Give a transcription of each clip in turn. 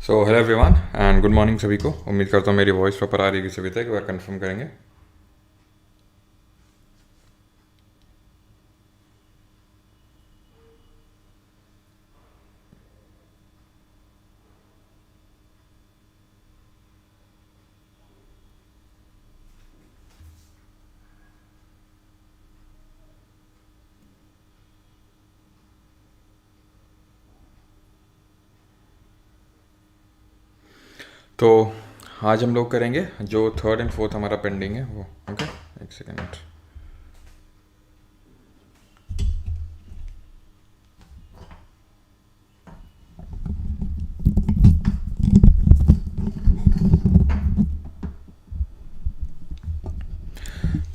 So hello everyone and good morning सभी को। उम्मीद करता हूँ मेरी वॉइस प्रॉपर आ रही है सभी तक। एक बार कंफर्म करेंगे। तो आज हम लोग करेंगे जो थर्ड एंड फोर्थ हमारा पेंडिंग है वो। ओके, एक सेकेंड।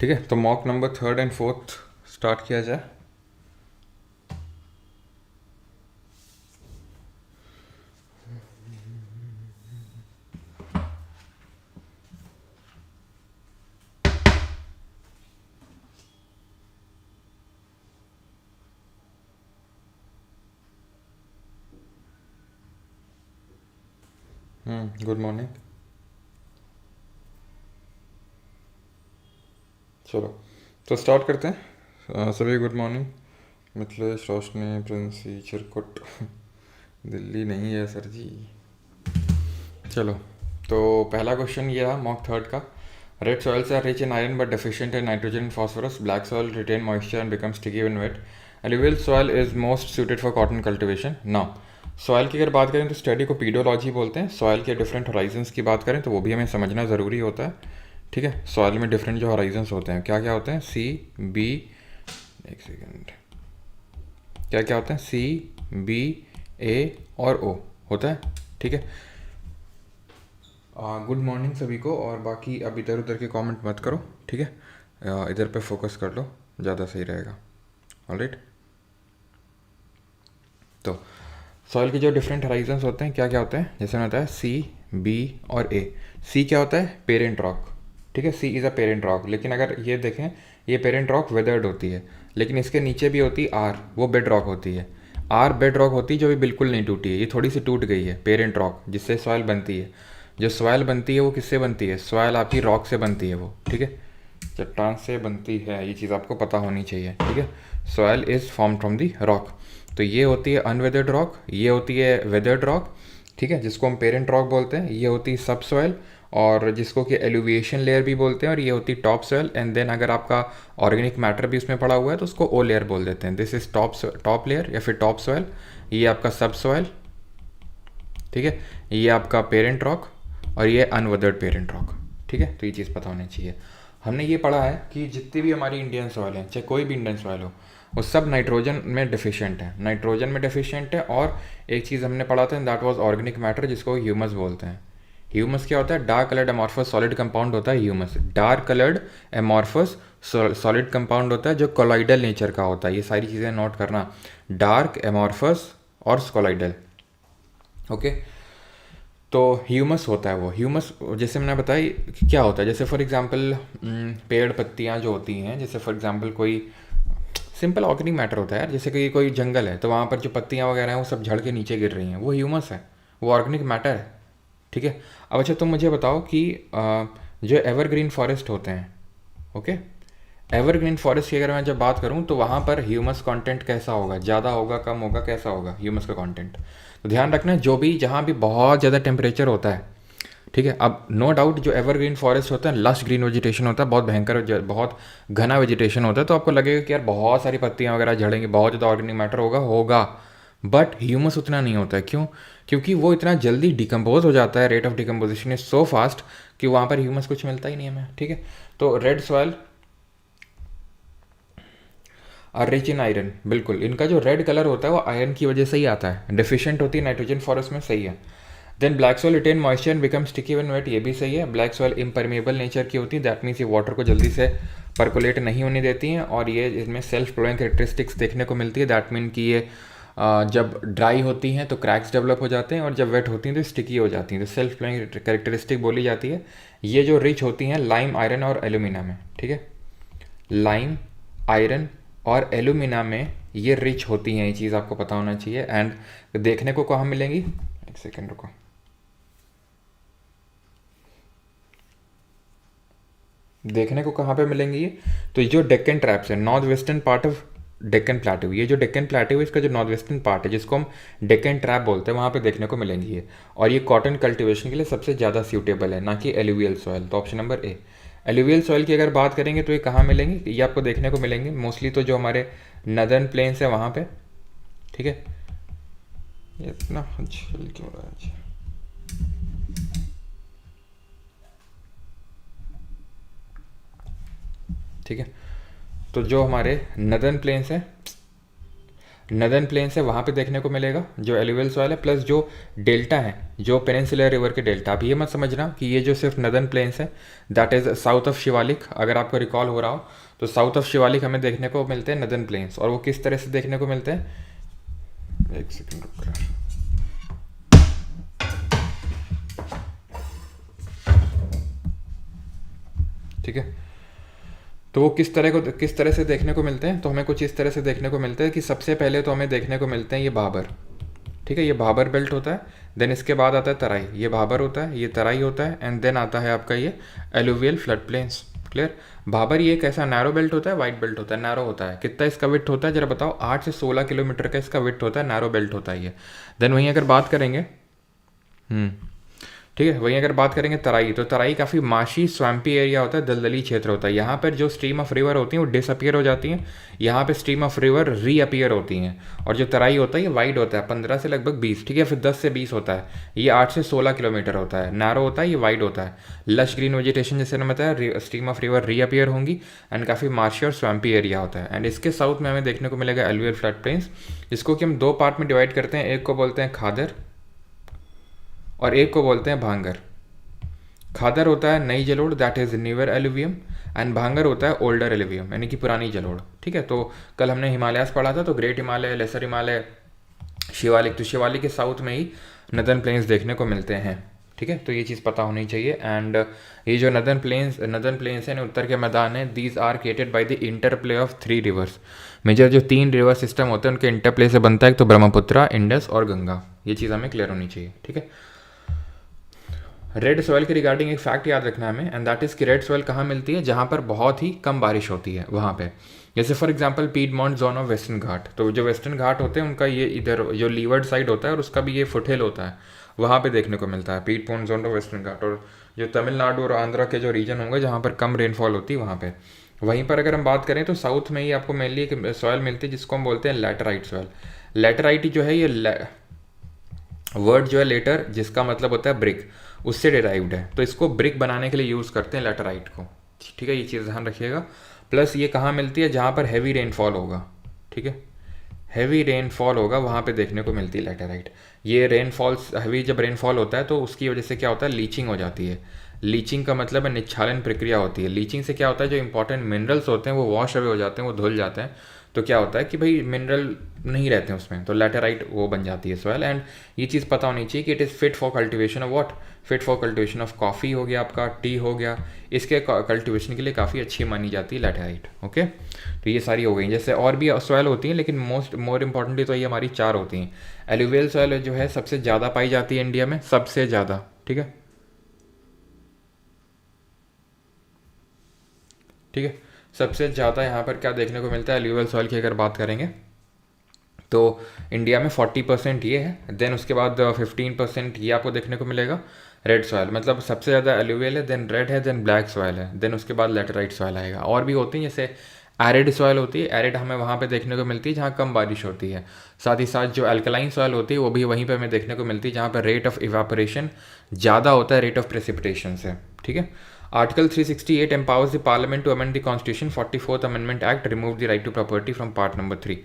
ठीक है, तो mock number third and fourth start किया जाए। Good morning. चलो तो स्टार्ट करते हैं। सभी गुड मॉर्निंग। मिथिलेश, रोशनी, प्रिंसी, चिरकुट दिल्ली नहीं है सर जी। चलो, तो पहला क्वेश्चन ये रहा मॉक थर्ड का। Red soils are rich in iron but deficient in nitrogen and phosphorus. Black soil retain moisture and become sticky when wet. Alluvial soil is most suited for cotton cultivation. Now soil की अगर बात करें तो study को pedology बोलते हैं। Soil के different horizons की बात करें तो वो भी हमें समझना ज़रूरी होता है। ठीक है, सॉइल में डिफरेंट जो हॉराइजन्स होते हैं क्या क्या होते हैं? सी बी, एक सेकेंड, क्या क्या होते हैं? सी बी ए और ओ होता है। ठीक है, गुड मॉर्निंग सभी को। और बाकी अब इधर उधर के कमेंट मत करो, ठीक है? इधर पे फोकस कर लो, ज़्यादा सही रहेगा। ऑलराइट, तो सॉइल के जो डिफरेंट हराइजन्स होते हैं क्या क्या होते हैं? जैसे होता है सी बी और ए। सी क्या होता है? Parent rock. ठीक है, सी इज़ अ पेरेंट रॉक। लेकिन अगर ये देखें, ये पेरेंट रॉक वेदर्ड होती है, लेकिन इसके नीचे भी होती है आर, वो बेड रॉक होती है। आर बेड रॉक होती है जो भी बिल्कुल नहीं टूटी है, ये थोड़ी सी टूट गई है, पेरेंट रॉक, जिससे सॉइल बनती है। जो सॉइल बनती है वो किससे बनती है? सॉइल आपकी रॉक से बनती है वो। ठीक है, चट्टान से बनती है, ये चीज़ आपको पता होनी चाहिए। ठीक है, soil is form from the rock. तो ये होती है अनवेदर्ड रॉक, ये होती है वेदर्ड रॉक। ठीक है, जिसको हम पेरेंट रॉक बोलते हैं। ये होती है सब सॉइल, और जिसको कि एलिवेशन लेयर भी बोलते हैं। और ये होती टॉप सॉइल। एंड देन अगर आपका ऑर्गेनिक मैटर भी उसमें पड़ा हुआ है तो उसको ओ लेयर बोल देते हैं। दिस इज टॉप लेयर या फिर टॉप सॉइल। ये आपका सब सॉइल। ठीक है, ये आपका पेरेंट रॉक और ये अनवेदर्ड पेरेंट रॉक। ठीक है, तो ये चीज़ पता होनी चाहिए। हमने ये पढ़ा है कि जितनी भी हमारी इंडियन सॉइल है, चाहे कोई भी इंडियन सॉइल हो, वो सब नाइट्रोजन में डिफिशिएंट है। नाइट्रोजन में डिफिशिएंट है। और एक चीज़ हमने पढ़ा था, दैट वाज ऑर्गेनिक मैटर, जिसको ह्यूमस बोलते हैं। ह्यूमस क्या होता है? Dark coloured amorphous solid compound होता है humus. Dark coloured amorphous solid compound होता है जो कोलॉइडल नेचर का होता है। ये सारी चीज़ें नोट करना, डार्क एमॉर्फस और कोलॉइडल। ओके, तो ह्यूमस होता है वो। ह्यूमस जैसे मैंने बताया क्या होता है, जैसे फॉर एग्जांपल पेड़ पत्तियाँ जो होती हैं, जैसे फॉर एग्जांपल कोई सिंपल ऑर्गेनिक मैटर होता है यार। जैसे कि कोई जंगल है तो वहाँ पर जो पत्तियाँ वगैरह हैं वो सब झड़ के नीचे गिर रही हैं, वो ह्यूमस है, वो ऑर्गेनिक मैटर है। ठीक है, अब अच्छा तुम मुझे बताओ कि जो एवरग्रीन फॉरेस्ट होते हैं, ओके, एवरग्रीन फॉरेस्ट की अगर मैं जब बात करूं तो वहाँ पर ह्यूमस कंटेंट कैसा होगा? ज़्यादा होगा, कम होगा, कैसा होगा ह्यूमस का कंटेंट? तो ध्यान रखना, जो भी जहाँ भी बहुत ज़्यादा टेम्परेचर होता है, ठीक है, अब नो डाउट जो एवरग्रीन फॉरेस्ट होता है, लश ग्रीन वेजिटेशन होता है, बहुत भयंकर बहुत घना वेजिटेशन होता है, तो आपको लगेगा कि यार बहुत सारी पत्तियाँ वगैरह झड़ेंगी, बहुत ज़्यादा ऑर्गेनिक मैटर होगा। बट ह्यूमस उतना नहीं होता है। क्यों? क्योंकि वो इतना जल्दी डिकम्पोज हो जाता है, rate of decomposition is so fast कि वहाँ पर ह्यूमस कुछ मिलता ही नहीं हमें। ठीक है, तो रेड सॉइल और रिच इन आयरन, बिल्कुल इनका जो रेड कलर होता है वो आयरन की वजह से ही आता है। डेफिशिएंट होती है नाइट्रोजन फॉरेस्ट में, सही है। Then black soil retain moisture and become sticky when wet, ये भी सही है। ब्लैक सॉइल इम्परमेबल नेचर की होती है, दैट मीन्स ये वाटर को जल्दी से परकोलेट नहीं होने देती हैं। और ये इसमें सेल्फ फ्लोइंग कैरेक्टरिस्टिक्स देखने को मिलती है, दैट मीन कि ये जब ड्राई होती हैं तो क्रैक्स डेवलप हो जाते हैं, और जब वेट होती हैं तो स्टिकी हो जाती हैं, तो सेल्फ फ्लोइंग कैरेक्टरिस्टिक बोली जाती है। ये जो रिच होती हैं लाइम, आयरन और एल्यूमिना में। ठीक है, लाइम, आयरन और एल्यूमिना में ये रिच होती हैं, ये चीज़ आपको पता होना चाहिए। एंड देखने को कहाँ मिलेंगी? एक सेकेंड रुको, देखने को कहाँ पे मिलेंगी ये? तो ये जो डेक्कन ट्रैप्स है, north western part of Deccan plateau, ये जो डेक्कन प्लेट्यू है इसका जो नॉर्थ वेस्टर्न पार्ट है जिसको हम डेक्कन ट्रैप बोलते हैं, वहाँ पे देखने को मिलेंगी ये। और ये कॉटन कल्टीवेशन के लिए सबसे ज़्यादा सूटेबल है, ना कि एलुवियल सॉइल। तो ऑप्शन नंबर ए। एलुवियल सॉइल की अगर बात करेंगे तो ये कहाँ मिलेंगे? ये आपको देखने को मिलेंगे मोस्टली तो जो हमारे नदर्न प्लेन्स है वहाँ पे, ठीक है। ये इतना झेल क्यों रहा है? ठीक है, तो जो हमारे नदर्न प्लेन्स है वहाँ पे देखने को मिलेगा जो एलुवियल सॉइल है, प्लस जो डेल्टा है, जो पेनिनसुलर रिवर के डेल्टा। अब ये मत समझना कि ये जो सिर्फ नदर्न प्लेन्स है, that is south of Shivalik. अगर आपको रिकॉल हो रहा हो तो साउथ ऑफ शिवालिक हमें देखने को मिलते हैं नदर्न प्लेन्स। और वो किस तरह से देखने को मिलते हैं? एक सेकेंड रुक कर। ठीक है, तो वो किस तरह से देखने को मिलते हैं? तो हमें कुछ इस तरह से देखने को मिलते हैं कि सबसे पहले तो हमें देखने को मिलते हैं ये भाबर, ठीक है, ये भाबर बेल्ट होता है। देन इसके बाद आता है तराई, ये भाबर होता है, ये तराई होता है, एंड देन आता है आपका ये alluvial flood plains. Clear? Bhabar ये एक ऐसा नैरो बेल्ट होता है, वाइड बेल्ट होता है, नैरो होता है। कितना इसका विड्थ होता है जरा बताओ? 8 से 16 किलोमीटर का इसका विड्थ होता है, नैरो बेल्ट होता है ये। देन वहीं अगर बात करेंगे ठीक है, वहीं अगर बात करेंगे तराई, तो तराई काफ़ी माशी स्वैम्पी एरिया होता है, दलदली क्षेत्र होता है। यहाँ पर जो स्ट्रीम ऑफ रिवर होती हैं वो डिसअपियर हो जाती हैं, यहाँ पे स्ट्रीम ऑफ रिवर रीअपियर होती हैं। और जो तराई होता है ये वाइड होता है, 15 से लगभग 20, ठीक है, फिर 10 से 20 होता है। ये 8 से 16 किलोमीटर होता है, नैरो होता है, ये वाइड होता है। लश ग्रीन वेजिटेशन जैसे मैंने बताया, स्ट्रीम ऑफ रिवर रीअपियर होंगी, एंड काफ़ी मार्शी और स्वैम्पी एरिया होता है। एंड इसके साउथ में हमें देखने को मिलेगा एलुवियल फ्लड प्लेन्स, जिसको कि हम 2 पार्ट में डिवाइड करते हैं। एक को बोलते हैं खादर और एक को बोलते हैं भांगर। खादर होता है नई जलोढ़, that is newer alluvium, and भांगर होता है ओल्डर एलुवियम, यानी कि पुरानी जलोढ़। ठीक है, तो कल हमने हिमालयास पढ़ा था, तो ग्रेट हिमालय, लेसर हिमालय, शिवालिक, तो शिवालिक के साउथ में ही नदर्न प्लेन्स देखने को मिलते हैं। ठीक है, तो ये चीज़ पता होनी चाहिए। एंड ये जो नदर्न प्लेन्स हैं, उत्तर के मैदान हैं, these are created by the interplay of 3 rivers. Major जो 3 रिवर सिस्टम होते हैं उनके इंटरप्ले से बनता है, एक तो ब्रह्मपुत्रा, इंडस और गंगा। ये चीज़ हमें क्लियर होनी चाहिए। ठीक है, रेड सॉइल के रिगार्डिंग एक फैक्ट याद रखना है हमें, एंड दैट इज़ कि रेड सॉइल कहाँ मिलती है? जहाँ पर बहुत ही कम बारिश होती है वहाँ पे। जैसे for example piedmont zone of western Ghat, तो जो वेस्टर्न घाट होते हैं उनका ये इधर जो लीवर्ड साइड होता है और उसका भी ये फुटहिल होता है, वहाँ पे देखने को मिलता है पीडमॉन्ट जोन ऑफ वेस्टर्न घाट। और जो तमिलनाडु और आंध्रा के जो रीजन होंगे जहाँ पर कम रेनफॉल होती है वहाँ पे। वहीं पर अगर हम बात करें तो साउथ में ही आपको मेनली एक सॉइल मिलती है जिसको हम बोलते हैं लैटराइट सॉइल। लैटराइट जो है, ये वर्ड जो है लेटर, जिसका मतलब होता है ब्रिक, उससे डिराइव्ड है। तो इसको ब्रिक बनाने के लिए यूज़ करते हैं लैटराइट को। ठीक है, ये चीज़ ध्यान रखिएगा। प्लस ये कहाँ मिलती है? जहाँ पर हैवी रेनफॉल होगा। ठीक है, हैवी रेनफॉल होगा वहाँ पे देखने को मिलती है लैटेराइट। ये रेनफॉल्स, हैवी जब रेनफॉल होता है तो उसकी वजह से क्या होता है? लीचिंग हो जाती है। लीचिंग का मतलब है निच्छालन प्रक्रिया होती है। लीचिंग से क्या होता है? जो इंपॉर्टेंट मिनरल्स होते हैं वो वॉश अवे हो जाते हैं, वो धुल जाते हैं। तो क्या होता है कि भाई मिनरल नहीं रहते हैं उसमें, तो लैटेराइट वो बन जाती है सॉइल। एंड ये चीज़ पता होनी चाहिए कि it is fit for cultivation of what? Fit for cultivation of coffee हो गया, आपका टी हो गया, इसके कल्टिवेशन के लिए काफ़ी अच्छी मानी जाती है लैटेराइट। ओके, तो ये सारी हो गई। जैसे और भी सॉइल होती हैं, लेकिन मोर इम्पॉर्टेंटली तो ये हमारी 4 होती हैं। एलुवियल सॉइल जो है सबसे ज़्यादा पाई जाती है इंडिया में, सबसे ज़्यादा। ठीक है, ठीक है, सबसे ज़्यादा यहाँ पर क्या देखने को मिलता है? एलुवियल सॉइल की अगर बात करेंगे तो इंडिया में 40% ये है। देन उसके बाद 15% ये आपको देखने को मिलेगा रेड सॉइल, मतलब सबसे ज़्यादा एलुवियल है, देन रेड है, देन ब्लैक सॉइल है, देन उसके बाद लैटेराइट सॉइल आएगा। और भी होती हैं, जैसे एरिड सॉइल होती है, एरिड हमें वहाँ पे देखने को मिलती है जहाँ कम बारिश होती है। साथ ही साथ जो अल्कलाइन सॉइल होती है वो भी वहीं पे हमें देखने को मिलती है जहाँ पर रेट ऑफ इवापोरेशन ज़्यादा होता है रेट ऑफ प्रेसिपिटेशन से। ठीक है, article 368 empowers the parliament to amend the constitution. 44th amendment act remove the right to property from part number 3.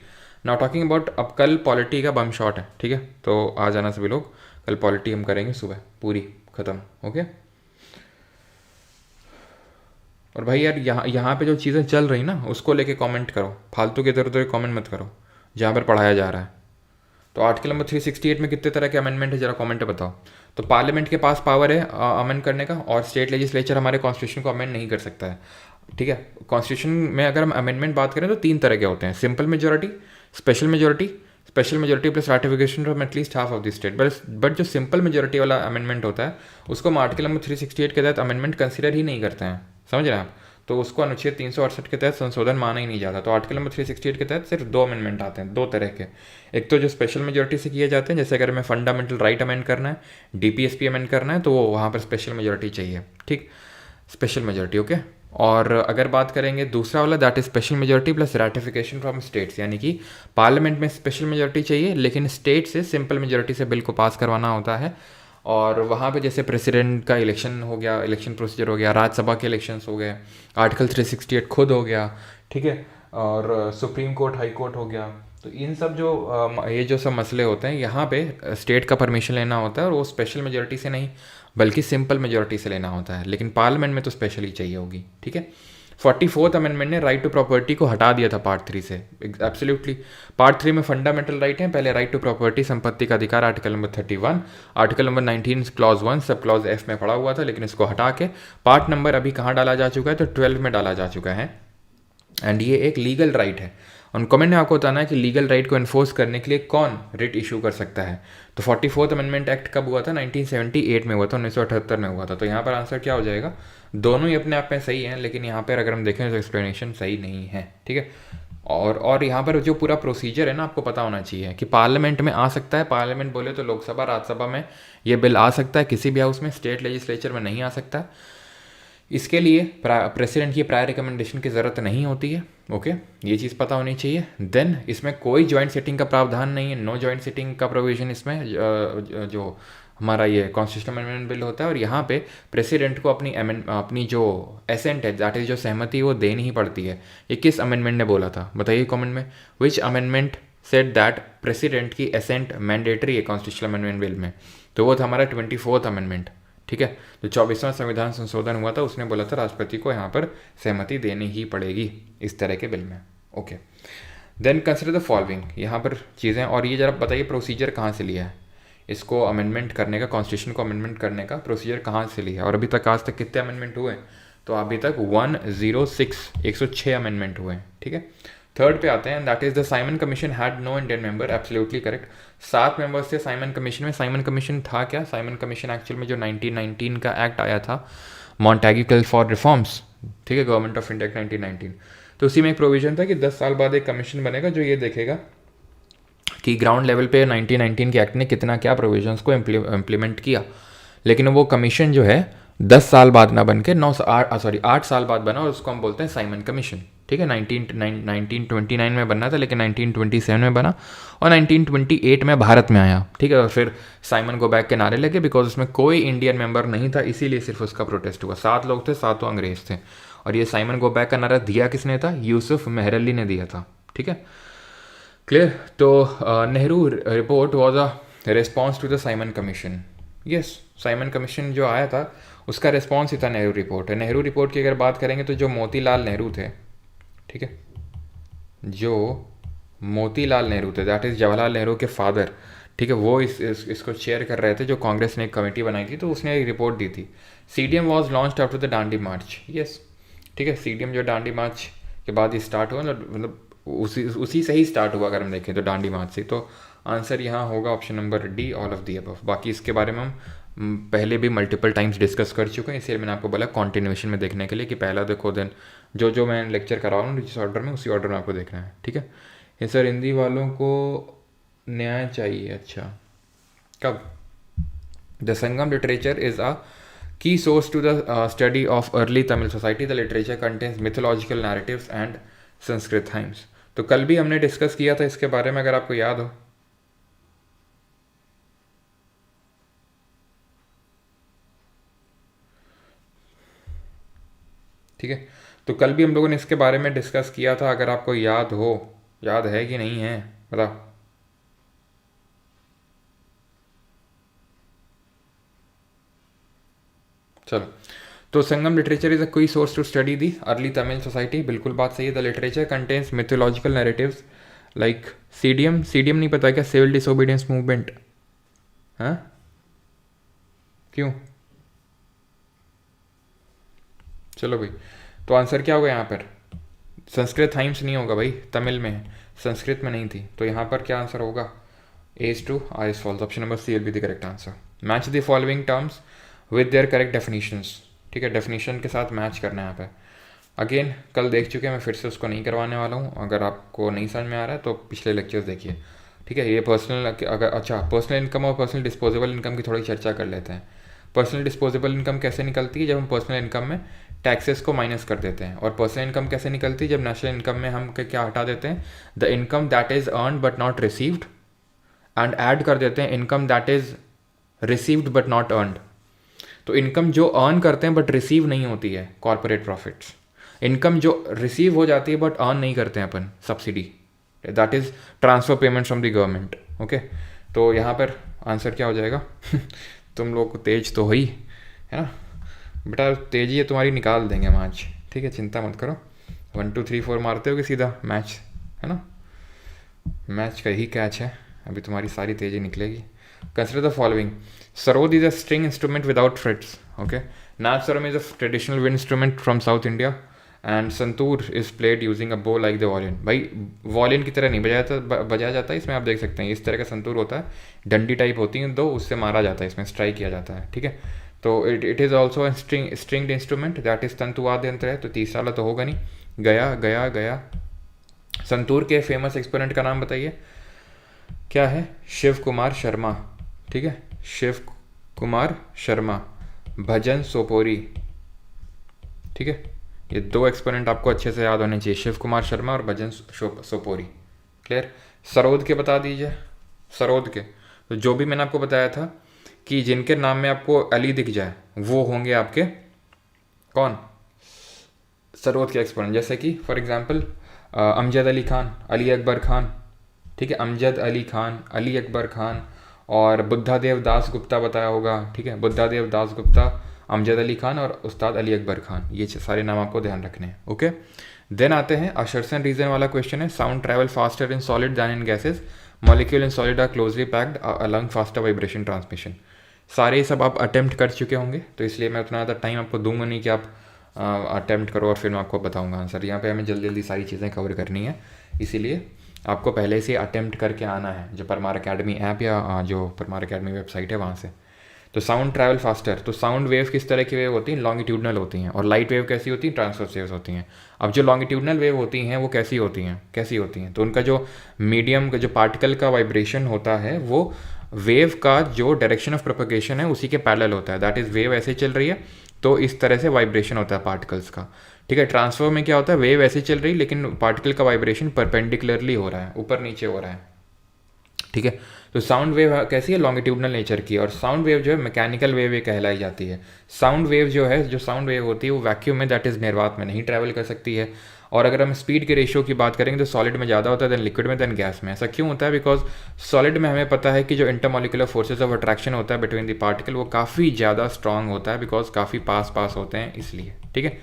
Now talking about, अब कल पॉलिटी का बम शॉट है। ठीक है, तो आ जाना सभी लोग, कल पॉलिटी हम करेंगे सुबह पूरी ख़त्म। ओके, और भाई यार यहाँ पे जो चीज़ें चल रही ना उसको लेके कमेंट करो, फालतू के इधर उधर कमेंट मत करो जहाँ पर पढ़ाया जा रहा है। तो आर्टिकल नंबर 368 में कितने तरह के अमेंडमेंट है जरा कमेंट में बताओ। तो पार्लियामेंट के पास पावर है अमेंड करने का, और स्टेट लेजिस्लेचर हमारे कॉन्स्टिट्यूशन को अमेंड नहीं कर सकता है। ठीक है, कॉन्स्टिट्यूशन में अगर हम अमेंडमेंट बात करें तो 3 तरह के होते हैं, simple majority, special majority plus ratification from at least half of the state. But जो सिंपल मेजोरिटी वाला अमेंडमेंट होता है उसको हम आर्टिकल नंबर 368 के तहत अमेंडमेंट कंसिडर ही नहीं करते हैं, समझ रहे हैं आप। तो उसको अनुच्छेद 368 के तहत संशोधन माना ही नहीं जाता। तो आर्टिकल नंबर 368 के तहत सिर्फ 2 अमेंडमेंट आते हैं, 2 तरह के। एक तो जो स्पेशल मेजोरिटी से किए जाते हैं, जैसे अगर हमें फंडामेंटल राइट अमेंड करना है, डीपीएसपी अमेंड करना है, तो वो वहाँ पर स्पेशल मेजोरिटी चाहिए, ठीक, स्पेशल मेजोरिटी, ओके। और अगर बात करेंगे दूसरा वाला, that is special majority plus ratification from states, यानी कि पार्लियामेंट में स्पेशल मेजोरिटी चाहिए लेकिन स्टेट से सिंपल मेजोरिटी से बिल को पास करवाना होता है। और वहाँ पे जैसे प्रेसिडेंट का इलेक्शन हो गया, इलेक्शन प्रोसीजर हो गया, राज्यसभा के इलेक्शंस हो गए, आर्टिकल 368 खुद हो गया, ठीक है, और सुप्रीम कोर्ट, हाई कोर्ट हो गया। तो इन सब जो ये जो सब मसले होते हैं, यहाँ पे स्टेट का परमिशन लेना होता है, और वो स्पेशल मेजोरिटी से नहीं बल्कि सिंपल मेजोरिटी से लेना होता है, लेकिन पार्लियामेंट में तो स्पेशल ही चाहिए होगी, ठीक है। 44th अमेंडमेंट ने राइट टू प्रॉपर्टी को हटा दिया था पार्ट 3 से, एब्सोल्युटली। पार्ट 3 में फंडामेंटल राइट है, पहले राइट टू प्रॉपर्टी, संपत्ति का अधिकार, article number 31, article number 19 clause 1 sub clause F में पड़ा हुआ था, लेकिन इसको हटा के पार्ट नंबर अभी कहाँ डाला जा चुका है, तो 12 में डाला जा चुका है। एंड ये एक लीगल राइट है। और कमेंट में आपको बताना है कि लीगल राइट को इन्फोर्स करने के लिए कौन रिट इशू कर सकता है। तो 44th अमेंडमेंट एक्ट कब हुआ था? 1978 में हुआ था, 1978 में हुआ था। तो यहाँ पर आंसर क्या हो जाएगा? दोनों ही अपने आप में सही हैं, लेकिन यहाँ पर अगर हम देखें तो एक्सप्लेनेशन सही नहीं है, ठीक है। और यहाँ पर जो पूरा प्रोसीजर है ना, आपको पता होना चाहिए कि पार्लियामेंट में आ सकता है, पार्लियामेंट बोले तो लोकसभा, राज्यसभा में ये बिल आ सकता है, किसी भी हाउस में, स्टेट लेजिस्लेचर में नहीं आ सकता। इसके लिए प्रेसिडेंट की प्रायर रिकमेंडेशन की ज़रूरत नहीं होती है, ओके, ये चीज़ पता होनी चाहिए। देन इसमें कोई जॉइंट सिटिंग का प्रावधान नहीं है, नो जॉइंट सिटिंग का प्रोविजन इसमें, जो हमारा ये कॉन्स्टिट्यूशनल अमेंडमेंट बिल होता है। और यहाँ पे प्रेसिडेंट को अपनी जो एसेंट है, दैट इज जो सहमति, वो देनी ही पड़ती है। ये किस अमेंडमेंट ने बोला था बताइए कमेंट में, विच अमेंडमेंट सेड दैट प्रेसिडेंट की एसेंट मैंडेटरी है कॉन्स्टिट्यूशनल अमेंडमेंट बिल में? तो वो था हमारा 24th अमेंडमेंट, ठीक है। जो 24वां संविधान संशोधन हुआ था, उसने बोला था राष्ट्रपति को यहाँ पर सहमति देनी ही पड़ेगी इस तरह के बिल में, okay. Then consider the following, यहाँ पर चीज़ें, और ये जरा बताइए प्रोसीजर कहाँ से लिया है इसको अमेंडमेंट करने का, कॉन्स्टिट्यूशन को अमेंडमेंट करने का प्रोसीजर कहाँ से लिया है, और अभी तक आज तक कितने अमेंडमेंट हुए? तो अभी तक 106 अमेंडमेंट हुए हैं, ठीक है। थर्ड पे आते हैं, that is the Simon Commission had no Indian member, absolutely correct. 7 members थे साइमन कमीशन में। साइमन कमीशन था क्या? साइमन कमीशन एक्चुअल में जो 1919 का एक्ट आया था, मॉन्टेग्यू कॉल फॉर रिफॉर्म्स, ठीक है, गवर्नमेंट ऑफ इंडिया 1919, तो उसी में एक प्रोविजन था कि 10 साल बाद एक कमीशन बनेगा जो ये देखेगा कि ग्राउंड लेवल पे 1919 के एक्ट ने कितना क्या प्रोविजंस को इम्प्लीमेंट किया। लेकिन वो कमीशन जो है 10 साल बाद ना बन के 8 साल बाद बना, और उसको हम बोलते हैं साइमन कमीशन, ठीक है। 1929 में बनना था, लेकिन 1927 में बना, और 1928 में भारत में आया, ठीक है। और फिर साइमन गो बैक के नारे लगे, बिकॉज उसमें कोई इंडियन मेंबर नहीं था, इसीलिए सिर्फ उसका प्रोटेस्ट हुआ। 7 लोग थे, 7 अंग्रेज थे। और ये साइमन गो बैक का नारा दिया किसने था? यूसुफ मेहरअली ने दिया था, ठीक है, क्लियर। तो Nehru report was a response to the Simon Commission. Yes, Simon Commission जो आया था उसका रिस्पॉन्स ही था नेहरू रिपोर्ट। नेहरू रिपोर्ट की अगर बात करेंगे तो जो मोतीलाल नेहरू थे, ठीक है, जो मोतीलाल नेहरू थे, दैट इज़ जवाहरलाल नेहरू के फादर, ठीक है, वो इसको चेयर कर रहे थे। जो कांग्रेस ने एक कमेटी बनाई थी, तो उसने एक रिपोर्ट दी थी। CDM was launched after the Dandi March, yes, ठीक है। सीडीएम जो दांडी मार्च के बाद ही स्टार्ट हुआ, मतलब उसी से ही स्टार्ट हुआ अगर हम देखें तो, दांडी मार्च से। तो आंसर यहाँ होगा option number D, all of the above. बाकी इसके बारे में हम पहले भी मल्टीपल टाइम्स डिस्कस कर चुके हैं, इसलिए मैंने आपको बोला कॉन्टिन्यूएशन में देखने के लिए कि पहला देखो, देन जो मैं लेक्चर करा रहा हूँ जिस ऑर्डर में, उसी ऑर्डर में आपको देखना है, ठीक है। ये सर हिंदी वालों को न्याय चाहिए, अच्छा, कब? The Sangam literature is a key source to the study of early Tamil society. The literature contains mythological narratives and Sanskrit hymns. तो कल भी हमने डिस्कस किया था इसके बारे में, अगर आपको याद हो। ठीक है, तो कल भी हम लोगों ने इसके बारे में डिस्कस किया था, अगर आपको याद हो। याद है कि नहीं है बताओ? चलो, तो संगम लिटरेचर इज अ कोई source to study the early Tamil society, बिल्कुल बात सही है। The literature contains mythological narratives like CDM. CDM नहीं पता क्या? Civil disobedience movement. हाँ, क्यों? चलो भाई, तो आंसर क्या होगा यहाँ पर? संस्कृत हाइम्स नहीं होगा भाई, तमिल में है, संस्कृत में नहीं थी। तो यहाँ पर क्या आंसर होगा? As to R is false, option number C will be the correct answer. Match the following terms with their correct definitions, ठीक है, डेफिनेशन के साथ मैच करना है यहाँ पे। अगेन कल देख चुके हैं, मैं फिर से उसको नहीं करवाने वाला हूँ। अगर आपको नहीं समझ में आ रहा है तो पिछले लेक्चर्स देखिए, ठीक है। ये पर्सनल, अगर अच्छा पर्सनल इनकम और पर्सनल डिस्पोजेबल इनकम की थोड़ी चर्चा कर लेते हैं। पर्सनल डिस्पोजेबल इनकम कैसे निकलती है? जब हम पर्सनल इनकम में टैक्सेस को माइनस कर देते हैं। और पर्सनल इनकम कैसे निकलती है? जब नेशनल इनकम में हम क्या हटा देते हैं? The income that is earn but not received, and add कर देते हैं income that is received but not earned. तो इनकम जो अर्न करते हैं बट रिसीव नहीं होती है, कॉर्पोरेट प्रॉफिट्स। इनकम जो रिसीव हो जाती है बट अर्न नहीं करते हैं अपन, subsidy, that is transfer payment from the government. Okay, तो यहाँ पर आंसर क्या हो जाएगा? तुम लोग को तेज तो हुई है ना बेटा, तेजी है तुम्हारी निकाल देंगे हम आज, ठीक है, चिंता मत करो। 1 2 3 4 मारते हो कि सीधा मैच, है ना, मैच का ही कैच है, अभी तुम्हारी सारी तेजी निकलेगी। Consider the following. Sarod is a string instrument without frets. Okay, nadaswaram is a traditional wind instrument from south India, and santoor is played using a bow like the violin. भाई वॉलिन की तरह नहीं बजाया जाता है इसमें, आप देख सकते हैं इस तरह का संतूर होता है, डंडी टाइप होती है दो, उससे मारा जाता है, इसमें स्ट्राइक किया जाता है, ठीक है। तो it is also stringed instrument that is तंतुवाद्य यंत्र है, तो तीसरा वाला तो होगा नहीं। गया गया गया। संतूर के फेमस एक्सपोनेंट का नाम बताइए, क्या है? शिव कुमार शर्मा, ठीक है, शिव कुमार शर्मा। भजन सोपोरी, ठीक है, ये दो एक्सपोनेंट आपको अच्छे से याद होने चाहिए, शिव कुमार शर्मा और भजन सोपोरी। क्लियर? सरोद के बता दीजिए, सरोद के तो जो भी मैंने आपको बताया था कि जिनके नाम में आपको अली दिख जाए वो होंगे आपके कौन? सरोद के एक्सपोनेंट। जैसे कि फॉर एग्जांपल अमजद अली खान, अली अकबर खान, ठीक है, अमजद अली खान, अली अकबर खान, और बुद्धादेव दास गुप्ता बताया होगा, ठीक है, बुद्धादेव दास गुप्ता, अमजद अली खान और उस्ताद अली अकबर खान, ये सारे नाम आपको ध्यान रखने हैं। ओके, देन आते हैं असर्शन रीजन वाला क्वेश्चन है। Sound travel faster in solid than in gases, molecule in solid are closely packed along faster vibration transmission. सारे सब आप अटेम्प्ट कर चुके होंगे, तो इसलिए मैं उतना ज़्यादा टाइम आपको दूंगा नहीं कि आप अटेम्प्ट करो और फिर मैं आपको बताऊंगा आंसर। यहाँ पे हमें जल्दी जल्दी सारी चीज़ें कवर करनी है, इसीलिए आपको पहले से अटेम्प्ट करके आना है, जो परमार अकेडमी ऐप या जो परमार अकेडमी वेबसाइट है वहाँ से। तो साउंड ट्रैवल फास्टर, तो साउंड वेव किस तरह की वेव होती हैं? लॉन्गिट्यूडनल होती हैं। और लाइट वेव कैसी होती हैं? ट्रांसवर्स वेव्स होती हैं। अब जो लॉन्गिट्यूडनल वेव होती हैं वो कैसी होती हैं? तो उनका जो मीडियम का जो पार्टिकल का वाइब्रेशन होता है वो वेव का जो डायरेक्शन ऑफ प्रोपगेशन है उसी के पैरेलल होता है। दैट इज़ वेव ऐसे चल रही है तो इस तरह से वाइब्रेशन होता है पार्टिकल्स का, ठीक है। ट्रांसफर में क्या होता है? वेव ऐसे चल रही है लेकिन पार्टिकल का वाइब्रेशन परपेंडिकुलरली हो रहा है, ऊपर नीचे हो रहा है, ठीक है। तो साउंड वेव कैसी है? लॉन्गिट्यूडनल नेचर की। और साउंड वेव जो है मैकेनिकल वेव ये कहलाई जाती है। साउंड वेव जो है, जो साउंड वेव होती है वो वैक्यूम में, दैट इज़ निर्वात में नहीं ट्रैवल कर सकती है। और अगर हम स्पीड के रेशियो की बात करेंगे तो सॉलिड में ज़्यादा होता है देन लिक्विड में देन गैस में। ऐसा क्यों होता है? बिकॉज सॉलिड में हमें पता है कि जो इंटरमोलिकुलर फोर्सेज ऑफ अट्रैक्शन होता है बिटवीन द पार्टिकल वो काफ़ी ज़्यादा स्ट्रांग होता है, बिकॉज काफ़ी पास होते हैं इसलिए, ठीक है,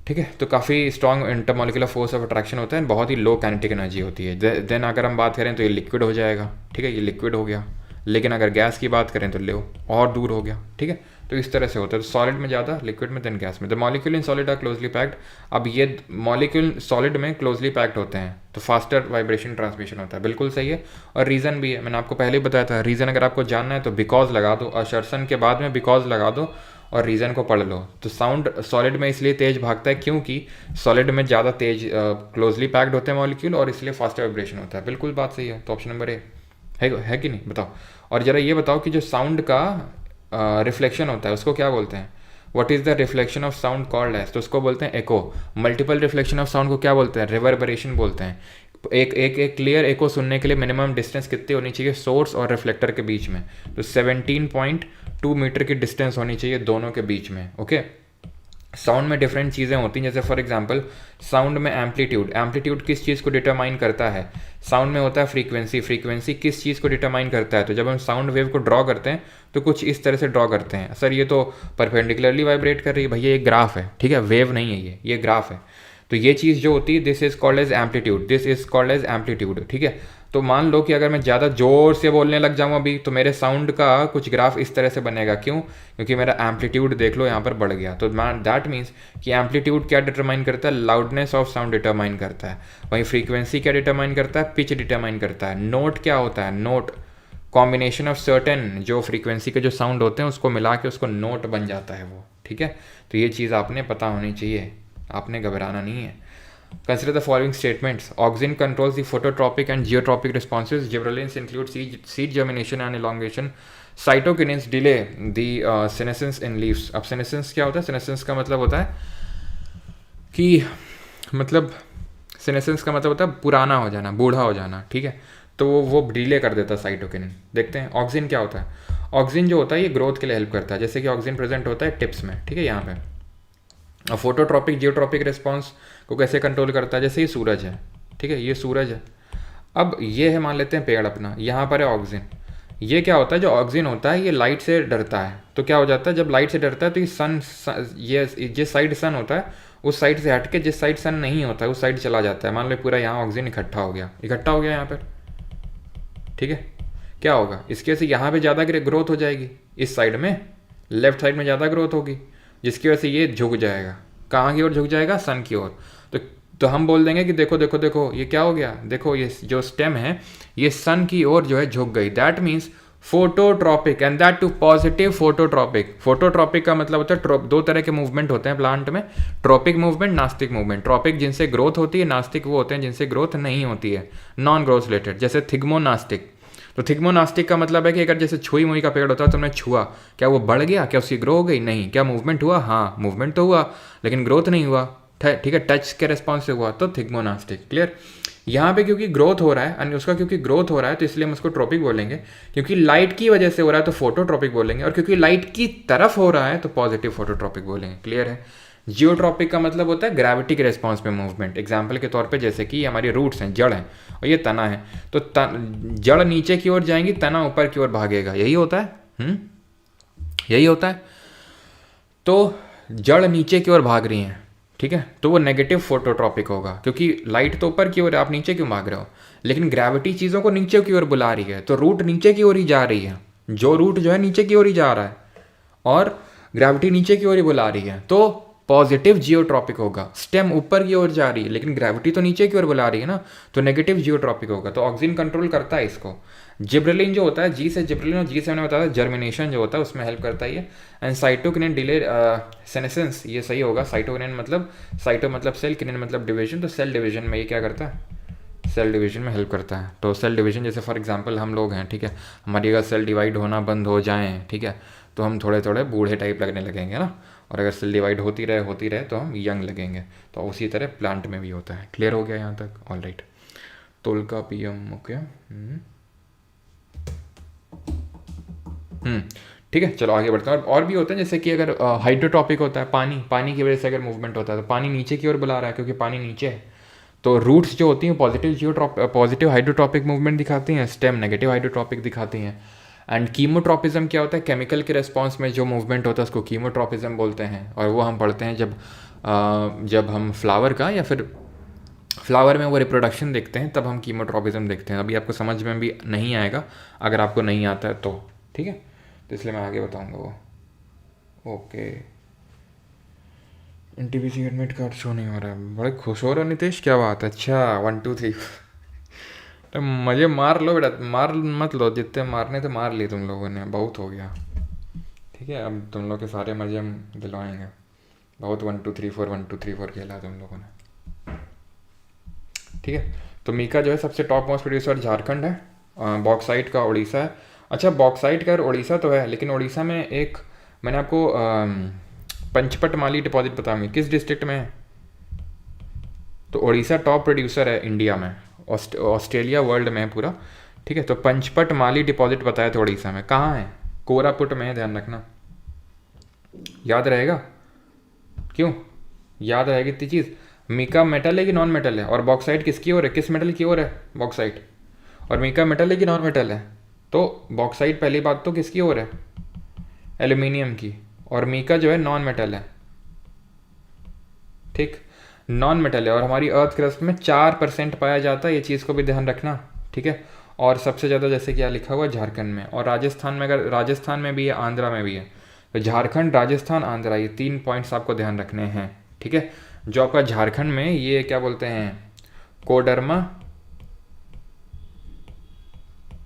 ठीक है। तो काफ़ी strong intermolecular force of attraction होता है, बहुत ही लो काइनेटिक एनर्जी होती है। देन अगर हम बात करें तो ये लिक्विड हो जाएगा, ठीक है, ये लिक्विड हो गया। लेकिन अगर गैस की बात करें तो ले और दूर हो गया, ठीक है। तो इस तरह से होता है, तो सॉलिड में ज़्यादा, लिक्विड में देन गैस में। The molecule in solid are closely packed. अब ये मॉलिक्यूल सॉलिड में क्लोजली पैक्ड होते हैं तो फास्टर वाइब्रेशन ट्रांसमिशन होता है, बिल्कुल सही है। और रीज़न भी है, मैंने आपको पहले ही बताया था। रीज़न अगर आपको जानना है तो बिकॉज लगा दो, असर्शन के बाद में बिकॉज लगा दो और रीज़न को पढ़ लो। तो साउंड सॉलिड में इसलिए तेज भागता है क्योंकि सॉलिड में ज़्यादा तेज क्लोजली पैक्ड होते हैं मॉलिक्यूल और इसलिए फास्टर वाइब्रेशन होता है। बिल्कुल बात सही है, तो ऑप्शन नंबर ए है कि नहीं? बताओ। और ज़रा ये बताओ कि जो साउंड का रिफ्लेक्शन होता है उसको क्या बोलते हैं? What is the reflection of sound called as? तो उसको बोलते हैं echo. Multiple reflection of sound को क्या बोलते हैं? रिवर्बरेशन बोलते हैं। एक क्लियर एको सुनने के लिए मिनिमम डिस्टेंस कितनी होनी चाहिए सोर्स और रिफ्लेक्टर के बीच में? तो 17.2 मीटर की डिस्टेंस होनी चाहिए दोनों के बीच में, ओके। साउंड में डिफरेंट चीज़ें होती हैं, जैसे फॉर एग्जांपल साउंड में एम्पलीट्यूड किस चीज़ को डिटरमाइन करता है? साउंड में होता है फ्रीक्वेंसी किस चीज़ को डिटरमाइन करता है? तो जब हम साउंड वेव को ड्रॉ करते हैं तो कुछ इस तरह से ड्रॉ करते हैं। सर ये तो परपेंडिकुलरली वाइब्रेट कर रही है, भैया ये ग्राफ है, ठीक है, वेव नहीं है, ये ग्राफ है। तो ये चीज़ जो होती है this is called as amplitude, ठीक है। तो मान लो कि अगर मैं ज़्यादा ज़ोर से बोलने लग जाऊँ अभी तो मेरे साउंड का कुछ ग्राफ इस तरह से बनेगा, क्यों? क्योंकि मेरा एम्पलीट्यूड देख लो यहाँ पर बढ़ गया। तो दैट मीन्स कि एम्पलीट्यूड क्या डिटरमाइन करता है? लाउडनेस ऑफ साउंड डिटरमाइन करता है। वहीं फ्रीक्वेंसी क्या डिटरमाइन करता है? पिच डिटरमाइन करता है। नोट क्या होता है? नोट कॉम्बिनेशन ऑफ सर्टेन जो फ्रीक्वेंसी के जो साउंड होते हैं उसको मिला के उसको नोट बन जाता है वो, ठीक है। ठीक है, तो ये चीज़ आपने पता होनी चाहिए, आपने घबराना नहीं है। Consider the following statements. Auxin controls the phototropic and geotropic responses. Gibberellins include seed germination and elongation. Cytokinins delay the senescence in leaves. अब senescence क्या होता है? senescence का मतलब होता है कि मतलब senescence का मतलब होता है पुराना हो जाना, बूढ़ा हो जाना, ठीक है, तो वो डिले कर देता है साइटोकिनिन। देखते हैं ऑक्सिन क्या होता है। ऑक्सिन जो होता है ये ग्रोथ के लिए हेल्प करता है, जैसे कि ऑक्सिन प्रेजेंट होता है टिप्स में, ठीक है, यहाँ पे। और फोटोट्रॉपिक जियोट्रॉपिक रिस्पॉन्स को कैसे कंट्रोल करता है, जैसे ये सूरज है, ठीक है, ये सूरज है। अब ये है, मान लेते हैं पेड़ अपना, यहाँ पर है ऑक्सीजन। ये क्या होता है, जो ऑक्सीजन होता है ये लाइट से डरता है, तो क्या हो जाता है जब लाइट से डरता है तो ये ये जिस साइड सन होता है उस साइड से हट के जिस साइड सन नहीं होता है उस साइड चला जाता है। मान लो पूरा यहाँ ऑक्सीजन इकट्ठा हो गया यहाँ पर, ठीक है, क्या होगा इसके से यहाँ पे ज़्यादा ग्रोथ हो जाएगी, इस साइड में लेफ्ट साइड में ज़्यादा ग्रोथ होगी, जिसकी वजह से ये झुक जाएगा। कहाँ की ओर झुक जाएगा, सन की ओर। तो हम बोल देंगे कि देखो देखो देखो ये क्या हो गया, देखो ये जो स्टेम है ये सन की ओर जो है झुक गई। That means phototropic, and that too positive phototropic. Phototropic का मतलब होता है दो तरह के मूवमेंट होते हैं प्लांट में, ट्रॉपिक मूवमेंट, नास्तिक मूवमेंट। ट्रॉपिक जिनसे ग्रोथ होती है, नास्तिक वो होते हैं जिनसे ग्रोथ नहीं होती है, नॉन ग्रोथ रिलेटेड, जैसे थिग्मोनास्टिक। तो थिग्मोनास्टिक का मतलब है कि अगर जैसे छुई मुई का पेड़ होता है, तुमने छुआ, क्या वो बढ़ गया, क्या उसकी ग्रो हो गई, नहीं। क्या मूवमेंट हुआ, हाँ मूवमेंट तो हुआ लेकिन ग्रोथ नहीं हुआ, ठीक है, टच के रिस्पॉन्स से हुआ, तो थिग्मोनास्टिक। क्लियर। यहाँ पे क्योंकि ग्रोथ हो रहा है और उसका क्योंकि ग्रोथ हो रहा है तो इसलिए हम उसको ट्रॉपिक बोलेंगे, क्योंकि लाइट की वजह से हो रहा है तो फोटोट्रॉपिक बोलेंगे, और क्योंकि लाइट की तरफ हो रहा है तो पॉजिटिव फोटोट्रॉपिक बोलेंगे। क्लियर है। जियोट्रॉपिक का मतलब होता है ग्रेविटी के रिस्पॉन्स पे मूवमेंट। एग्जाम्पल के तौर पे जैसे कि हमारी रूट्स हैं, जड़ हैं और ये तना है, तो जड़ नीचे की ओर जाएंगी, तना ऊपर की ओर भागेगा, यही होता है, यही होता है। तो जड़ नीचे की ओर भाग रही हैं, ठीक है, तो वो नेगेटिव फोटोट्रॉपिक होगा, क्योंकि लाइट तो ऊपर की ओर है, आप नीचे क्यों भाग रहे हो, लेकिन ग्रेविटी चीज़ों को नीचे की ओर बुला रही है, तो रूट नीचे की ओर ही जा रही है, जो रूट जो है नीचे की ओर ही जा रहा है और ग्रेविटी नीचे की ओर ही बुला रही है, तो पॉजिटिव जियोट्रॉपिक होगा। स्टेम ऊपर की ओर जा रही है लेकिन ग्रेविटी तो नीचे की ओर बुला रही है ना, तो नेगेटिव जियोट्रॉपिक होगा। तो ऑक्सीजन कंट्रोल करता है इसको। जिब्रेलिन जो होता है, जी से जिब्रेलिन, और जी से मैंने बताया जर्मिनेशन जो होता है उसमें हेल्प करता है ये। एंड साइटोकिनिन डिले सेनेसेंस, ये सही होगा। साइटोकिनिन मतलब, साइटो मतलब सेल, किनिन मतलब डिवीजन, तो सेल डिवीजन में ये क्या करता है, सेल डिवीजन में हेल्प करता है। तो सेल डिवीजन जैसे फॉर एग्जांपल हम लोग हैं, ठीक है, हमारी अगर सेल डिवाइड होना बंद हो जाएँ, ठीक है, तो हम थोड़े थोड़े बूढ़े टाइप लगने लगेंगे ना, और अगर सेल डिवाइड होती रहे तो हम यंग लगेंगे। तो उसी तरह प्लांट में भी होता है। क्लियर हो गया यहाँ तक, ऑल राइट। तोलका पीएम, ओके, ठीक है, चलो आगे बढ़ते हैं। और भी होते हैं, जैसे कि अगर हाइड्रोट्रॉपिक होता है, पानी की वजह से अगर मूवमेंट होता है तो पानी नीचे की ओर बुला रहा है क्योंकि पानी नीचे है, तो रूट्स जो होती हैं पॉजिटिव हाइड्रोट्रॉपिक मूवमेंट दिखाती हैं, स्टेम नेगेटिव हाइड्रोट्रॉपिक दिखाती हैं। एंड कीमोट्रॉपिज्म क्या होता है, केमिकल के रिस्पॉन्स में जो मूवमेंट होता है उसको कीमोट्रॉपिज्म बोलते हैं, और वो हम पढ़ते हैं जब हम फ्लावर का या फिर फ्लावर में वो रिप्रोडक्शन देखते हैं तब हम कीमोट्रॉपिज्म देखते हैं। अभी आपको समझ में भी नहीं आएगा अगर आपको नहीं आता है तो, ठीक है, तो इसलिए मैं आगे बताऊंगा वो। Okay, NTPC admit card show नहीं हो रहा है, बड़े खुश हो रहे हो नितेश, क्या बात है। अच्छा 1 2 3 तो मज़े मार लो बेटा, मार मत लो, जितने मारने थे मार लिए तुम लोगों ने, बहुत हो गया, ठीक है। अब तुम लोग के सारे मज़े हम दिलवाएंगे, बहुत 1 2 3 4 1 2 3 4 खेला तुम लोगों ने, ठीक है। तो मीका जो है सबसे टॉप मोस्ट प्रोड्यूसर झारखंड है, बॉक्साइट का उड़ीसा है। अच्छा, बॉक्साइट का उड़ीसा तो है, लेकिन उड़ीसा में एक, मैंने आपको पंचपट माली डिपॉजिट बताऊंगी किस डिस्ट्रिक्ट में है। तो उड़ीसा टॉप प्रोड्यूसर है इंडिया में, ऑस्ट्रेलिया वर्ल्ड में है पूरा, ठीक है। तो पंचपट माली डिपॉजिट बताया था उड़ीसा में, कहाँ है, कोरापुट में है, ध्यान रखना, याद रहेगा, क्यों याद रहेगी इतनी चीज़। मीका मेटल है कि नॉन मेटल है, और बॉक्साइट किसकी ओर है, किस मेटल की ओर है बॉक्साइट, और मीका मेटल है कि नॉन मेटल है, तो बॉक्साइट पहली बात तो किसकी ओर है, एल्यूमिनियम की, और मीका जो है नॉन मेटल है, ठीक, नॉन मेटल है, और हमारी अर्थ क्रस्ट में 4% पाया जाता है, ये चीज़ को भी ध्यान रखना, ठीक है। और सबसे ज़्यादा जैसे क्या लिखा हुआ है झारखंड में, और राजस्थान में, अगर राजस्थान में भी है, आंध्रा में भी है, तो झारखंड, राजस्थान, आंध्रा, ये 3 पॉइंट्स आपको ध्यान रखने हैं, ठीक है। जो आपका झारखंड में ये क्या बोलते हैं, कोडरमा,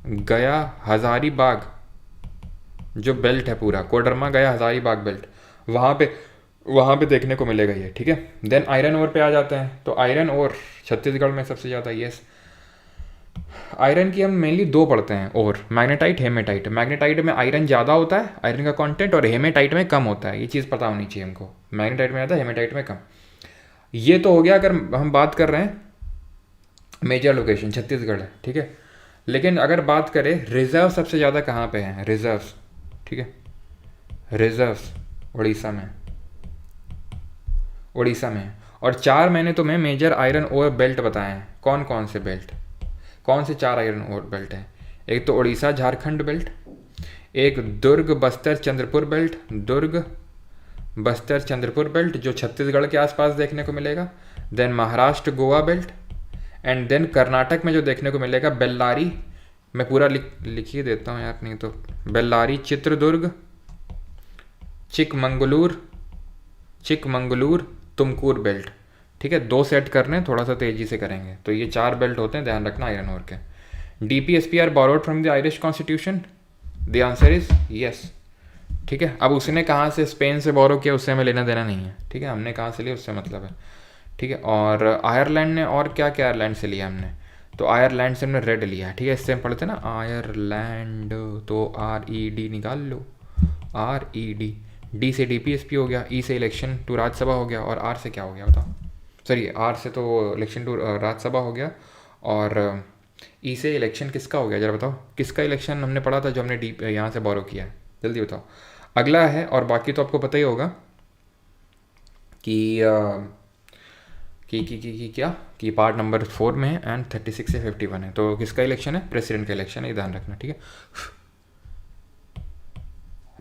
गया, हजारीबाग जो बेल्ट है पूरा, कोडरमा, गया, हजारीबाग बेल्ट, वहाँ पे देखने को मिलेगा ये, ठीक है। देन आयरन ओर पे आ जाते हैं। तो आयरन ओर छत्तीसगढ़ में सबसे ज़्यादा, यस। आयरन की हम मेनली दो पढ़ते हैं, और मैग्नेटाइट, हेमेटाइट। मैग्नेटाइट में आयरन ज़्यादा होता है, आयरन का कंटेंट, और हेमेटाइट में कम होता है। ये चीज़ पता होनी चाहिए हमको, मैग्नेटाइट में ज़्यादा, हेमेटाइट में कम। ये तो हो गया अगर हम बात कर रहे हैं मेजर लोकेशन छत्तीसगढ़ है, ठीक है। लेकिन अगर बात करें रिजर्व सबसे ज़्यादा कहाँ पे हैं, रिजर्व्स, ठीक है, रिजर्व्स उड़ीसा में, उड़ीसा में। और चार मैंने तुम्हें मेजर आयरन ओर बेल्ट बताए हैं। कौन कौन से बेल्ट, कौन से चार आयरन ओर बेल्ट हैं? एक तो उड़ीसा झारखंड बेल्ट, एक दुर्ग बस्तर चंद्रपुर बेल्ट, दुर्ग बस्तर चंद्रपुर बेल्ट जो छत्तीसगढ़ के आसपास देखने को मिलेगा। Then Maharashtra Goa belt, and then Karnataka में जो देखने को मिलेगा बेल्लारी, मैं पूरा लिख ही देता हूँ यार, नहीं तो बेल्लारी, चित्रदुर्ग, चिकमंगलूर तुमकूर बेल्ट, ठीक है। दो सेट करने, थोड़ा सा तेजी से करेंगे। तो ये चार बेल्ट होते हैं, ध्यान रखना आयरन ओर के। DPSP are borrowed from the Irish constitution, the answer is yes, ठीक है। अब उसने कहाँ से स्पेन से बोरो किया उससे हमें लेना देना नहीं है, ठीक है। हमने कहाँ से लिया उससे मतलब है, ठीक है। और आयरलैंड ने और क्या क्या आयरलैंड से लिया हमने, तो आयरलैंड से हमने रेड लिया है, ठीक है। इससे हम पढ़ते ना आयरलैंड, तो RED निकाल लो, RED। D से DPSP हो गया, E से इलेक्शन टू राज्यसभा हो गया, और R से क्या हो गया बताओ? सॉरी, R से तो इलेक्शन टू राज्यसभा हो गया, और E से इलेक्शन किसका हो गया जरा बताओ? किसका इलेक्शन हमने पढ़ा था जो हमने डी यहाँ से बोरो किया है, जल्दी बताओ। अगला है, और बाकी तो आपको पता ही होगा कि क्या कि पार्ट नंबर 4 में है, एंड 36 से 51 है। तो किसका इलेक्शन है? प्रेसिडेंट का इलेक्शन है, ये ध्यान रखना, ठीक है।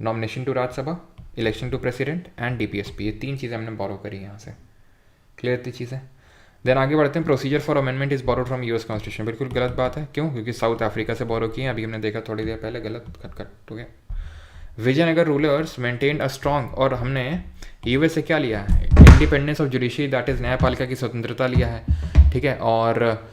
Nomination to Rajya Sabha, election to president and DPSP, ये तीन चीज़ें हमने बोरो करी यहाँ से। क्लियर थी चीज़ें? देन आगे बढ़ते हैं। Procedure for amendment is borrowed from US constitution, बिल्कुल गलत बात है। क्यों? क्योंकि साउथ अफ्रीका से बोरो किए, अभी हमने देखा थोड़ी देर पहले, गलत, कट हो गया। Vijayanagara rulers maintained a strong, और हमने US से क्या लिया है? Independence of judiciary, that is न्यायपालिका की स्वतंत्रता लिया है, ठीक है। और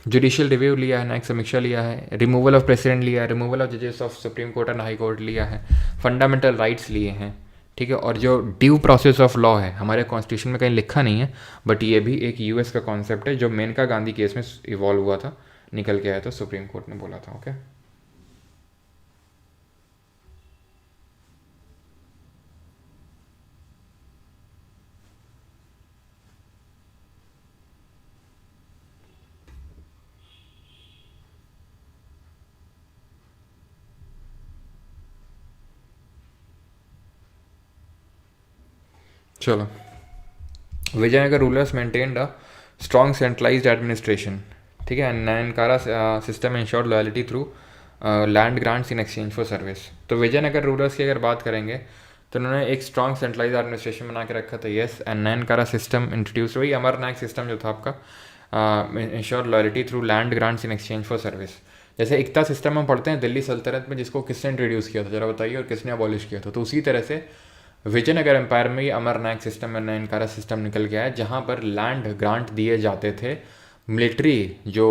जुडिशियल रिव्यू लिया है, न्यायिक समीक्षा लिया है, रिमूवल ऑफ प्रेसिडेंट लिया है, रिमूवल ऑफ जजेस of supreme court and high court लिया है, फंडामेंटल राइट्स लिए हैं, ठीक है। और जो ड्यू प्रोसेस ऑफ लॉ है, हमारे कॉन्स्टिट्यूशन में कहीं लिखा नहीं है, बट ये भी एक US का कॉन्सेप्ट है जो मेनका गांधी केस में इवॉल्व हुआ था, निकल के आया था, सुप्रीम कोर्ट ने बोला था, ओके। चलो, Vijayanagara rulers maintained a strong centralised administration, ठीक है। Nayankara system ensured loyalty through land grants in exchange for service. तो विजयनगर रूलर्स की अगर बात करेंगे तो उन्होंने एक स्ट्रॉन्ग सेंट्रलाइज एडमिनिस्ट्रेशन बना के रखा था, यस। एंड नयनकारा सिस्टम इंट्रोड्यूस, वही अमरनायक सिस्टम जो था आपका, ensure loyalty through land grants in exchange for service. जैसे एकता सिस्टम हम पढ़ते हैं दिल्ली सल्तनत में, जिसको किसने इंट्रोड्यूस किया था जरा बताइए, और किसने अबॉलिश किया था? तो उसी तरह से विजयनगर एम्पायर में ये अमरनायक सिस्टम में नयनकारा सिस्टम निकल गया है, जहाँ पर लैंड ग्रांट दिए जाते थे मिलिट्री जो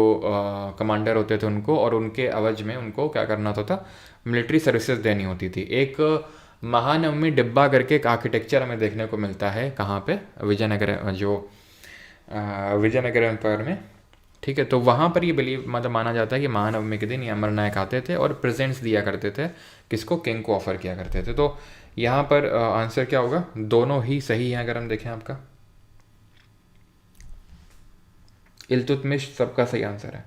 कमांडर होते थे उनको, और उनके अवज में उनको क्या करना होता था? मिलिट्री सर्विसेज देनी होती थी। एक महानवमी डिब्बा करके एक आर्किटेक्चर हमें देखने को मिलता है, कहाँ पे? विजयनगर, जो विजयनगर एम्पायर में, ठीक है। तो वहाँ पर ये बिलीव मतलब माना जाता है कि महानवमी के दिन ये अमरनायक आते थे और प्रेजेंट्स दिया करते थे, किसको? किंग को ऑफर किया करते थे। तो यहाँ पर आंसर क्या होगा? दोनों ही सही है अगर हम देखें आपका। इल्तुतमिश सबका सही आंसर है,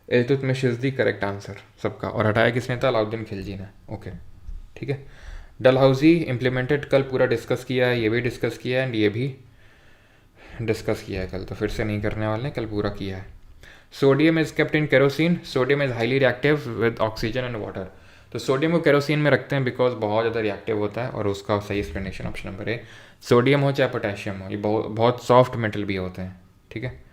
Iltutmish is the correct answer सबका। और हटाया किसने था? अलाउद्दीन खिलजी ने, ओके, ठीक है। डलहौजी इम्प्लीमेंटेड, कल पूरा डिस्कस किया है, ये भी डिस्कस किया है, एंड ये भी डिस्कस किया है कल, तो फिर से नहीं करने वाले, कल पूरा किया है। Sodium is kept in kerosene, sodium is highly reactive with oxygen and water. तो सोडियम को केरोसिन में रखते हैं बिकॉज बहुत ज़्यादा रिएक्टिव होता है, और उसका सही एक्सप्लेनेशन ऑप्शन नंबर ए। सोडियम हो चाहे पोटेशियम हो, ये बहुत सॉफ्ट मेटल भी होते हैं, ठीक है।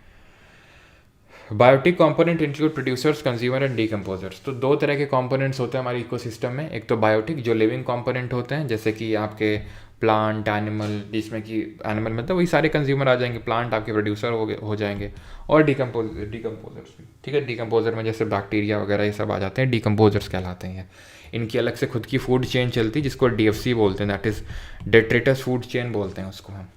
Biotic component include producers, consumer and decomposers. तो दो तरह के कंपोनेंट्स होते हैं हमारे इकोसिस्टम में। एक तो बायोटिक जो लिविंग कंपोनेंट होते हैं, जैसे कि आपके प्लांट, एनिमल, जिसमें कि एनिमल मतलब वही सारे कंज्यूमर आ जाएंगे, प्लांट आपके प्रोड्यूसर हो जाएंगे, और डिकम्पोजर्स भी, ठीक है। डिकम्पोजर में जैसे बैक्टीरिया वगैरह ये सब आ जाते हैं, डिकम्पोजर्स कहलाते हैं। इनकी अलग से खुद की फूड चेन चलती है जिसको DFC बोलते हैं, that is detritus food chain बोलते हैं उसको हम,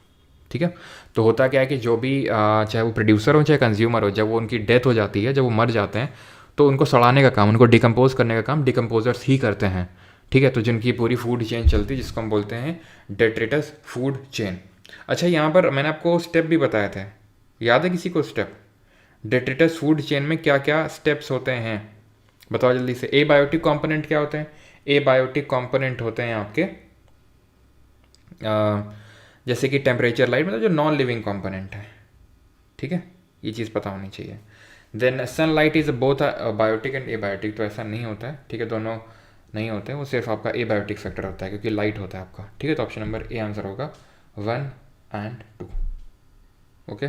ठीक है। तो होता क्या है कि जो भी चाहे वो प्रोड्यूसर हो चाहे कंज्यूमर हो, जब वो उनकी डेथ हो जाती है, जब वो मर जाते हैं, तो उनको सड़ाने का काम, उनको डिकम्पोज करने का काम डिकम्पोजर्स ही करते हैं, ठीक है। तो जिनकी पूरी फूड चेन चलती है जिसको हम बोलते हैं डेट्रेटस फूड चेन। अच्छा, यहाँ पर मैंने आपको स्टेप भी बताए थे, याद है किसी को स्टेप? डेट्रेटस फूड चेन में क्या क्या स्टेप्स होते हैं बताओ जल्दी से। एबायोटिक कंपोनेंट क्या होते हैं? एबायोटिक कंपोनेंट होते हैं आपके जैसे कि टेम्परेचर, लाइट, मतलब जो नॉन लिविंग कंपोनेंट है, ठीक है। ये चीज़ पता होनी चाहिए। Then sunlight is both biotic and abiotic, तो ऐसा नहीं होता है, ठीक है, दोनों नहीं होते, वो सिर्फ आपका एबायोटिक फैक्टर होता है क्योंकि लाइट होता है आपका, ठीक है। तो ऑप्शन नंबर ए आंसर होगा 1 and 2। ओके,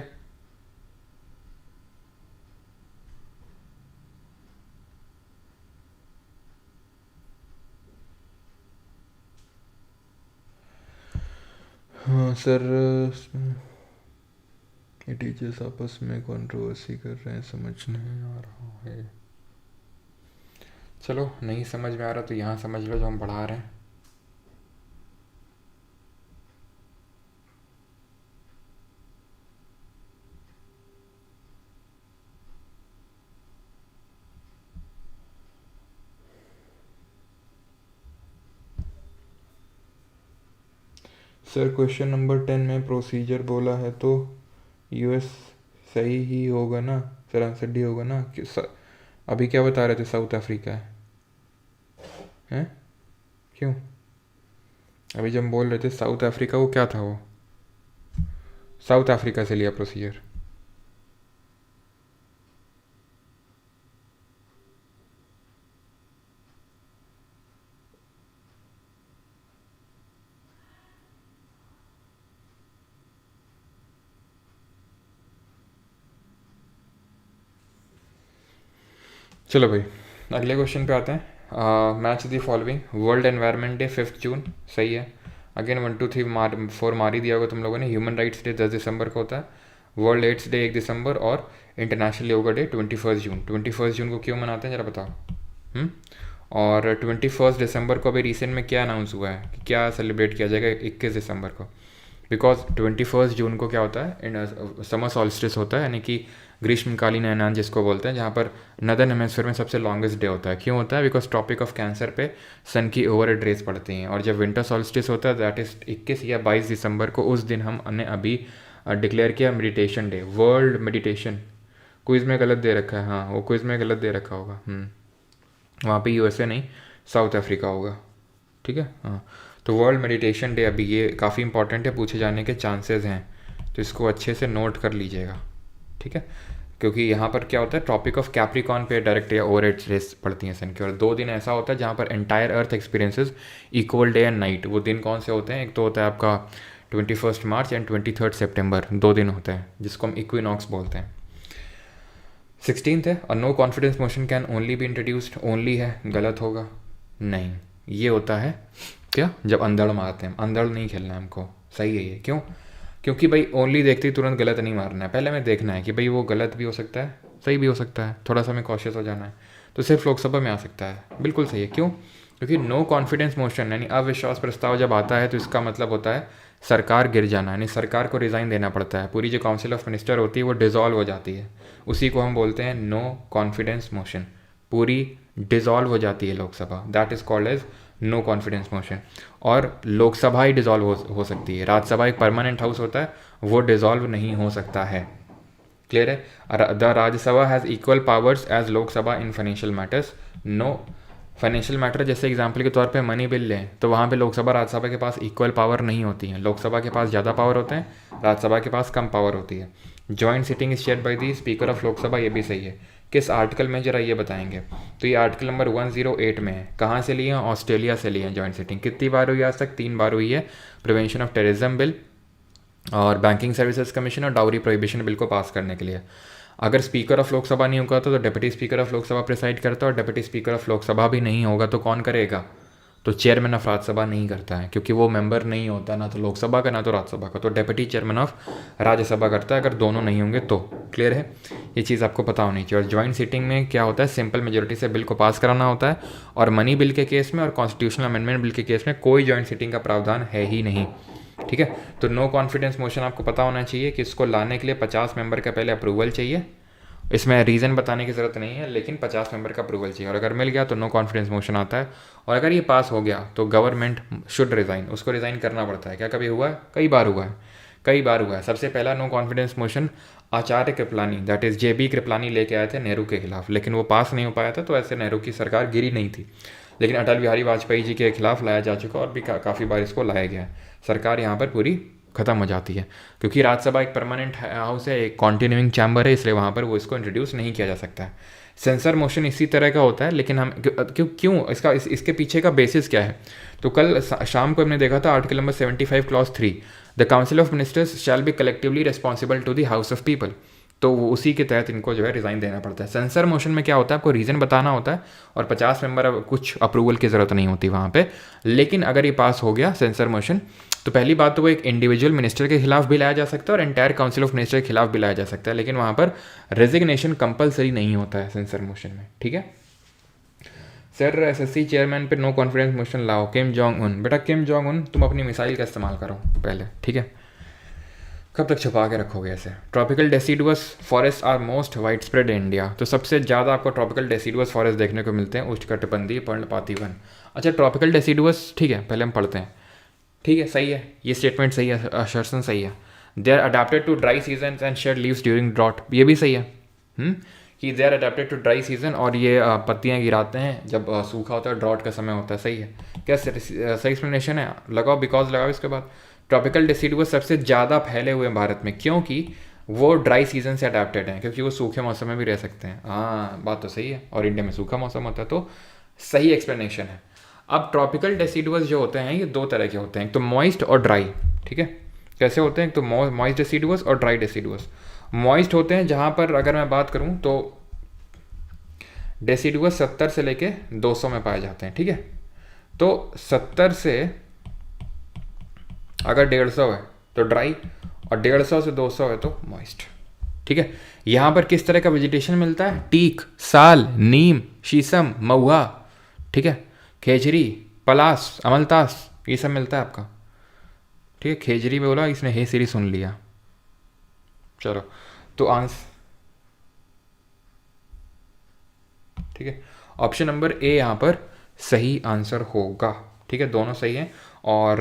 हाँ सर, ये टीचर्स आपस में कंट्रोवर्सी कर रहे हैं, समझ नहीं आ रहा है। चलो, नहीं समझ में आ रहा तो यहाँ समझ लो जो हम पढ़ा रहे हैं। सर क्वेश्चन नंबर 10 में प्रोसीजर बोला है तो US सही ही होगा ना सर? आंसर डी होगा ना अभी क्या बता रहे थे, साउथ अफ्रीका है, हैं? क्यों? अभी जब हम बोल रहे थे साउथ अफ्रीका, वो क्या था? वो साउथ अफ्रीका से लिया प्रोसीजर। चलो भाई, अगले क्वेश्चन पे आते हैं। Match the following. World environment day 5 जून, सही है। अगेन 1 2 3 4 मार ही दिया होगा तुम लोगों ने। ह्यूमन राइट्स डे 10 दिसंबर को होता है। वर्ल्ड एड्स डे 1 दिसंबर, और इंटरनेशनल योगा डे 21 जून। 21 जून को क्यों मनाते हैं जरा बताओ। और 21 दिसंबर को अभी रिसेंट में क्या अनाउंस हुआ है कि क्या सेलिब्रेट किया जाएगा 21 दिसंबर को? बिकॉज 21 जून को क्या होता है, समर सॉल्स्टिस होता है, यानी कि ग्रीष्मकालीन अयनान जिसको बोलते हैं, जहाँ पर नदर्न हेमिस्फीयर में सबसे लॉन्गेस्ट डे होता है। क्यों होता है? बिकॉज ट्रॉपिक ऑफ कैंसर पे सन की ओवर हेड रेज पड़ती हैं। और जब विंटर सॉल्स्टिस होता है दैट इज 21 या 22 दिसंबर को, उस दिन हमने अभी डिक्लेयर किया meditation day, world meditation. Quiz में गलत दे रखा है, हाँ वो क्विज में गलत दे रखा होगा। वहाँ पे USA नहीं, साउथ अफ्रीका होगा, ठीक है। हाँ, तो वर्ल्ड मेडिटेशन डे अभी ये काफ़ी इंपॉर्टेंट है, पूछे जाने के चांसेस हैं, तो इसको अच्छे से नोट कर लीजिएगा, ठीक है। क्योंकि यहाँ पर क्या होता है, ट्रॉपिक ऑफ कैप्रिकॉन पे डायरेक्ट या ओवर हेड रेस पड़ती हैं सन की, और 2 दिन ऐसा होता है जहाँ पर entire earth experiences equal day and night. वो दिन कौन से होते हैं? एक तो होता है आपका 21 मार्च एंड 23 सितंबर, 2 दिन होते हैं जिसको हम इक्विनॉक्स बोलते हैं। 16th है, और no confidence motion can only be introduced, only है, गलत होगा, नहीं, ये होता है क्या, जब अंधड़ मारते हैं। अंधड़ नहीं खेलना है हमको, सही है ये। क्यों? क्योंकि भाई ओनली देखते ही तुरंत गलत नहीं मारना है, पहले हमें देखना है कि भाई वो गलत भी हो सकता है, सही भी हो सकता है, थोड़ा सा हमें कॉशियस हो जाना है। तो सिर्फ लोकसभा में आ सकता है, बिल्कुल सही है। क्यों? क्योंकि नो कॉन्फिडेंस मोशन यानी अविश्वास प्रस्ताव जब आता है तो इसका मतलब होता है सरकार गिर जाना, यानी सरकार को रिज़ाइन देना पड़ता है। पूरी जो काउंसिल ऑफ मिनिस्टर होती है वो डिज़ोल्व हो जाती है, उसी को हम बोलते हैं नो कॉन्फिडेंस मोशन। पूरी डिज़ोल्व हो जाती है Lok Sabha, that is called as no confidence motion. और लोकसभा ही डिज़ोल्व हो सकती है, राज्यसभा एक परमानेंट हाउस होता है, वो डिज़ोल्व नहीं हो सकता है। क्लियर है? The Rajya Sabha has equal powers as Lok Sabha in financial matters. No financial matter, जैसे एग्जांपल के तौर पे मनी बिल लें तो वहाँ पे लोकसभा राज्यसभा के पास इक्वल पावर नहीं होती है। लोकसभा के पास ज़्यादा पावर होते हैं, राज्यसभा के पास कम पावर होती है। Joint sitting is chaired by the speaker of Lok Sabha, ये भी सही है। किस आर्टिकल में, जरा ये बताएंगे? तो ये आर्टिकल नंबर 108 में है। कहाँ से लिए हैं? ऑस्ट्रेलिया से लिए हैं जॉइंट सिटिंग। कितनी बार हुई आज तक? 3 बार हुई है। प्रिवेंशन ऑफ टेररिज्म बिल, और बैंकिंग सर्विसेज कमीशन, और डाउरी प्रोहिबिशन बिल को पास करने के लिए। अगर स्पीकर ऑफ लोकसभा नहीं होगा तो deputy speaker of Lok Sabha preside करता है, और डिप्टी स्पीकर ऑफ लोकसभा भी नहीं होगा तो कौन करेगा? तो चेयरमैन ऑफ राज्यसभा नहीं करता है, क्योंकि वो मेंबर नहीं होता ना तो लोकसभा का ना तो राज्यसभा का, तो डेप्यूटी चेयरमैन ऑफ राज्यसभा करता है, अगर दोनों नहीं होंगे तो। क्लियर है, ये चीज़ आपको पता होनी चाहिए। और ज्वाइंट सीटिंग में क्या होता है, सिंपल मेजोरिटी से बिल को पास कराना होता है, और मनी बिल के केस में और कॉन्स्टिट्यूशनल अमेंडमेंट बिल के केस में कोई ज्वाइंट सीटिंग का प्रावधान है ही नहीं। ठीक है, तो नो कॉन्फिडेंस मोशन आपको पता होना चाहिए कि इसको लाने के लिए 50 मेंबर का पहले अप्रूवल चाहिए। इसमें रीज़न बताने की ज़रूरत नहीं है, लेकिन 50 मेंबर का अप्रूवल चाहिए, और अगर मिल गया तो नो कॉन्फिडेंस मोशन आता है। और अगर ये पास हो गया तो गवर्नमेंट शुड रिज़ाइन, उसको रिज़ाइन करना पड़ता है। क्या कभी हुआ है? कई बार हुआ है, कई बार हुआ है। सबसे पहला no confidence motion Acharya Kripalani, that is JB Kripalani लेके आए थे नेहरू के खिलाफ, लेकिन वो पास नहीं हो पाया था, तो ऐसे नेहरू की सरकार गिरी नहीं थी। लेकिन अटल बिहारी वाजपेयी जी के खिलाफ लाया जा चुका, और भी काफ़ी बार इसको लाया गया है। सरकार यहाँ पर पूरी ख़त्म हो जाती है, क्योंकि राज्यसभा एक परमानेंट हाउस है, एक कॉन्टिन्यूइंग चैम्बर है, इसलिए वहाँ पर वो इसको इंट्रोड्यूस नहीं किया जा सकता है। सेंसर मोशन इसी तरह का होता है, लेकिन हम क्यों इसका इसके पीछे का बेसिस क्या है? तो कल शाम को हमने देखा था article number 75 clause 3, the council of ministers shall be collectively responsible to the House of People. तो उसी के तहत इनको जो है रिज़ाइन देना पड़ता है। सेंसर मोशन में क्या होता है, आपको रीज़न बताना होता है, और 50 मेंबर कुछ अप्रूवल की ज़रूरत नहीं होती वहाँ पे। लेकिन अगर ये पास हो गया सेंसर मोशन, तो पहली बात तो वो एक इंडिविजुअल मिनिस्टर के खिलाफ भी लाया जा सकता है और एंटायर काउंसिल ऑफ मिनिस्टर के खिलाफ भी लाया जा सकता है, लेकिन वहाँ पर रेजिग्नेशन कंपलसरी नहीं होता है सेंसर मोशन में। ठीक है सर, SSC चेयरमैन पे नो कॉन्फिडेंस मोशन लाओ, किम जोंग उन। बेटा किम जोंग उन, तुम अपनी मिसाइल का इस्तेमाल करो पहले, ठीक है? कब तक छुपा के रखोगे ऐसे? Tropical deciduous forest are most widespread in India. तो सबसे ज़्यादा आपको ट्रॉपिकल डेसिडुअस फॉरेस्ट देखने को मिलते हैं उष्णकटिबंधीय पर्णपाती वन। अच्छा, ट्रॉपिकल डेसिडुअस, ठीक है, पहले हम पढ़ते हैं। ठीक है, सही है, ये स्टेटमेंट सही है, असर्शन सही है। They are adapted to dry season and shed leaves during drought, ये भी सही है। कि they are adapted to dry season, और ये पत्तियाँ गिराते हैं जब सूखा होता है, ड्रॉट का समय होता है। सही है, क्या सही एक्सप्लेनेशन है? लगाओ बिकॉज लगाओ इसके बाद। ट्रॉपिकल डेसिडुअस सबसे ज़्यादा फैले हुए हैं भारत में, क्योंकि वो ड्राई सीजन से अडेप्टेड हैं, क्योंकि वो सूखे मौसम में भी रह सकते हैं। हाँ, बात तो सही है, और इंडिया में सूखा मौसम होता है, तो सही एक्सप्लेनेशन है। अब ट्रॉपिकल डेसिडुअस जो होते हैं ये दो तरह के होते हैं, एक तो मॉइस्ट और ड्राई। ठीक है, कैसे होते हैं? एक तो मॉइस्ट डेसिडुअस और ड्राई डेसिडुअस। मॉइस्ट होते हैं जहाँ पर अगर मैं बात करूँ तो डेसिडुअस 70 से लेके 200 में पाए जाते हैं। ठीक है, तो 70 से अगर 150 है तो ड्राई, और 150 से 200 है तो मॉइस्ट। ठीक है, यहाँ पर किस तरह का वेजिटेशन मिलता है? टीक, साल, नीम, शीशम, महुआ, ठीक है, खेजरी, पलास, अमलतास, ये सब मिलता है आपका। ठीक है, खेजरी बोला, इसने हे सीरी सुन लिया। चलो, तो आंसर ठीक है, ऑप्शन नंबर ए यहाँ पर सही आंसर होगा। ठीक है, दोनों सही हैं। और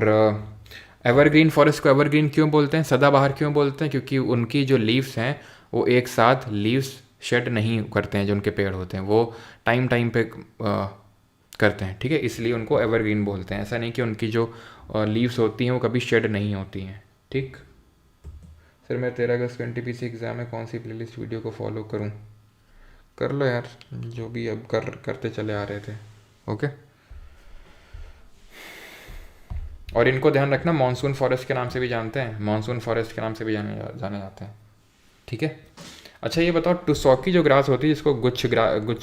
एवरग्रीन फॉरेस्ट को एवरग्रीन क्यों बोलते हैं, सदाबहार क्यों बोलते हैं? क्योंकि उनकी जो लीव्स हैं वो एक साथ लीव्स शेड नहीं करते हैं, जो उनके पेड़ होते हैं वो टाइम टाइम पे करते हैं। ठीक है, इसलिए उनको एवरग्रीन बोलते हैं। ऐसा नहीं कि उनकी जो लीव्स होती हैं वो कभी शेड नहीं होती हैं। ठीक सर, मैं 13 अगस्त का NTPC एग्ज़ाम में कौन सी प्लेलिस्ट वीडियो को फॉलो करूं? कर लो यार, जो भी अब करते चले आ रहे थे। ओके, और इनको ध्यान रखना, मानसून फॉरेस्ट के नाम से भी जानते हैं, मानसून फॉरेस्ट के नाम से भी जाने जाते हैं। ठीक है, अच्छा ये बताओ, टुसॉकी जो ग्रास होती है जिसको गुच्छ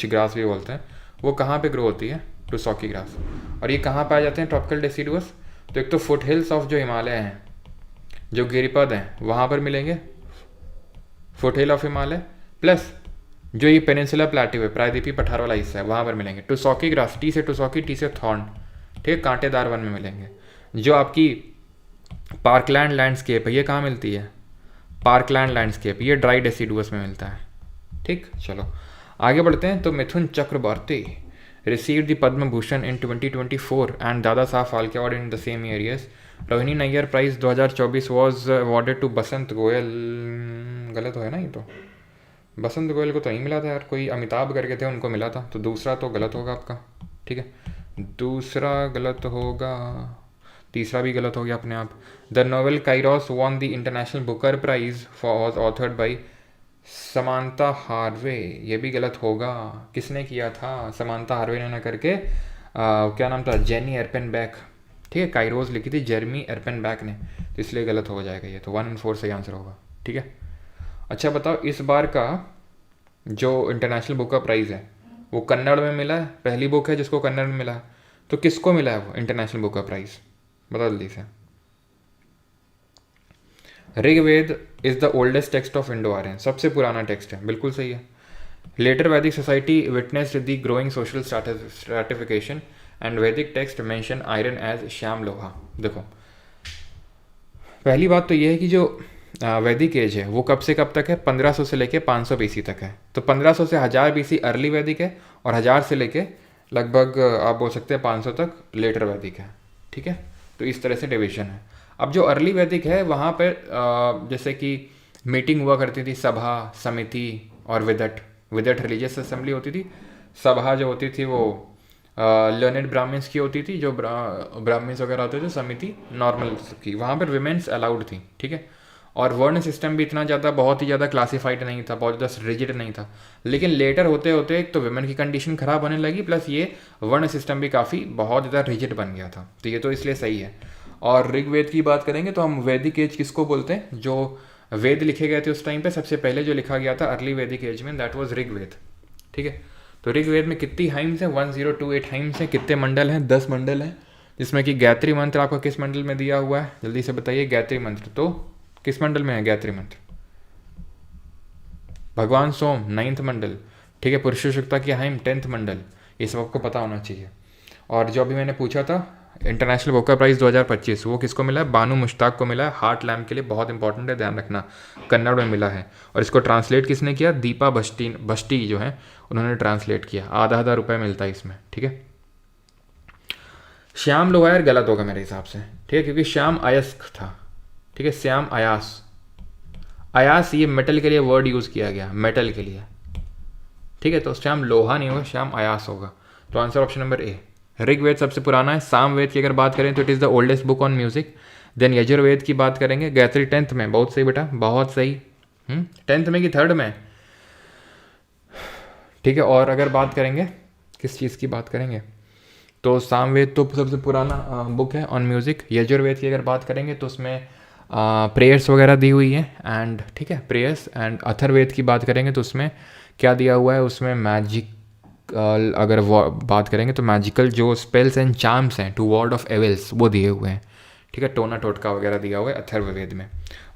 ग्रास भी बोलते हैं, वो कहाँ पे ग्रो होती है? टुसॉकी ग्रास। और ये कहाँ पाए जाते हैं ट्रॉपिकल डेसिडुअस? तो एक तो फुट हिल्स ऑफ जो हिमालय हैं, जो गिरिपद हैं, वहाँ पर मिलेंगे, foot hill of Himalaya, plus जो ये पेनिनसुलर प्लेट्यू है, प्रायद्वीपीय पठार वाला हिस्सा है, वहाँ पर मिलेंगे टुसॉकी ग्रास। टी से टुसॉकी, टी से थॉर्न। ठीक है, कांटेदार वन में मिलेंगे। जो आपकी पार्कलैंड लैंडस्केप है, ये कहाँ मिलती है? पार्कलैंड लैंडस्केप, ये ड्राई डेसिडुअस में मिलता है। ठीक, चलो आगे बढ़ते हैं। तो Mithun Chakraborty received the Padma Bhushan in 2024 and Dada Saab Phalke Award in the same year. Yes, Rohini Nayyar prize 2024 was awarded to Basant Goyal. गलत है ना ये? तो बसंत गोयल को तो नहीं मिला था यार, कोई अमिताभ करके थे, उनको मिला था। तो दूसरा तो गलत होगा आपका। ठीक है, दूसरा गलत होगा, तीसरा भी गलत हो गया अपने आप। The novel Kairos won the International Booker Prize was authored by Samantha Harvey, ये भी गलत होगा। किसने किया था? समांता हार्वे ने ना करके क्या नाम था, जेनी एरपेनबैक। ठीक है, काइरोस लिखी थी जेरमी एरपेनबैक ने, तो इसलिए गलत हो जाएगा ये। तो 1 और 4 सही आंसर होगा। ठीक है, अच्छा बताओ, इस बार का जो इंटरनेशनल बुक का प्राइज़ है वो कन्नड़ में मिला है, पहली बुक है जिसको कन्नड़ में मिला है। तो किसको मिला है वो इंटरनेशनल बुक का प्राइज, बता जल्दी से। Rigveda is the oldest text of Indo Aryan, सबसे पुराना टेक्स्ट है, बिल्कुल सही है। Later Vedic society witnessed the growing social stratification and Vedic text mention iron age श्याम लोहा। देखो पहली बात तो ये है कि जो वैदिक एज है वो कब से कब तक है, 1500 से लेके 500 बीसी तक है। तो 1500 से 1000 बीसी अर्ली वैदिक है, और 1000 से लेके लगभग आप बोल सकते हैं 500 तक लेटर वैदिक है, ठीक है। तो इस तरह से डिवीजन है। अब जो अर्ली वैदिक है वहाँ पर जैसे कि मीटिंग हुआ करती थी, सभा, समिति और विदट रिलीजियस असेंबली होती थी। सभा जो होती थी वो लर्नेड ब्राह्मण्स की होती थी, जो ब्राह्मण्स वगैरह होते थे, समिति नॉर्मल की, वहाँ पर विमेंस अलाउड थी, ठीक है। और वर्ण सिस्टम भी इतना ज़्यादा बहुत ही ज़्यादा क्लासीफाइड नहीं था, बहुत ज़्यादा रिजिड नहीं था। लेकिन लेटर होते होते एक तो विमेन की कंडीशन ख़राब होने लगी, प्लस ये वर्ण सिस्टम भी काफ़ी बहुत ज़्यादा रिजिड बन गया था। तो ये तो इसलिए सही है। और ऋग्वेद की बात करेंगे तो हम वैदिक एज किसको बोलते हैं, जो वेद लिखे गए थे उस टाइम पे सबसे पहले जो लिखा गया था अर्ली वैदिक एज में, दैट वाज ऋग्वेद, ठीक है। तो ऋग्वेद में कितनी हाइम्स हैं, 1028 हाइम्स हैं। कितने मंडल हैं, 10 मंडल हैं, जिसमें कि गायत्री मंत्र आपको किस मंडल में दिया हुआ है, जल्दी से बताइए। गायत्री मंत्र तो किस मंडल में है गायत्री मंत्र, भगवान सोम 9th मंडल, ठीक है। पुरुषोत्तम की हाइम 10th मंडल, ये सब आपको पता होना चाहिए। और जो अभी मैंने पूछा था इंटरनेशनल बुक का प्राइस 2025, वो किसको मिला है, बानू मुश्ताक को मिला है। हार्ट लैम्प के लिए बहुत इंपॉर्टेंट है, ध्यान रखना, कन्नड़ में मिला है। और इसको ट्रांसलेट किसने किया, दीपा भट्टी जो है उन्होंने ट्रांसलेट किया। आधा रुपये मिलता है इसमें, ठीक है। श्याम लोहा यार गलत होगा मेरे हिसाब से, ठीक है, क्योंकि श्याम अयस्क था, ठीक है। श्याम अयास, अयास ये मेटल के लिए वर्ड यूज़ किया गया, मेटल के लिए, ठीक है। तो श्याम लोहा नहीं होगा, श्याम अयास होगा। तो answer option number A. Rigveda सबसे पुराना है। सामवेद की अगर बात करें तो it is the oldest book on music. Then Yajurveda की बात करेंगे, गायत्री 10th में, बहुत सही बेटा, बहुत सही। 10th में कि 3rd में, ठीक है। और अगर बात करेंगे किस चीज़ की बात करेंगे, तो सामवेद तो सबसे पुराना बुक है ऑन म्यूज़िक। यजुर्वेद की अगर बात करेंगे तो उसमें प्रेयर्स वगैरह दी हुई है, एंड ठीक है, प्रेयर्स। एंड अथर्ववेद की बात करेंगे तो उसमें क्या दिया हुआ है, उसमें मैजिक अगर बात करेंगे तो मैजिकल जो स्पेल्स एंड चार्म्स हैं टू वार्ड ऑफ एविल्स वो दिए हुए हैं, ठीक है। टोना टोटका वगैरह दिया हुआ है अथर्ववेद में।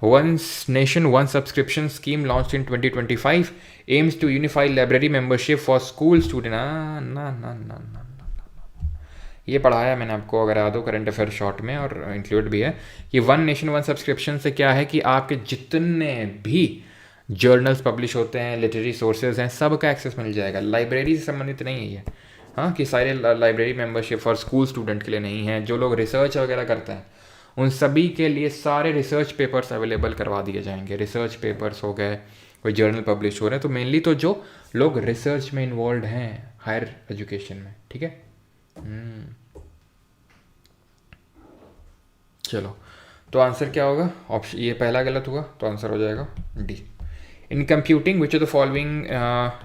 One nation one subscription scheme launch in 2025 aims to unify library membership for school student. ना ये पढ़ाया मैंने आपको, अगर याद हो, करंट अफेयर शॉर्ट में, और इंक्लूड भी है कि वन नेशन वन सब्सक्रिप्शन से क्या है कि आपके जितने भी जर्नल्स पब्लिश होते हैं, लिटरेरी सोर्सेज हैं, सब का एक्सेस मिल जाएगा। लाइब्रेरी से संबंधित नहीं है ये, हाँ, कि सारे library membership for school student के लिए नहीं है। जो लोग रिसर्च वगैरह करते हैं उन सभी के लिए सारे रिसर्च पेपर्स अवेलेबल करवा दिए जाएंगे। रिसर्च पेपर्स हो गए, कोई जर्नल पब्लिश हो रहे हैं, तो मेनली तो जो लोग रिसर्च में इन्वॉल्व हैं हायर एजुकेशन में, ठीक है। चलो, तो आंसर क्या होगा, ऑप्शन ये पहला गलत हुआ, तो आंसर हो जाएगा D. In computing which of the following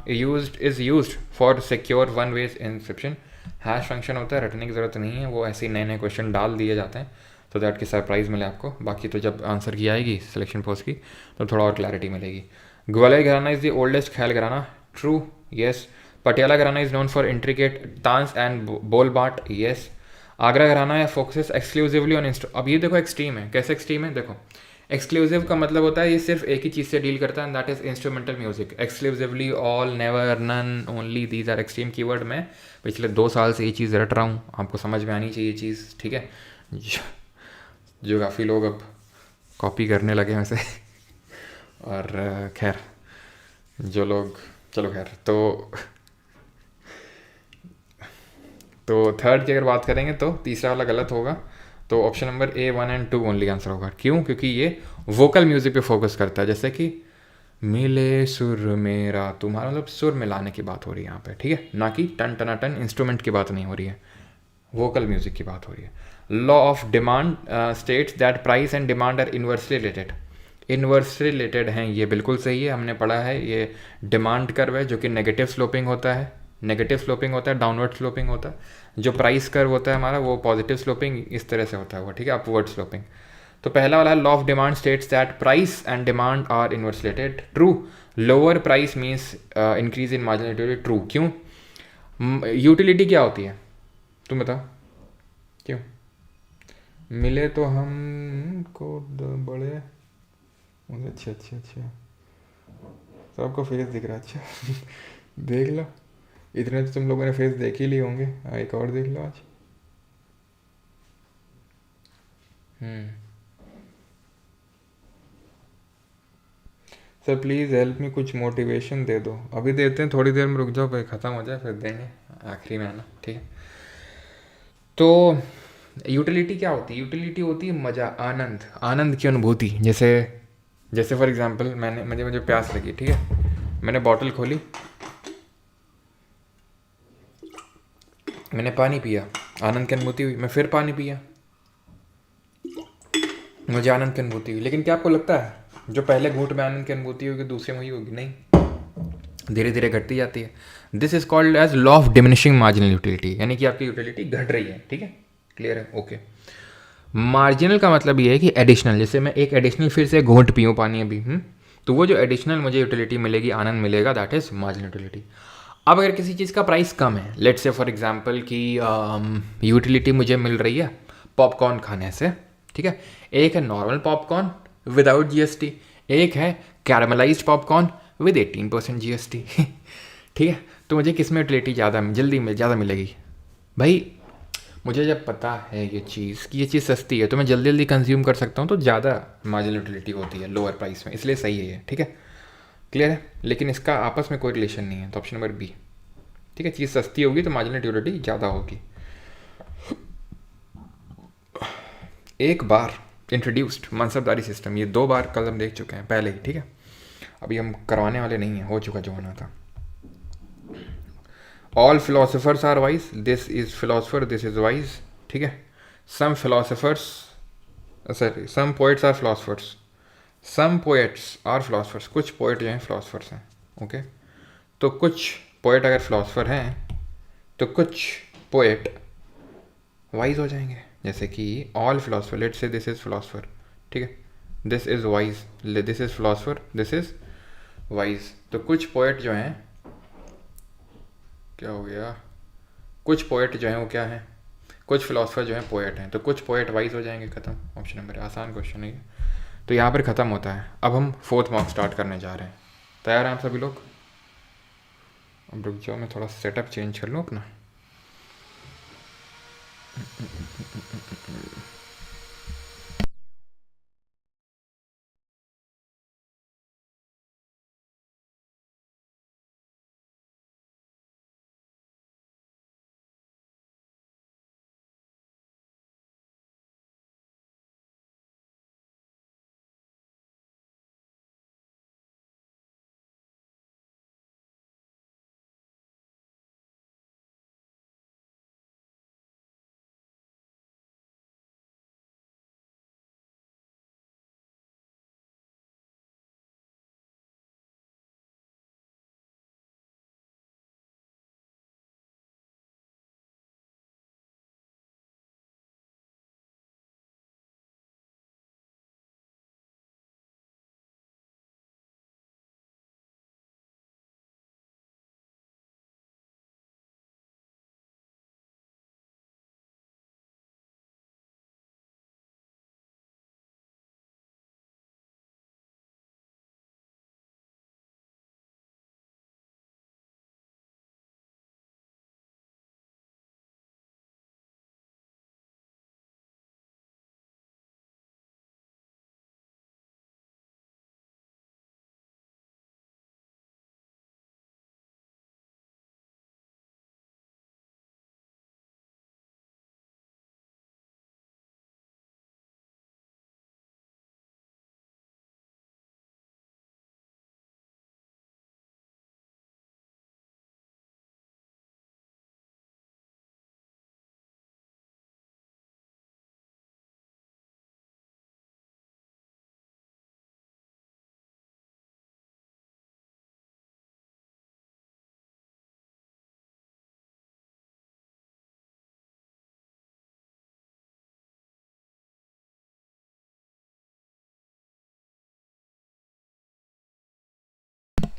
is used for secure one ways encryption. Hash function होता है, रटने की ज़रूरत नहीं है, वो ऐसे ही नए नए क्वेश्चन डाल दिए जाते हैं तो दैट की सरप्राइज़ मिले आपको। बाकी तो जब आंसर की आएगी सिलेक्शन पोस्ट की तो थोड़ा और क्लैरिटी मिलेगी। ग्वालियर घराना इज़ द ओल्डेस्ट ख्याल घराना, true, yes. Patiala gharana is known for intricate taans and bolbaant, yes. Agra gharana है फोकसेस एक्सक्लूसिवली ऑन अब ये देखो एक्सट्रीम है, कैसे एक्सट्रीम है, देखो एक्सक्लूसिव का मतलब होता है ये सिर्फ एक ही चीज़ से डील करता है, that is instrumental music. Exclusively, all, never, none, only, these are extreme keyword. मैं पिछले 2 साल से ये चीज़ रट रहा हूँ, आपको समझ में आनी चाहिए चीज़, ठीक है। जो काफ़ी लोग अब कॉपी करने लगे हैं वैसे और खैर जो लोग, चलो खैर, तो थर्ड की अगर बात करेंगे तो तीसरा वाला गलत होगा, तो ऑप्शन नंबर ए 1 और 2 ओनली आंसर होगा। क्यों, क्योंकि ये वोकल म्यूजिक पे फोकस करता है, जैसे कि मिले सुर मेरा तुम्हारा, मतलब सुर मिलाने की बात हो रही है यहाँ पे, ठीक है, ना कि टन टना टन इंस्ट्रूमेंट की बात नहीं हो रही है, वोकल म्यूजिक की बात हो रही है। Law of demand states that price and demand are inversely related. Inversely related हैं, ये बिल्कुल सही है, हमने पढ़ा है। ये डिमांड कर्व है जो कि नेगेटिव स्लोपिंग होता है, नेगेटिव स्लोपिंग होता है, डाउनवर्ड स्लोपिंग होता है। जो प्राइस कर्व होता है हमारा वो पॉजिटिव स्लोपिंग इस तरह से होता है वो, ठीक है, अपवर्ड स्लोपिंग। तो पहला वाला law of demand states that price and demand are inversely related, true. Lower price means increase in marginal utility, true. क्यों, यूटिलिटी क्या होती है तुम बताओ, क्यों? मिले तो हमको बड़े। अच्छा अच्छा अच्छा, सबको फेस दिख रहा है, अच्छा। देख लो, इतने तो तुम लोगों ने फेस देख ही लिए होंगे, एक और देख लो आज। हम्म। सर प्लीज़ हेल्प मी, कुछ मोटिवेशन दे दो। अभी देते हैं, थोड़ी देर में रुक जाओ, भाई ख़त्म हो जाए फिर देंगे, आखिरी में है ना, ठीक है। तो यूटिलिटी क्या होती है? यूटिलिटी होती है मज़ा, आनंद, आनंद की अनुभूति। जैसे जैसे फॉर एग्जांपल मैंने मुझे मुझे प्यास लगी, ठीक है, मैंने बॉटल खोली, मैंने पानी पिया, आनंद की अनुभूति हुई, मैं फिर पानी पिया, मुझे आनंद की अनुभूति हुई। लेकिन क्या आपको लगता है जो पहले घूंट में आनंद की अनुभूति होगी दूसरे में ही होगी? नहीं, धीरे धीरे घटती जाती है। This is called as law of diminishing marginal utility, यानी कि आपकी यूटिलिटी घट रही है, ठीक है, क्लियर है, ओके। मार्जिनल का मतलब ये है कि एडिशनल, जैसे मैं एक एडिशनल फिर से घोंट पीऊँ पानी अभी, तो वो जो एडिशनल मुझे यूटिलिटी मिलेगी, आनंद मिलेगा, दैट इज मार्जिनल यूटिलिटी। अब अगर किसी चीज़ का प्राइस कम है, लेट्स से फॉर एग्जांपल कि यूटिलिटी मुझे मिल रही है पॉपकॉर्न खाने से, ठीक है, एक है नॉर्मल पॉपकॉर्न विदाउट जीएसटी, एक है कैरामलाइज्ड पॉपकॉर्न विद 18% जीएसटी। ठीक है, तो मुझे किस में यूटिलिटी ज़्यादा जल्दी ज़्यादा मिलेगी? भाई मुझे जब पता है ये चीज़ कि ये चीज़ सस्ती है तो मैं जल्दी जल्दी कंज्यूम कर सकता हूँ, तो ज़्यादा मार्जिनल यूटिलिटी होती है लोअर प्राइस में, इसलिए सही है ये, ठीक है, क्लियर है। लेकिन इसका आपस में कोई रिलेशन नहीं है, तो ऑप्शन नंबर बी, ठीक है, चीज़ सस्ती होगी तो मार्जिनल यूटिलिटी ज़्यादा होगी। एक बार इंट्रोड्यूस्ड मनसबदारी सिस्टम, ये 2 बार कल हम देख चुके हैं पहले ही, ठीक है, अभी हम करवाने वाले नहीं हैं, हो चुका जो होना था। All philosophers are wise, this is philosopher, this is wise, ठीक है। Some philosophers, sorry, some poets are philosophers, some poets are philosophers, कुछ पोएट जो हैं फिलोसफर्स हैं, ओके। तो कुछ पोएट अगर फिलोसफर हैं तो कुछ पोएट वाइज हो जाएंगे, जैसे कि all philosopher, let's say this is philosopher, ठीक है, this is wise, this is philosopher, this is wise. तो कुछ पोएट जो हैं, क्या हो गया, कुछ पोएट जो हैं वो क्या हैं, कुछ फिलोसफर जो हैं पोएट हैं, तो कुछ पोएट वाइज हो जाएंगे, खत्म। ऑप्शन नंबर, आसान क्वेश्चन है ये। तो यहाँ पर ख़त्म होता है। अब हम 4th मार्क स्टार्ट करने जा रहे हैं, तैयार हैं आप सभी लोग? अब रुक जाओ, मैं थोड़ा सेटअप चेंज कर लूँ अपना।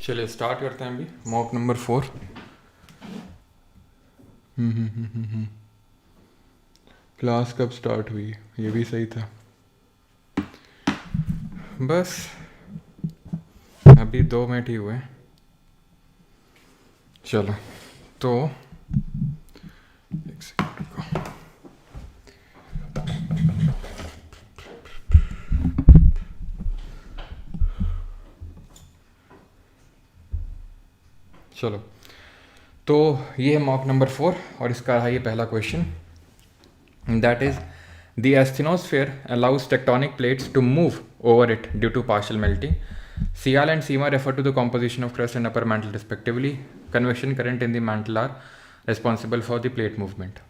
चलिए स्टार्ट करते हैं अभी मॉक नंबर 4। क्लास कब स्टार्ट हुई, ये भी सही था। बस अभी 2 मिनट ही हुए, चलो तो एक सेकंड रुको। चलो तो ये है मॉक नंबर 4 और इसका है ये पहला question, that is the asthenosphere allows tectonic plates to move over it due to partial melting. Sial and Sima refer to the composition of crust and upper mantle respectively. Convection current in the mantle are responsible for the plate movement.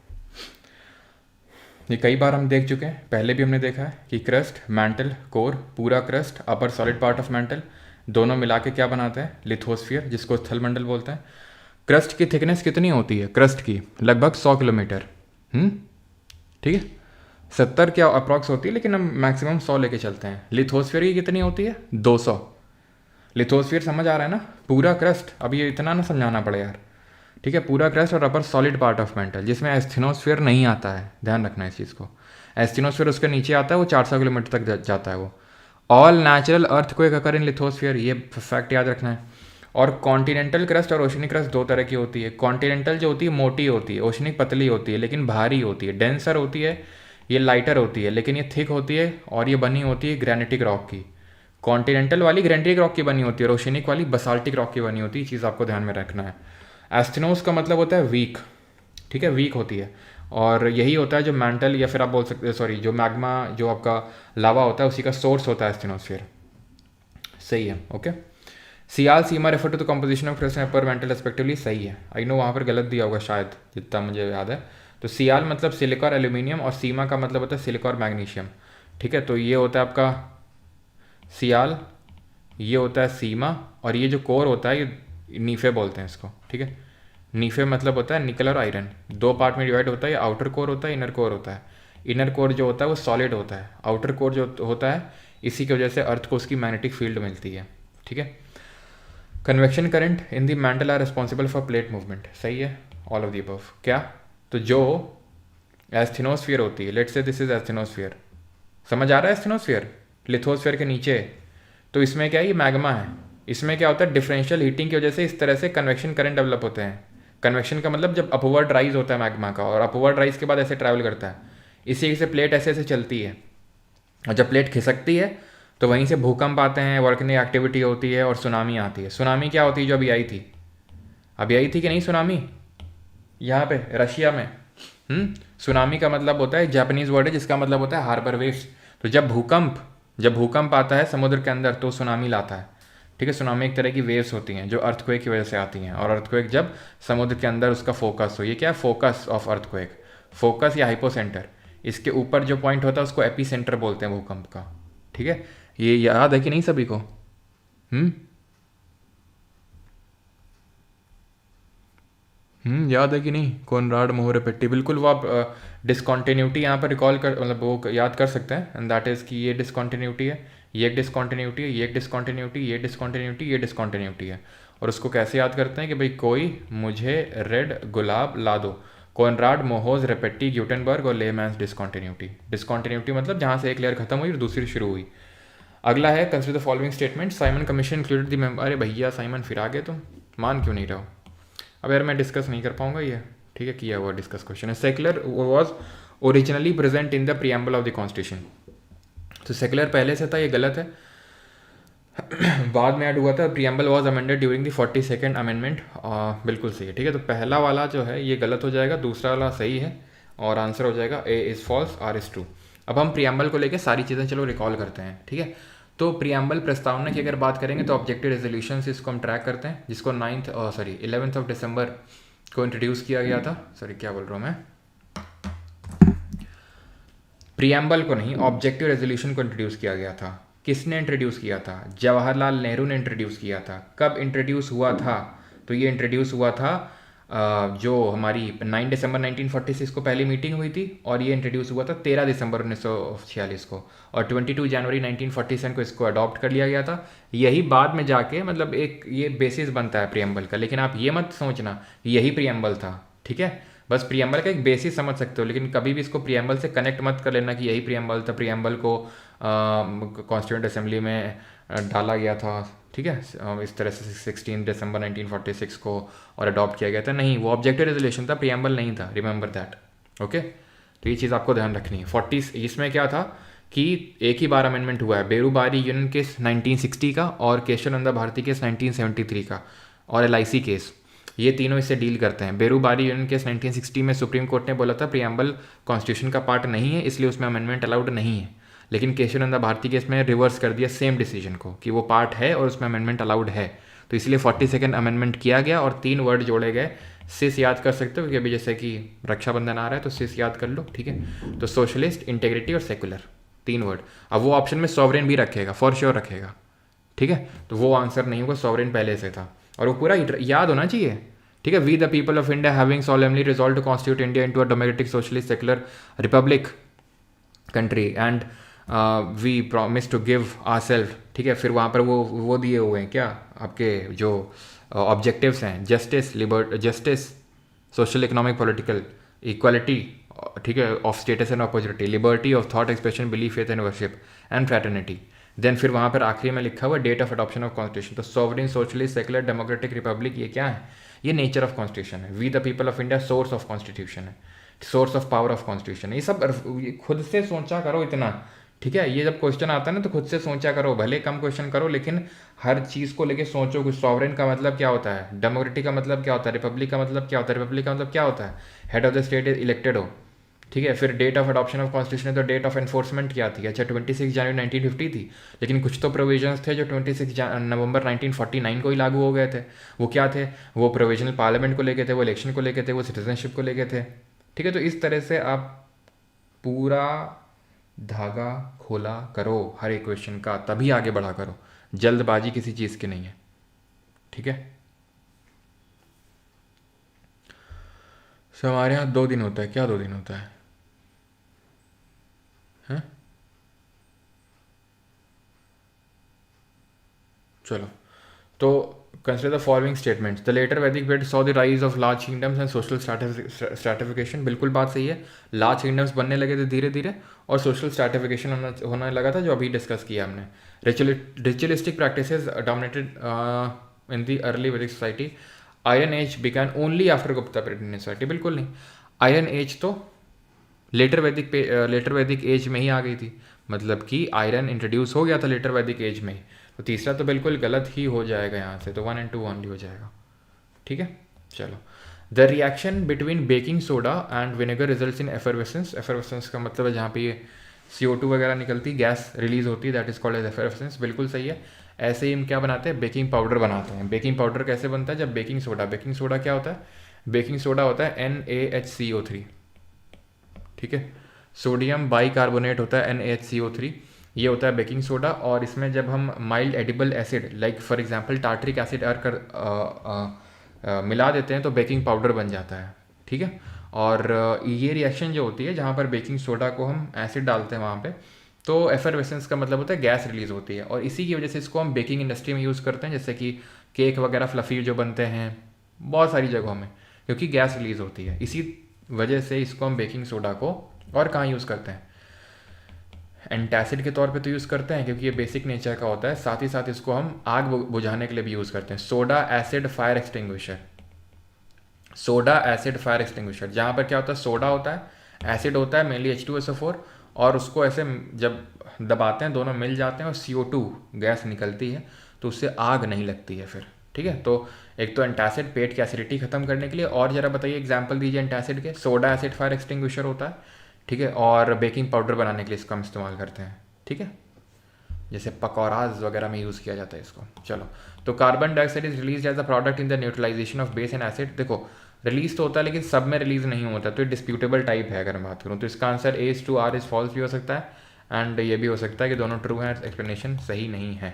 ये कई बार हम देख चुके हैं, पहले भी हमने देखा है कि क्रस्ट, मैंटल, कोर, पूरा crust, upper solid part of mantle दोनों मिला के क्या बनाते हैं, लिथोस्फियर, जिसको स्थलमंडल बोलते हैं। क्रस्ट की थिकनेस कितनी होती है क्रस्ट की, लगभग 100 किलोमीटर, ठीक है, 70 क्या अप्रॉक्स होती है, लेकिन हम मैक्सिमम 100 लेके चलते हैं। लिथोस्फियर की कितनी होती है, 200। लिथोस्फियर समझ आ रहा है ना, पूरा क्रस्ट, अब ये इतना ना समझाना पड़े यार, ठीक है, पूरा क्रस्ट और अपर सॉलिड पार्ट ऑफ मेंटल, जिसमें एस्थेनोस्फियर नहीं आता है, ध्यान रखना इस चीज़ को। एस्थेनोस्फियर उसके नीचे आता है, वो 400 किलोमीटर तक जाता है वो। ऑल नेचुरल अर्थक्वेक अकर इन लिथोस्फियर, ये फैक्ट याद रखना है। और कॉन्टिनेंटल क्रस्ट और ओशनिक क्रस्ट दो तरह की होती है। कॉन्टिनेंटल जो होती है मोटी होती है, ओशनिक पतली होती है लेकिन भारी होती है, डेंसर होती है, ये लाइटर होती है लेकिन ये थिक होती है, और ये बनी होती है ग्रेनिटिक रॉक की। कॉन्टिनेंटल वाली ग्रेनिटिक रॉक की बनी होती है, ओशनिक वाली बसाल्टिक रॉक की बनी होती है, ये चीज़ आपको ध्यान में रखना है। एस्थेनोस का मतलब होता है वीक, ठीक है, वीक होती है, और यही होता है जो मैंटल या फिर आप बोल सकते हैं, सॉरी, जो मैग्मा, जो आपका लावा होता है, उसी का सोर्स होता है एस्थेनोस्फीयर। सही है, okay. Sial sima refer to the composition of crust and upper mantle respectively, सही है। आई नो वहाँ पर गलत दिया होगा शायद, जितना मुझे याद है। तो सियाल मतलब सिलिका और एल्यूमिनियम, और सीमा का मतलब होता है सिलिका और मैग्नीशियम, ठीक है। तो ये होता है आपका सियाल, ये होता है सीमा, और ये जो कोर होता है ये नीफे बोलते हैं इसको, ठीक है। नीफे मतलब होता है निकल और आयरन, दो पार्ट में डिवाइड होता है, आउटर कोर होता है, इनर कोर होता है। इनर कोर जो होता है वो सॉलिड होता है, आउटर कोर जो होता है, इसी की वजह से अर्थ को उसकी मैग्नेटिक फील्ड मिलती है, ठीक है। Convection current in the mantle are responsible for plate movement, सही है, ऑल ऑफ द अबव। क्या, तो जो एस्थेनोस्फीयर होती है, let's say this is asthenosphere, समझ आ रहा है एस्थेनोस्फीयर, लिथोस्फीयर के नीचे, तो इसमें क्या है, ये मैग्मा है, इसमें क्या होता है, डिफरेंशियल हीटिंग की वजह से इस तरह से कन्वेक्शन करंट डेवलप होते हैं। कन्वेक्शन का मतलब जब अपवर्ड राइज होता है मैग्मा का, और अपवर्ड राइज के बाद ऐसे ट्रैवल करता है, इसी से प्लेट ऐसे ऐसे चलती है, और जब प्लेट खिसकती है तो वहीं से भूकंप आते हैं, वॉल्केनिक एक्टिविटी होती है, और सुनामी आती है। सुनामी क्या होती है, जो अभी आई थी, अभी आई थी कि नहीं सुनामी, यहाँ पे रशिया में, सुनामी का मतलब होता है, जापानीज वर्ड है जिसका मतलब होता है हार्बर वेव्स। तो जब भूकंप आता है समुद्र के अंदर तो सुनामी लाता है, ठीक है। सुनामी एक तरह की वेव्स होती हैं जो अर्थक्वेक की वजह से आती हैं, और अर्थक्वेक जब समुद्र के अंदर उसका फोकस हो, ये क्या है, फोकस ऑफ अर्थक्वेक, फोकस या हाइपोसेंटर, इसके ऊपर जो पॉइंट होता है उसको एपीसेंटर बोलते हैं भूकंप का, ठीक है। ये याद है कि नहीं सभी को, याद है कि नहीं, कॉनराड मोहरेपेट्टी, बिल्कुल। वो आप डिसकॉन्टिन्यूटी यहाँ पर रिकॉल कर, मतलब वो याद कर सकते हैं, एंड दैट इज़ कि ये डिसकॉन्टिन्यूटी है, ये एक डिसकॉन्टिन्यूटी है, ये एक डिसकॉन्टिन्यूटी, ये डिसकॉन्टिन्यूटी, ये डिसकॉन्टिन्यूटी है। और उसको कैसे याद करते हैं कि भाई कोई मुझे रेड गुलाब ला दो, कॉनराड मोहोज रेपेट्टी ग्यूटेनबर्ग और लेमैन्स डिसकॉन्टिन्यूटी। डिसकॉन्टिन्यूटी मतलब जहाँ से एक लेयर खत्म हुई और दूसरी शुरू हुई। अगला है consider the following statement, Simon commission included the member. अरे भैया साइमन फिर आ गए तुम, मान क्यों नहीं रहो। अब यार मैं डिस्कस नहीं कर पाऊंगा ये, ठीक है, किया हुआ डिस्कस क्वेश्चन है। Secular was originally present in the preamble of the constitution. तो सेक्युलर पहले से था, ये गलत है, बाद में ऐड हुआ था। Preamble was amended during the 42nd amendment, बिल्कुल सही है, ठीक है। तो पहला वाला जो है ये गलत हो जाएगा, दूसरा वाला सही है, और आंसर हो जाएगा A is false, R is true. अब हम प्रीएम्बल को लेकर सारी चीज़ें चलो रिकॉल करते हैं, ठीक है। तो प्रीएम्बल प्रस्तावना की अगर बात करेंगे तो ऑब्जेक्टिव रेजोल्यूशन से इसको हम ट्रैक करते हैं, जिसको 11 दिसंबर को इंट्रोड्यूस किया गया था। सॉरी क्या बोल रहा हूँ मैं, प्रीएम्बल को नहीं, ऑब्जेक्टिव रेजोल्यूशन को इंट्रोड्यूस किया गया था। किसने इंट्रोड्यूस किया था, जवाहरलाल नेहरू ने इंट्रोड्यूस किया था। कब इंट्रोड्यूस हुआ था, तो ये इंट्रोड्यूस हुआ था जो हमारी 9 दिसंबर 1946 को पहली मीटिंग हुई थी, और ये इंट्रोड्यूस हुआ था 13 दिसंबर 1946 को, और 22 जनवरी 1947 को इसको अडॉप्ट कर लिया गया था। यही बाद में जाके मतलब एक ये बेसिस बनता है प्रीएम्बल का, लेकिन आप ये मत सोचना यही प्रीएम्बल था, ठीक है। बस प्रियम्बल का एक बेसिस समझ सकते हो, लेकिन कभी भी इसको प्रियम्बल से कनेक्ट मत कर लेना कि यही प्रियम्बल था, प्रियम्बल को कॉन्स्टिट्यूंट असेंबली में डाला गया था, ठीक है, इस तरह से 16 दिसंबर 1946 को और अडॉप्ट किया गया था। नहीं, वो ऑब्जेक्टिव रेजोल्यूशन था, प्रियम्बल नहीं था, रिमेंबर दैट। ओके, तो ये चीज़ आपको ध्यान रखनी है। 40 इसमें क्या था कि एक ही बार अमेंडमेंट हुआ है, बेरूबारी यूनियन केस 1960 का और केशवानंद भारती केस 1973 का और LIC केस, ये तीनों इससे डील करते हैं। बेरूबारी यूनियन केस 1960 में सुप्रीम कोर्ट ने बोला था प्रियम्बल कॉन्स्टिट्यूशन का पार्ट नहीं है, इसलिए उसमें अमेंडमेंट अलाउड नहीं है। लेकिन केशवानंद भारती केस में रिवर्स कर दिया सेम डिसीजन को कि वो पार्ट है और उसमें अमेंडमेंट अलाउड है, तो इसलिए 42nd अमेंडमेंट किया गया और 3 वर्ड जोड़े गए। सिस याद कर सकते हो, क्योंकि अभी जैसे कि रक्षाबंधन आ रहा है तो सिस याद कर लो, ठीक है। तो सोशलिस्ट, इंटेग्रिटी और सेकुलर, 3 वर्ड। अब वो ऑप्शन में सॉवरेन भी रखेगा, फॉर श्योर रखेगा, ठीक है, तो वो आंसर नहीं होगा, सॉवरेन पहले से था और वो पूरा याद होना चाहिए, ठीक है। We the people of India having solemnly resolved to constitute India into a democratic socialist secular republic country and we promise to give our self, ठीक है। फिर वहाँ पर वो दिए हुए हैं क्या आपके जो ऑब्जेक्टिव्स हैं, justice, social, economic, political, equality, ठीक है, of status and opportunity, liberty of thought expression, belief, faith and worship and fraternity. Then फिर वहाँ पर आखिरी में लिखा हुआ date of adoption of constitution. तो sovereign, socialist, secular, democratic, republic, ये क्या है? ये नेचर ऑफ कॉन्स्टिट्यूशन है। We the people of India source of constitution है, source of power of constitution है। ये सब खुद से सोचा करो इतना, ठीक है। ये जब क्वेश्चन आता है ना तो खुद से सोचा करो, भले कम क्वेश्चन करो लेकिन हर चीज़ को लेके सोचो कि सॉवरेन का मतलब क्या होता है, डेमोक्रेटिक का मतलब क्या होता है, रिपब्लिक का मतलब क्या होता है, रिपब्लिक का मतलब क्या होता है, head of the state is elected हो, ठीक है। फिर date of adoption of constitution है तो डेट ऑफ एनफोर्समेंट क्या थी? अच्छा, 26 जनवरी 1950 थी, लेकिन कुछ तो प्रोविजंस थे जो 26 नवंबर 1949 को ही लागू हो गए थे। वो क्या थे? वो प्रोविजनल पार्लियामेंट को लेके थे, वो इलेक्शन को लेके थे, वो सिटीजनशिप को लेके थे, ठीक है। तो इस तरह से आप पूरा धागा खोला करो हर एक क्वेश्चन का, तभी आगे बढ़ा करो, जल्दबाजी किसी चीज़ की नहीं है, ठीक है। सो हमारे यहाँ 2 दिन होता है, क्या 2 दिन होता है? हैं? चलो, तो consider the following statements. The later Vedic period saw the rise of large kingdoms and social stratification. बिल्कुल बात सही है, लार्ज किंगडम्स बनने लगे थे धीरे धीरे और सोशल स्ट्रैटिफिकेशन होने लगा था, जो अभी डिस्कस किया हमने। Ritualistic practices dominated in the early Vedic society. Iron age began only after Gupta period in society. बिल्कुल नहीं, आयरन एज तो लेटर वैदिक एज में ही आ गई थी, मतलब कि आयरन इंट्रोड्यूस हो गया था लेटर वैदिक एज में ही। तो तीसरा तो बिल्कुल गलत ही हो जाएगा यहाँ से, तो 1 और 2 ओनली हो जाएगा, ठीक है। चलो, the reaction between baking soda and vinegar results in effervescence. Effervescence का मतलब है जहाँ पे ये CO2 वगैरह निकलती, गैस रिलीज होती है, that is called as effervescence. बिल्कुल सही है। ऐसे ही हम क्या बनाते हैं? बेकिंग पाउडर बनाते हैं। बेकिंग पाउडर कैसे बनता है? जब बेकिंग सोडा क्या होता है? बेकिंग सोडा होता है NaHCO3, ठीक है। सोडियम बाइकार्बोनेट होता है NaHCO3, ये होता है बेकिंग सोडा। और इसमें जब हम mild edible acid like for example tartaric acid मिला देते हैं तो बेकिंग पाउडर बन जाता है, ठीक है। और ये रिएक्शन जो होती है जहाँ पर बेकिंग सोडा को हम एसिड डालते हैं वहाँ पे, तो एफरवेसेंस का मतलब होता है गैस रिलीज होती है, और इसी की वजह से इसको हम बेकिंग इंडस्ट्री में यूज़ करते हैं, जैसे कि केक वगैरह फ्लफ़ी जो बनते हैं बहुत सारी जगहों में, क्योंकि गैस रिलीज होती है। इसी वजह से इसको हम बेकिंग सोडा को और कहाँ यूज़ करते हैं? एंटासिड के तौर पे तो यूज़ करते हैं क्योंकि ये बेसिक नेचर का होता है, साथ ही साथ इसको हम आग बुझाने के लिए भी यूज़ करते हैं। Soda acid fire extinguisher, soda acid fire extinguisher, जहाँ पर क्या होता है? सोडा होता है, एसिड होता है मेनली H2SO4, और उसको ऐसे जब दबाते हैं दोनों मिल जाते हैं और CO2 गैस निकलती है, तो उससे आग नहीं लगती है फिर, ठीक है। तो एक तो एंटासिड पेट की एसिडिटी खत्म करने के लिए, और ज़रा बताइए एग्जाम्पल दीजिए एंटासिड के। सोडा एसिड फायर एक्सटिंग्विशर होता है, ठीक है, और बेकिंग पाउडर बनाने के लिए इसका हम इस्तेमाल करते हैं, ठीक है, जैसे पकौड़ाज वगैरह में यूज़ किया जाता है इसको। चलो, तो carbon dioxide is release as a product in the neutralization of base and acid. देखो, रिलीज तो होता है लेकिन सब में रिलीज नहीं होता, तो ये डिस्प्यूटेबल टाइप है अगर मैं बात करूँ तो। इसका आंसर A/R इज फॉल्स भी हो सकता है, एंड ये भी हो सकता है कि दोनों ट्रू हैं, एक्सप्लेनेशन सही नहीं है,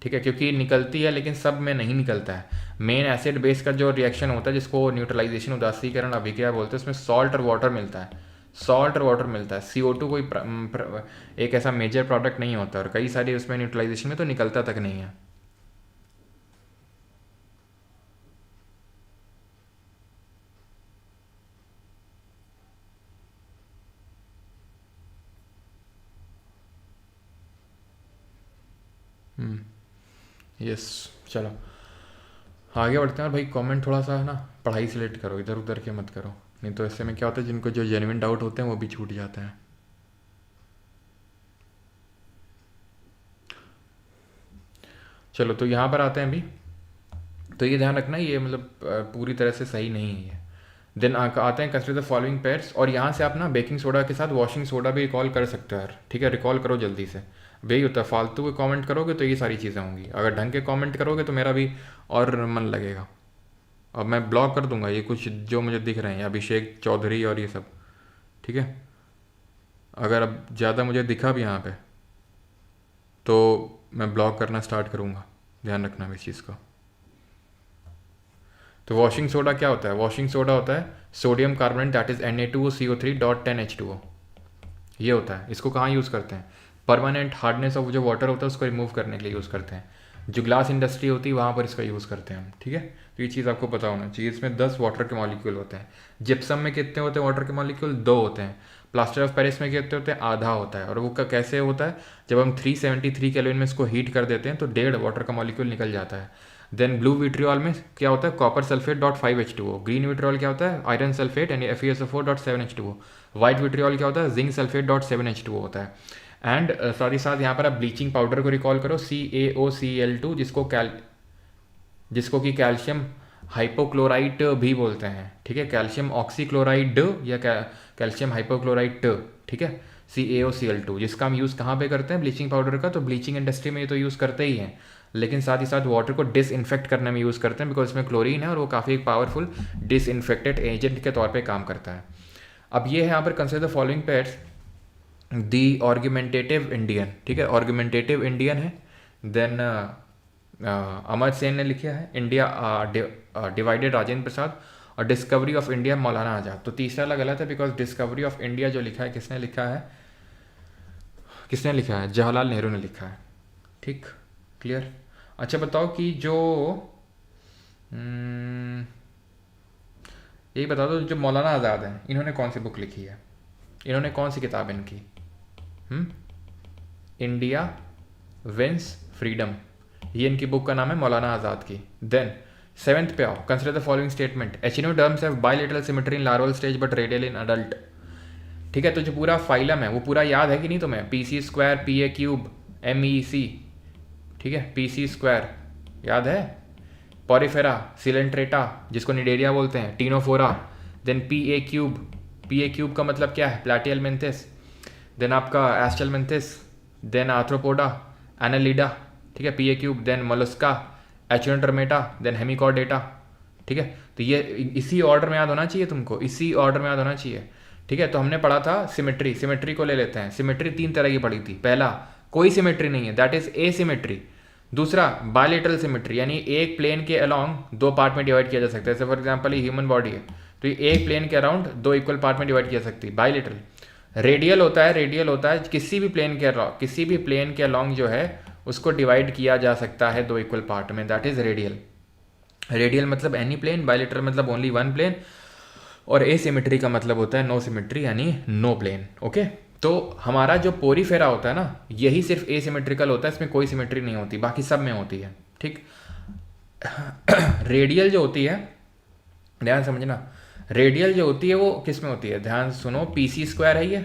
ठीक है, क्योंकि निकलती है लेकिन सब में नहीं निकलता है। मेन एसिड बेस का जो रिएक्शन होता है जिसको न्यूट्रलाइजेशन उदासीकरण अभिक्रिया बोलते हैं, उसमें सॉल्ट और वाटर मिलता है, सॉल्ट और वाटर मिलता है। CO2 कोई एक ऐसा मेजर प्रोडक्ट नहीं होता, और कई सारी उसमें न्यूट्रलाइजेशन में तो निकलता तक नहीं है। यस, चलो आगे बढ़ते हैं। और भाई कमेंट थोड़ा सा है ना पढ़ाई सिलेक्ट करो, इधर उधर के मत करो, नहीं तो ऐसे में क्या होता है जिनको जो जेन्युइन डाउट होते हैं वो भी छूट जाते हैं। चलो तो यहाँ पर आते हैं अभी। तो ये ध्यान रखना ये मतलब पूरी तरह से सही नहीं है ये। देन आते हैं कंसिडर द फॉलोइंग पेयर्स, और यहाँ से आप ना बेकिंग सोडा के साथ वॉशिंग सोडा भी रिकॉल कर सकते हो यार, ठीक है, रिकॉल करो जल्दी से। वही होता है, फालतू के कमेंट करोगे तो ये सारी चीज़ें होंगी, अगर ढंग के कमेंट करोगे तो मेरा भी और मन लगेगा। अब मैं ब्लॉक कर दूंगा ये कुछ जो मुझे दिख रहे हैं, अभिषेक चौधरी और ये सब, ठीक है। अगर अब ज़्यादा मुझे दिखा भी यहाँ पे तो मैं ब्लॉक करना स्टार्ट करूँगा, ध्यान रखना इस चीज़ का। तो वॉशिंग सोडा क्या होता है? वॉशिंग सोडा होता है sodium carbonate that is Na2CO3.10H2O, ये होता है। इसको कहाँ यूज़ करते हैं? परमानेंट हार्डनेस ऑफ जो वाटर होता है उसको रिमूव करने के लिए यूज़ करते हैं। जो ग्लास इंडस्ट्री होती है वहाँ पर इसका यूज़ करते हैं हम, ठीक है। तो ये चीज़ आपको पता होना चाहिए। इसमें 10 वाटर के मॉलिक्यूल होते हैं। जिप्सम में कितने होते हैं वाटर के मॉलिक्यूल? 2 होते हैं। प्लास्टर ऑफ पेरिस में कितने होते हैं? आधा होता है। और वो कैसे होता है? जब हम 373 केल्विन में इसको हीट कर देते हैं तो 1.5 वाटर का मॉलिक्यूल निकल जाता है। देन ब्लू विट्रियोल में क्या होता है? Copper sulphate dot 5H2O। Green vitriol क्या होता है? आयरन सल्फेट यानी FeSO4.7H2O। वाइट विट्रियोल क्या होता है? जिंक सल्फेट डॉट 7H2O होता है। एंड साथ ही साथ यहाँ पर आप ब्लीचिंग पाउडर को रिकॉल करो, CaOCl2, जिसको कि कैल्शियम हाइपोक्लोराइड भी बोलते हैं, ठीक है। कैल्शियम ऑक्सीक्लोराइड या कैल्शियम हाइपोक्लोराइड, ठीक है, CaOCl2, जिसका हम यूज़ कहाँ पे करते हैं? ब्लीचिंग पाउडर का। तो ब्लीचिंग इंडस्ट्री में ये तो यूज़ करते ही हैं, लेकिन साथ ही साथ वाटर को डिसइंफेक्ट करने में यूज़ करते हैं, बिकॉज इसमें क्लोरीन है और वो काफ़ी पावरफुल डिसइंफेक्टेड एजेंट के तौर पे काम करता है। अब ये है यहाँ पर consider the following pairs. The argumentative Indian, ठीक है, आर्ग्यूमेंटेटिव इंडियन है। देन अमर सेन ने लिखा है इंडिया डिवाइडेड राजेंद्र प्रसाद, और डिस्कवरी ऑफ इंडिया मौलाना आज़ाद। तो तीसरा वाला गलत है, बिकॉज डिस्कवरी ऑफ इंडिया जो लिखा है किसने लिखा है? जवाहरलाल नेहरू ने लिखा है, ठीक, क्लियर। अच्छा बताओ कि जो यही बता दो, जो मौलाना आज़ाद हैं इन्होंने कौन सी बुक लिखी है? इन्होंने कौन सी किताब इनकी? इंडिया विंस फ्रीडम, ये इनकी बुक का नाम है मौलाना आज़ाद की। देन 7th पे आओ, consider the following statement. Echinoderms have bilateral symmetry in larval stage but radial in adult, ठीक है। तो जो पूरा फाइलम है वो पूरा याद है कि नहीं तुम्हें? PC² PA³ MEC, ठीक है, PC² याद है। पॉरीफेरा, सिलेंट्रेटा जिसको निडेरिया बोलते हैं, टीनोफोरा। देन PA³ का मतलब क्या है? प्लैटियलमेंथिस। देन आपका एस्टलमेंथिस। देन आर्थ्रोपोडा, एनालिडा, ठीक है, PA³। Then Mollusca, Echinodermata, then Hemichordata, ठीक है। तो ये इसी ऑर्डर में याद होना चाहिए तुमको, इसी ऑर्डर में याद होना चाहिए, ठीक है। तो हमने पढ़ा था सिमेट्री को ले लेते हैं। सिमेट्री 3 तरह की पढ़ी थी। पहला, कोई सिमेट्री नहीं है, दैट इज एसिमेट्री। दूसरा, बायलेटरल सिमेट्री, यानी एक प्लेन के अलोंग 2 पार्ट में डिवाइड किया जा सकता है। जैसे फॉर एग्जांपल ये ह्यूमन बॉडी है, तो ये एक प्लेन के अराउंड 2 इक्वल पार्ट में डिवाइड किया सकती है, बायलेटरल। रेडियल होता है किसी भी प्लेन के अलोंग जो है उसको डिवाइड किया जा सकता है 2 इक्वल पार्ट में, दैट इज रेडियल। रेडियल मतलब एनी प्लेन, बायलेटरल मतलब ओनली 1 प्लेन, और एसिमेट्री का मतलब होता है नो सिमेट्री यानी नो प्लेन, ओके। तो हमारा जो पोरीफेरा होता है ना, यही सिर्फ एसिमेट्रिकल होता है, इसमें कोई सिमेट्री नहीं होती, बाकी सब में होती है, ठीक। रेडियल जो होती है, ध्यान समझना, रेडियल जो होती है वो किस में होती है? ध्यान सुनो, PC² है ये,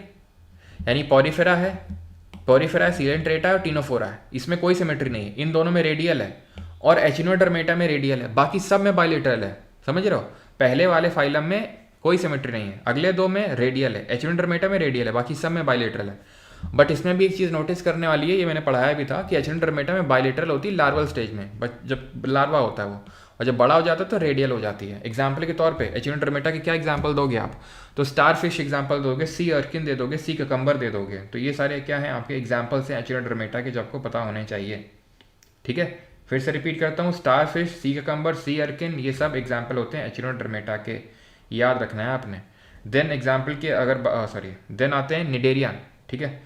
यानी पोरीफेरा है, सिलेंट्रेटा और टीनोफोरा है, इसमें कोई सिमेट्री नहीं है। इन दोनों में रेडियल है, और एचिनोडर्मेटा में रेडियल है, बाकी सब में बायलेटरल है, समझ रहे हो। पहले वाले फाइलम में कोई सिमेट्री नहीं है, अगले 2 में रेडियल है, एचिनोडर्मेटा में रेडियल है, बाकी सब में बायलेटरल है। बट इसमें भी एक चीज़ नोटिस करने वाली है, ये मैंने पढ़ाया भी था कि एचिनोडर्मेटा में बायलेटरल होती है लार्वल स्टेज में, बट जब लार्वा होता है वो, और जब बड़ा हो जाता है तो रेडियल हो जाती है। एग्जाम्पल के तौर पे एचिनोडर्मेटा के क्या एग्जाम्पल दोगे आप? तो स्टार फिश एग्जाम्पल दोगे, सी अर्किन दे दोगे, सी ककम्बर दे दोगे। तो ये सारे क्या हैं आपके एग्जाम्पल्स हैं एचिनोडर्मेटा के, जो आपको पता होने चाहिए, ठीक है। फिर से रिपीट करता हूँ, स्टार फिश, सी ककम्बर, सी अर्किन, ये सब एग्जाम्पल होते हैं एचिनोडर्मेटा के, याद रखना है आपने। देन एग्जाम्पल के देन आते हैं निडेरियन, ठीक है।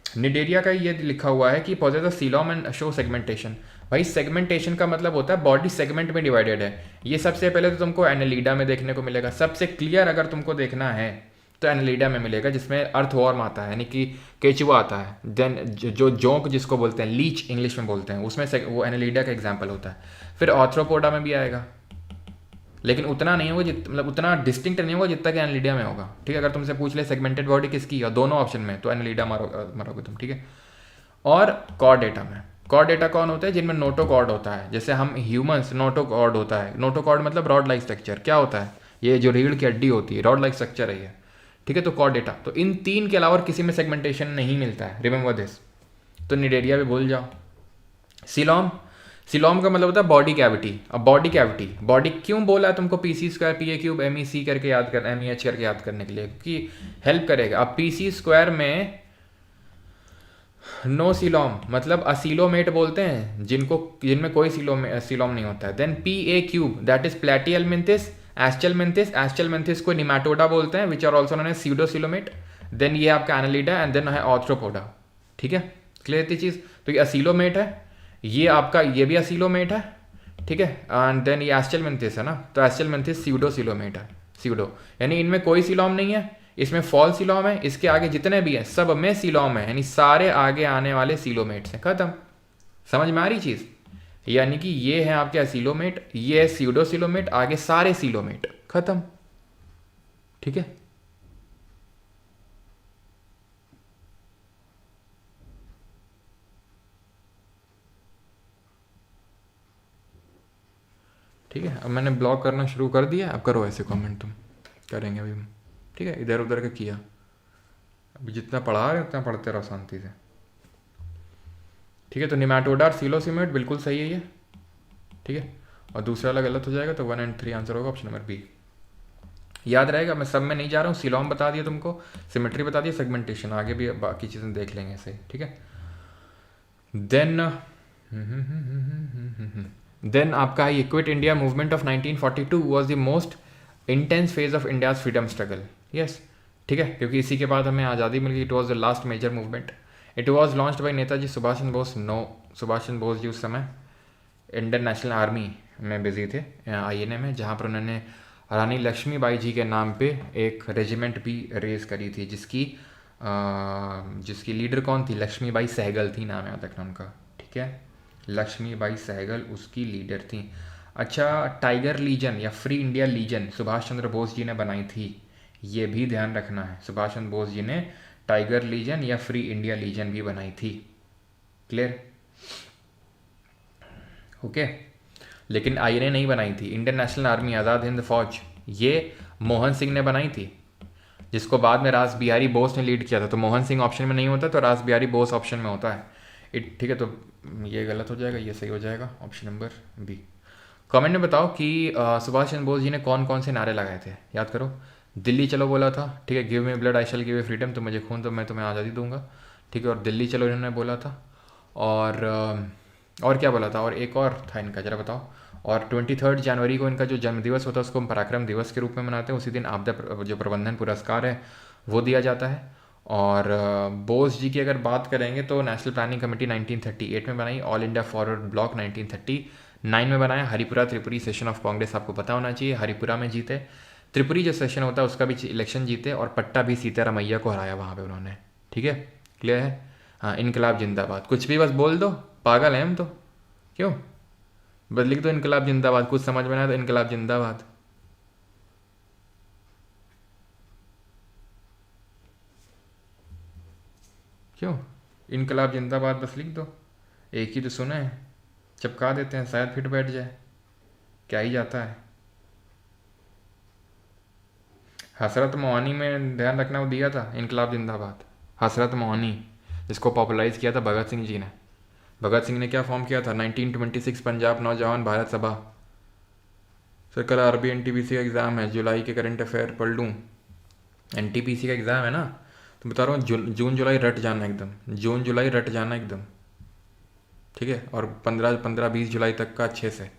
निडेरिया का ये लिखा हुआ है कि possess the coelom and show segmentation. भाई सेगमेंटेशन का मतलब होता है बॉडी सेगमेंट में डिवाइडेड है। ये सबसे पहले तो तुमको एनालिडा में देखने को मिलेगा। सबसे क्लियर अगर तुमको देखना है तो एनालिडा में मिलेगा, जिसमें अर्थवॉर्म आता है यानी कि केचुआ आता है। देन जो जोंक जिसको बोलते हैं, लीच इंग्लिश में बोलते हैं, उसमें से वो एनालिडा का एग्जाम्पल होता है। फिर ऑर्थ्रोपोडा में भी आएगा, लेकिन उतना नहीं होगा मतलब उतना डिस्टिंक्ट नहीं होगा जितना कि एनालिडा में होगा। ठीक है, अगर तुमसे पूछ ले सेगमेंटेड बॉडी किसकी है दोनों ऑप्शन में, तो एनालिडा मारोगे तुम। ठीक है, और कॉर्डेटा में, कॉर्डेटा कौन होता है? जिनमें नोटोकॉर्ड होता है। जैसे हम ह्यूमंस, नोटोकॉर्ड होता है। नोटोकॉर्ड मतलब रॉड लाइक स्ट्रक्चर। क्या होता है? ये जो रीढ़ की हड्डी होती है, रॉड लाइक स्ट्रक्चर है ये। ठीक है, तो कॉर्डेटा। तो इन तीन के अलावा किसी में सेगमेंटेशन नहीं मिलता है, रिमेंबर दिस। तो निडेरिया भी भूल जाओ। सिलोम, सिलोम का मतलब होता है बॉडी कैविटी। अब बॉडी कैविटी, बॉडी क्यों बोला है तुमको PC square P A cube M E C करके याद कर, एम ई एच करके याद करने के लिए, क्योंकि हेल्प करेगा। अब पीसी स्क्वायर में नो सिलोम मतलब असीलोमेट बोलते हैं जिनमें कोई सिलोम नहीं होता है। Then P A cube that is Platyhelminthes, Aschelminthes, Aschelminthes को निमाटोडा बोलते हैं, which are also known as pseudocoelomate. Then ये आपका एनालिडा, एंड देन है ऑर्थ्रोपोडा। ठीक है, क्लियर थी चीज़? तो ये असीलोमेट है, ये आपका ये भी असीलोमेट है। ठीक है, एंड देन ये एस्चलमिंथिस है ना, तो एस्चलमिंथिस स्यूडोसिलोमेट है। स्यूडो यानी इनमें कोई सिलोम नहीं है, इसमें फॉल सिलोम है, इसके आगे जितने भी हैं सब में सिलोम है, यानी सारे आगे आने वाले सिलोमेट्स हैं। खत्म। समझ में आ रही चीज़? यानी कि ये है आपके असीलोमेट, ये है स्यूडोसिलोमेट, आगे सारे सिलोमेट। खत्म। ठीक है, ठीक है। अब मैंने ब्लॉक करना शुरू कर दिया, अब करो ऐसे कमेंट, तुम करेंगे अभी हम। ठीक है, इधर उधर का किया, अभी जितना पढ़ा रहे उतना पढ़ते रहो शांति से। ठीक है, तो निमाटोडा और सिलोसिमेट बिल्कुल सही है ये। ठीक है, और दूसरा वाला गलत हो जाएगा, तो 1 और 3 आंसर होगा ऑप्शन नंबर बी। याद रहेगा, मैं सब में नहीं जा रहा हूँ। सिलोम बता दिया तुमको, सिमेट्री बता दिया, सेगमेंटेशन, आगे भी बाकी चीज़ें देख लेंगे ऐसे। ठीक है, देन आपका ये quit India movement of 1942 was the most intense phase of India's freedom struggle. Yes, ठीक है, क्योंकि इसी के बाद हमें आज़ादी मिल गई। It was the last major movement. It was launched by Netaji Subhash Chandra Bose. Subhash Chandra Bose ji उस समय इंडियन नेशनल आर्मी में बिजी थे, आईएनए में, जहाँ पर उन्होंने रानी लक्ष्मीबाई जी के नाम पे एक रेजिमेंट भी रेज करी थी, जिसकी लीडर कौन थी? लक्ष्मीबाई सहगल थी, नाम याद रखना उनका। ठीक है, लक्ष्मीबाई सहगल उसकी लीडर थी। अच्छा, टाइगर लीजन या free India legion Subhash Chandra Bose जी ने बनाई थी, ये भी ध्यान रखना है। सुभाष चंद्र बोस जी ने टाइगर लीजन या फ्री इंडिया लीजन भी बनाई थी। क्लियर? ओके, लेकिन आईएनए नहीं बनाई थी। Indian National army, Azad Hind फौज, ये मोहन सिंह ने बनाई थी, जिसको बाद में रास बिहारी बोस ने लीड किया था। तो मोहन सिंह ऑप्शन में नहीं होता, तो रास बिहारी बोस ऑप्शन में होता है। ठीक है, तो ये गलत हो जाएगा, ये सही हो जाएगा, ऑप्शन नंबर बी। कमेंट में बताओ कि सुभाष चंद्र बोस जी ने कौन कौन से नारे लगाए थे, याद करो। दिल्ली चलो बोला था, ठीक है, give me blood I shell give you freedom, तो मुझे खून तो मैं तुम्हें आज़ादी दूंगा। ठीक है, और दिल्ली चलो इन्होंने बोला था। और क्या बोला था? और एक और था इनका, जरा बताओ। और 23 जनवरी को इनका जो जन्मदिवस होता है उसको हम पराक्रम दिवस के रूप में मनाते हैं। उसी दिन आपदा जो प्रबंधन पुरस्कार है वो दिया जाता है। और बोस जी की अगर बात करेंगे तो नेशनल प्लानिंग कमेटी 1938 में बनाई, ऑल इंडिया फॉरवर्ड ब्लॉक 1939 में बनाया, हरिपुरा त्रिपुरी सेशन ऑफ कांग्रेस आपको पता होना चाहिए, हरिपुरा में जीते। त्रिपुरी जो सेशन होता है उसका भी इलेक्शन जीते, और पट्टा भी सीतारामैया को हराया वहाँ पे उन्होंने। ठीक है, क्लियर है? हाँ, इनकलाब जिंदाबाद, कुछ भी बस बोल दो, पागल है हम तो। क्यों? बस लिख दो इनकलाब जिंदाबाद, कुछ समझ में ना आए तो इनकलाब जिंदाबाद। क्यों? इनकलाब जिंदाबाद बस लिख दो, एक ही तो सुने हैं, चिपका देते हैं, शायद फिट बैठ जाए, क्या ही जाता है। हसरत मोहानी में ध्यान रखना, वो दिया था इनकलाब जिंदाबाद। हसरत मोहानी, जिसको पॉपुलराइज किया था भगत सिंह जी ने। भगत सिंह ने क्या फॉर्म किया था? 1926 पंजाब नौजवान भारत सभा। सर कल आरबी एनटीपीसी का एग्ज़ाम है, जुलाई के करंट अफेयर पढ़ लूँ? एनटीपीसी का एग्ज़ाम है ना, तो बता रहा हूँ, जून जुलाई रट जाना एकदम, जून जुलाई रट जाना एकदम। ठीक है, और 15-20 जुलाई तक का अच्छे से,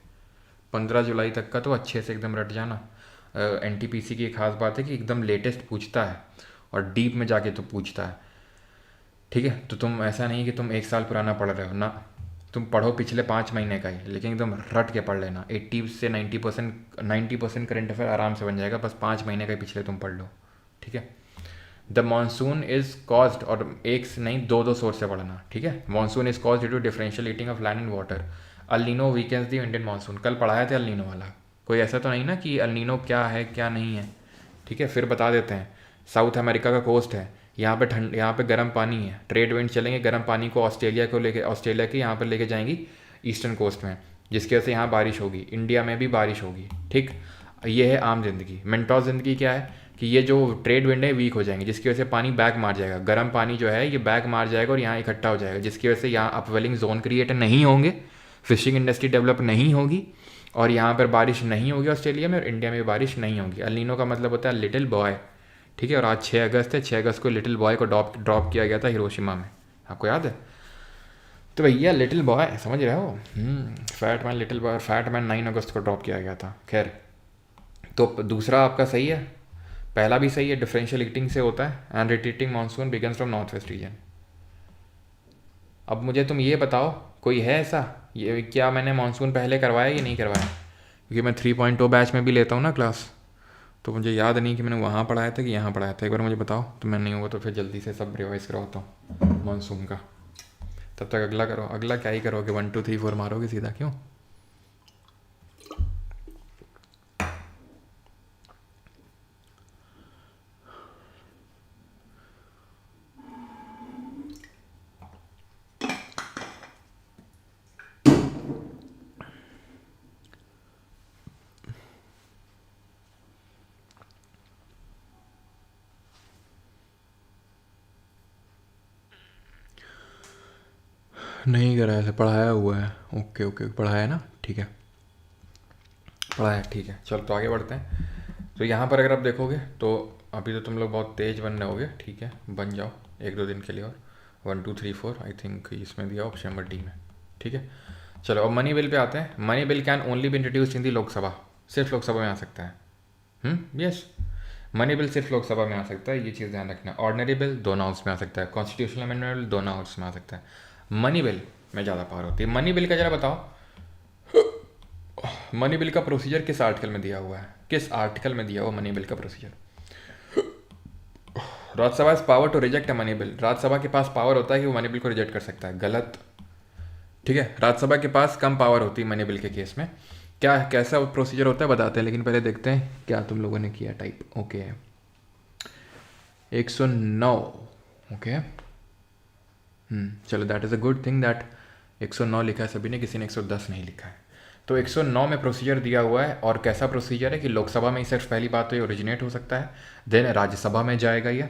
15 जुलाई तक का तो अच्छे से एकदम रट जाना। एनटीपीसी की एक खास बात है कि एकदम लेटेस्ट पूछता है, और डीप में जाके तो पूछता है। ठीक है, तो तुम ऐसा नहीं कि तुम 1 साल पुराना पढ़ रहे हो ना, तुम पढ़ो पिछले 5 महीने का ही, लेकिन एकदम रट के पढ़ लेना। 80 से 90% करंट अफेयर आराम से बन जाएगा, बस 5 महीने का ही पिछले तुम पढ़ लो। ठीक है, द मानसून इज़ कॉज्ड, और एक से नहीं दो दो सोर्स से पढ़ना, ठीक है। Monsoon is caused due to differential heating of land and water. El Nino weakens the Indian monsoon, कल पढ़ाया था अल नीनो वाला। कोई ऐसा तो नहीं ना कि अल नीनो क्या है क्या नहीं है, ठीक है। फिर बता देते हैं, साउथ अमेरिका का कोस्ट है, यहाँ पे ठंड, यहाँ पे गर्म पानी है, ट्रेड विंड चलेंगे, गर्म पानी को ऑस्ट्रेलिया को लेके, ऑस्ट्रेलिया के यहाँ पर लेके जाएंगी ईस्टर्न कोस्ट में, जिसकी वजह से यहाँ बारिश होगी, इंडिया में भी बारिश होगी, ठीक। ये है आम जिंदगी। मेंटॉस जिंदगी क्या है कि ये जो ट्रेड विंड है वीक हो जाएंगे, जिसकी वजह से पानी बैक मार जाएगा, गर्म पानी जो है ये बैक मार जाएगा और यहाँ इकट्ठा हो जाएगा, जिसकी वजह से यहाँ अपवेलिंग जोन क्रिएट नहीं होंगे, फिशिंग इंडस्ट्री डेवलप नहीं होगी, और यहाँ पर बारिश नहीं होगी ऑस्ट्रेलिया में, और इंडिया में बारिश नहीं होगी। अल नीनो का मतलब होता है लिटिल बॉय, ठीक है। और आज 6 अगस्त है, 6 अगस्त को लिटिल बॉय को ड्रॉप किया गया था हिरोशिमा में, आपको याद है। तो भैया लिटिल बॉय समझ रहे हो, fat man little boy, fat man 9 अगस्त को ड्रॉप किया गया था। खैर, तो दूसरा आपका सही है, पहला भी सही है, डिफरेंशियल हीटिंग से होता है, and retreating monsoon begins from north west region. अब मुझे तुम ये बताओ, कोई है ऐसा, ये क्या मैंने मानसून पहले करवाया या नहीं करवाया, क्योंकि मैं 3.0 बैच में भी लेता हूँ ना क्लास, तो मुझे याद नहीं कि मैंने वहाँ पढ़ाया था कि यहाँ पढ़ाया था। एक बार मुझे बताओ, तो मैं नहीं होगा तो फिर जल्दी से सब रिवाइज करवाता हूँ मानसून का। तब तक अगला करो, अगला क्या ही करोगे, 1 2 3 4 मारोगे सीधा, क्यों। नहीं करा ऐसे, पढ़ाया हुआ है। ओके ओके, पढ़ाया है ना, ठीक है, पढ़ाया है, ठीक है। चलो तो आगे बढ़ते हैं। तो यहाँ पर अगर आप देखोगे तो अभी तो तुम लोग बहुत तेज़ बन रहे होगे, ठीक है, बन जाओ 1 2 दिन के लिए और। 1 2 3 4 आई थिंक इसमें दिया ऑप्शन नंबर डी में, ठीक है। चलो अब मनी बिल पे आते हैं। Money bill can only be introduced in the Lok Sabha, सिर्फ लोकसभा में आ सकता है। यस, मनी बिल सिर्फ लोकसभा में आ सकता है, ये चीज़ ध्यान रखना। ऑर्डिनरी बिल दोनों हाउस में आ सकता है, कॉन्स्टिट्यूशनल अमेंडमेंट बिल दोनों हाउस में आ सकता है, मनी बिल में ज़्यादा पावर होती है। मनी बिल का जरा बताओ, मनी बिल का प्रोसीजर किस आर्टिकल में दिया हुआ है, किस आर्टिकल में दिया हुआ मनी बिल का procedure. Rajya Sabha is power to reject a money bill, Rajya Sabha के पास पावर होता है कि वो मनी बिल को रिजेक्ट कर सकता है, गलत, ठीक है। राज्यसभा के पास कम पावर होती है मनी बिल के केस में। क्या कैसा प्रोसीजर होता है बताते हैं, लेकिन पहले देखते हैं क्या तुम लोगों ने किया टाइप। ओके 109, ओके, चलो that is a good thing that 109 लिखा है सभी ने, किसी ने 110 नहीं लिखा है। तो 109 में प्रोसीजर दिया हुआ है, और कैसा प्रोसीजर है कि लोकसभा में ही सिर्फ पहली बात तो ये ओरिजिनेट हो सकता है, देन राज्यसभा में जाएगा ये।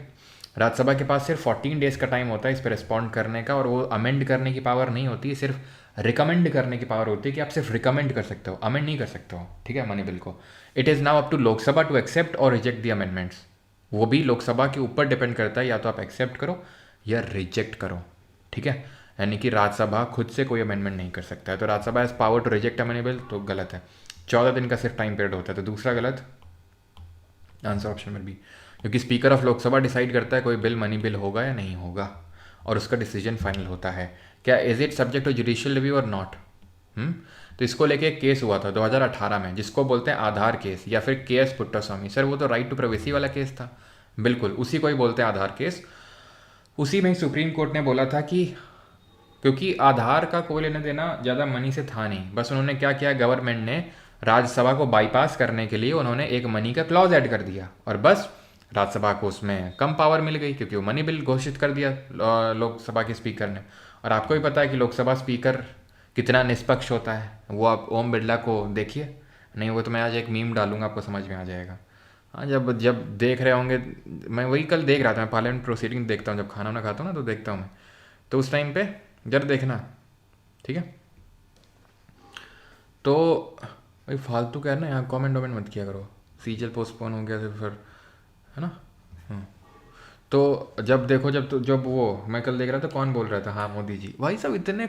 राज्यसभा के पास सिर्फ 14 डेज़ का टाइम होता है इस पर रिस्पॉन्ड करने का, और वो अमेंड करने की पावर नहीं होती है, सिर्फ रिकमेंड करने की पावर होती है कि आप सिर्फ रिकमेंड कर सकते हो, अमेंड नहीं कर सकते हो, ठीक है, मनी बिल को। It is now up to Lok Sabha to accept or reject the amendments, वो भी लोकसभा के ऊपर डिपेंड करता है, या तो आप एक्सेप्ट करो या रिजेक्ट करो, ठीक है। यानी कि राज्यसभा खुद से कोई अमेंडमेंट नहीं कर सकता है। तो Rajya Sabha has power to reject a money bill, तो गलत है। 14 दिन का सिर्फ टाइम पीरियड होता है, तो दूसरा गलत, आंसर ऑप्शन नंबर बी, क्योंकि स्पीकर ऑफ लोकसभा डिसाइड करता है कोई बिल मनी बिल होगा या नहीं होगा, और उसका डिसीजन फाइनल होता है। क्या is it subject to judicial review or not. तो इसको लेके एक केस हुआ था 2018 में, जिसको बोलते हैं आधार केस या फिर केएस पुट्टास्वामी। सर वो तो राइट टू प्राइवेसी वाला केस था, बिल्कुल उसी को ही बोलते हैं आधार केस। उसी में सुप्रीम कोर्ट ने बोला था कि क्योंकि आधार का कोई लेना देना ज़्यादा मनी से था नहीं, बस उन्होंने क्या किया, गवर्नमेंट ने राज्यसभा को बाईपास करने के लिए उन्होंने एक मनी का क्लॉज ऐड कर दिया, और बस राज्यसभा को उसमें कम पावर मिल गई, क्योंकि वो मनी बिल घोषित कर दिया लोकसभा के स्पीकर ने। और आपको भी पता है कि लोकसभा स्पीकर कितना निष्पक्ष होता है, वो आप ओम बिरला को देखिए, नहीं वो तो मैं आज एक मीम डालूंगा, आपको समझ में आ जाएगा। हाँ, जब जब देख रहे होंगे, मैं वही कल देख रहा था, मैं पार्लियामेंट प्रोसीडिंग देखता हूँ जब खाना वाना खाता हूँ ना, तो देखता हूँ मैं, तो उस टाइम पे जरा देखना, ठीक है। तो भाई फालतू क्या है ना, यहाँ कमेंट वमेंट मत किया करो, सीजल पोस्टपोन हो गया तो फिर, है ना। तो जब देखो, जब वो मैं कल देख रहा था, कौन बोल रहा था, हाँ मोदी जी, भाई सब इतने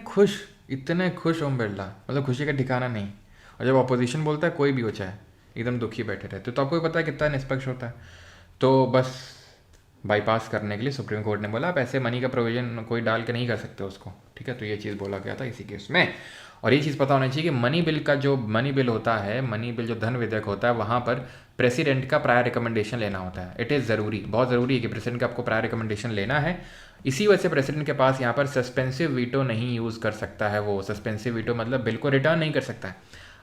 खुश ओम बिरला, मतलब खुशी का ठिकाना नहीं। और जब अपोजिशन बोलता है कोई भी हो चाहे, एकदम दुखी बैठे रहते, तो आपको भी पता है कितना निष्पक्ष होता है। तो बस बाईपास करने के लिए सुप्रीम कोर्ट ने बोला आप ऐसे मनी का प्रोविजन कोई डाल के नहीं कर सकते उसको, ठीक है। तो ये चीज़ बोला गया था इसी केस में। और ये चीज़ पता होनी चाहिए कि मनी बिल का जो मनी बिल होता है, मनी बिल जो धन विधेयक होता है, वहाँ पर प्रेसिडेंट का प्रायर रिकमेंडेशन लेना होता है। इट इज़ ज़रूरी, बहुत ज़रूरी है कि प्रेसिडेंट का आपको प्रायर रिकमेंडेशन लेना है। इसी वजह से प्रेसिडेंट के पास यहाँ पर सस्पेंसिव वीटो नहीं यूज़ कर सकता है। वो सस्पेंसिव वीटो मतलब बिल को रिटर्न नहीं कर सकता है।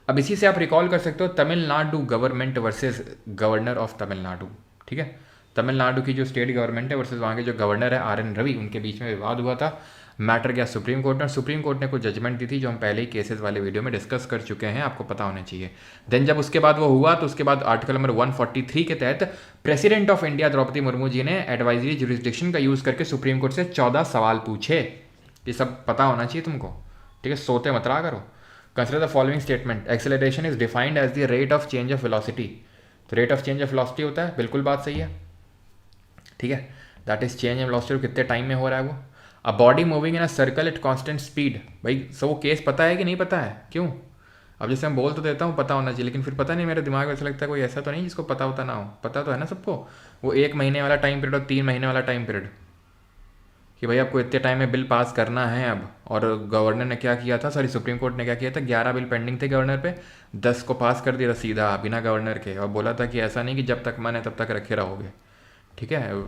अब इसी से आप रिकॉल कर सकते हो Tamil Nadu government versus governor of Tamil Nadu, ठीक है। तमिलनाडु की जो स्टेट गवर्नमेंट है वर्सेस वहाँ के जो गवर्नर है आर एन रवि, उनके बीच में विवाद हुआ था। मैटर गया सुप्रीम कोर्ट में, और सुप्रीम कोर्ट ने कुछ जजमेंट दी थी जो हम पहले ही केसेस वाले वीडियो में डिस्कस कर चुके हैं, आपको पता होना चाहिए। देन जब उसके बाद वो हुआ तो उसके बाद आर्टिकल नंबर 143 के तहत president of India Droupadi Murmu ji ने एडवाइजरी जुरिस्डिक्शन का यूज़ करके सुप्रीम कोर्ट से 14 सवाल पूछे। ये सब पता होना चाहिए तुमको, ठीक है, सोते मत रहा करो। Consider the following statement, acceleration is defined as the rate of change of velocity. तो rate of change of velocity होता है, बिल्कुल बात सही है, ठीक है, that is change in velocity, कितने टाइम में हो रहा है वो। A body moving in a circle at constant speed, भाई सब वो केस पता है कि नहीं पता है, क्यों। अब जैसे मैं बोल तो देता हूँ पता होना चाहिए, लेकिन फिर पता नहीं, मेरे दिमाग में ऐसा लगता है कोई ऐसा तो नहीं जिसको पता होता ना हो। पता तो है ना सबको, वो 1 महीने वाला टाइम पीरियड और 3 महीने वाला टाइम पीरियड, कि भाई आपको इतने टाइम में बिल पास करना है अब। और गवर्नर ने क्या किया था, सॉरी सुप्रीम कोर्ट ने क्या किया था, 11 बिल पेंडिंग थे गवर्नर पे, 10 को पास कर दिया था सीधा बिना गवर्नर के, और बोला था कि ऐसा नहीं कि जब तक मन है तब तक रखे रहोगे, ठीक है।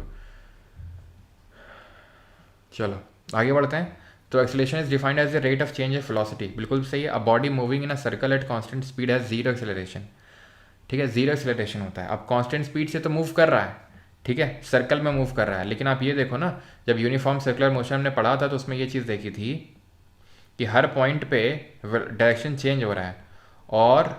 चलो आगे बढ़ते हैं। तो acceleration is defined as the rate of change of velocity, बिल्कुल सही है। A body moving in a circle at constant speed has zero acceleration, ठीक है, जीरो एक्सेलरेशन होता है। अब कांस्टेंट स्पीड से तो मूव कर रहा है, ठीक है, सर्कल में मूव कर रहा है, लेकिन आप ये देखो ना, जब यूनिफॉर्म सर्कुलर मोशन हमने पढ़ा था तो उसमें ये चीज़ देखी थी कि हर पॉइंट पे डायरेक्शन चेंज हो रहा है, और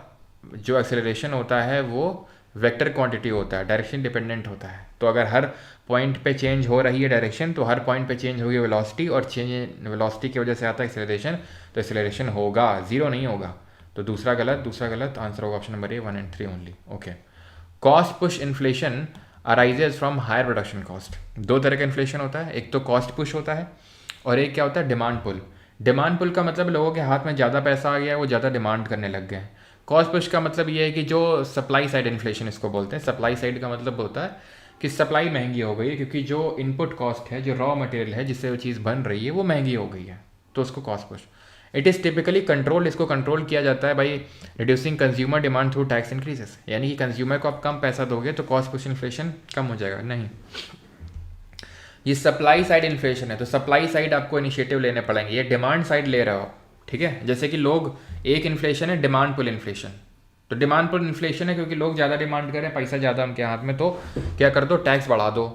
जो एक्सेलरेशन होता है वो वेक्टर क्वांटिटी होता है, डायरेक्शन डिपेंडेंट होता है। तो अगर हर पॉइंट पे चेंज हो रही है डायरेक्शन, तो हर पॉइंट पे चेंज होगी वेलोसिटी, और चेंज वेलोसिटी की वजह से आता है एक्सेलरेशन, तो एक्सेलरेशन होगा, जीरो नहीं होगा। तो दूसरा गलत आंसर होगा option number A, 1 and 3 only, okay. Cost push inflation arises from higher production cost. दो तरह का इन्फ्लेशन होता है, एक तो कॉस्ट पुश होता है और एक क्या होता है, डिमांड पुल। डिमांड पुल का मतलब लोगों के हाथ में ज़्यादा पैसा आ गया है, वो ज़्यादा डिमांड करने लग गए हैं। कॉस्ट पुश का मतलब ये है कि जो सप्लाई साइड इन्फ्लेशन इसको बोलते हैं। सप्लाई साइड का मतलब होता है कि सप्लाई महंगी हो गई है, क्योंकि जो इनपुट कॉस्ट है, जो रॉ मटेरियल है जिससे वो चीज़ बन रही है, वो महंगी हो गई है, तो उसको cost push. It is typically controlled, इसको कंट्रोल किया जाता है by reducing consumer demand through tax increases, यानी कि कंज्यूमर को आप कम पैसा दोगे तो कॉस्ट पुश इन्फ्लेशन कम हो जाएगा। नहीं, ये सप्लाई साइड इन्फ्लेशन है, तो सप्लाई साइड आपको इनिशिएटिव लेने पड़ेंगे, ये डिमांड साइड ले रहे हो आप, ठीक है। जैसे कि लोग, एक इन्फ्लेशन है डिमांड पुल इन्फ्लेशन, तो डिमांड पुल इन्फ्लेशन है क्योंकि लोग ज़्यादा डिमांड करें, पैसा ज़्यादा उनके हाथ में, तो क्या कर दो, टैक्स बढ़ा दो।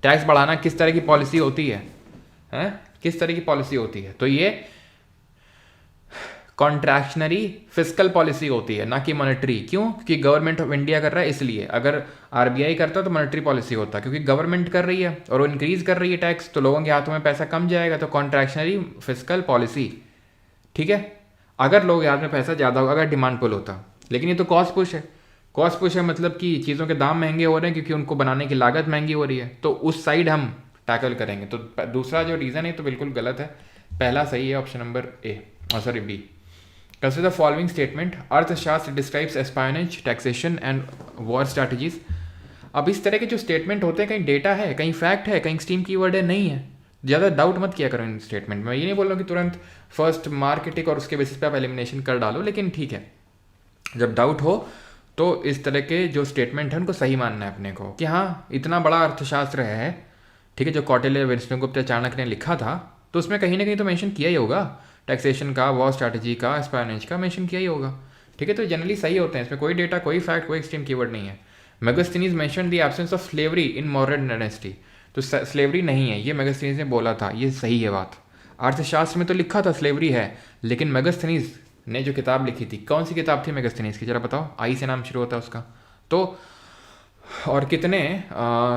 टैक्स बढ़ाना किस तरह की पॉलिसी होती है, हैं, किस तरह की पॉलिसी होती है, तो ये कॉन्ट्रैक्शनरी फिस्कल पॉलिसी होती है, ना कि मॉनेटरी। क्यों, क्योंकि गवर्नमेंट ऑफ इंडिया कर रहा है इसलिए। अगर आरबीआई करता तो मॉनेटरी पॉलिसी होता, क्योंकि गवर्नमेंट कर रही है और वो इंक्रीज कर रही है टैक्स, तो लोगों के हाथों में पैसा कम जाएगा, तो कॉन्ट्रैक्शनरी फिस्कल पॉलिसी, ठीक है। अगर लोगों के हाथ में पैसा ज़्यादा होगा, अगर डिमांड पुल होता, लेकिन ये तो कॉस्ट पुश है। कॉस्ट पुश है मतलब कि चीज़ों के दाम महंगे हो रहे हैं क्योंकि उनको बनाने की लागत महंगी हो रही है, तो उस साइड हम टैकल करेंगे। तो दूसरा जो रीज़न है तो बिल्कुल गलत है, पहला सही है, option number A, sorry B. Consider the following statement. अर्थशास्त्र describes espionage, taxation and war strategies. अब इस तरह के जो स्टेटमेंट होते हैं, कहीं डेटा है, कहीं फैक्ट है, कहीं स्टीम कीवर्ड है, नहीं है। ज़्यादा डाउट मत किया करो इन स्टेटमेंट में। मैं ये नहीं बोल रहा हूँ कि तुरंत फर्स्ट मार्क टिक और उसके बेसिस पे आप एलिमिनेशन कर डालो, लेकिन ठीक है, जब डाउट हो तो इस तरह के जो स्टेटमेंट है उनको सही मानना है अपने को, कि हाँ इतना बड़ा अर्थशास्त्र है, ठीक है, जो कौटिल्य, विष्णुगुप्त, चाणक्य ने लिखा था, तो उसमें कहीं ना कहीं तो मेंशन किया ही होगा, टैक्सेशन का, वॉर स्ट्रैटेजी का, स्पाइनेज का मेंशन किया ही होगा, ठीक है। तो जनरली सही होते हैं, इसमें कोई डेटा, कोई फैक्ट, कोई एक्सट्रीम कीवर्ड नहीं है। Megasthenes mention the absence of slavery in modern dynasty, तो स्लेवरी नहीं है, ये मेगास्थनीज ने बोला था, ये सही है बात। अर्थशास्त्र में तो लिखा था स्लेवरी है, लेकिन मेगास्थनीज ने जो किताब लिखी थी, कौन सी किताब थी मेगास्थनीज की, जरा बताओ, आई से नाम शुरू होता है उसका। तो और कितने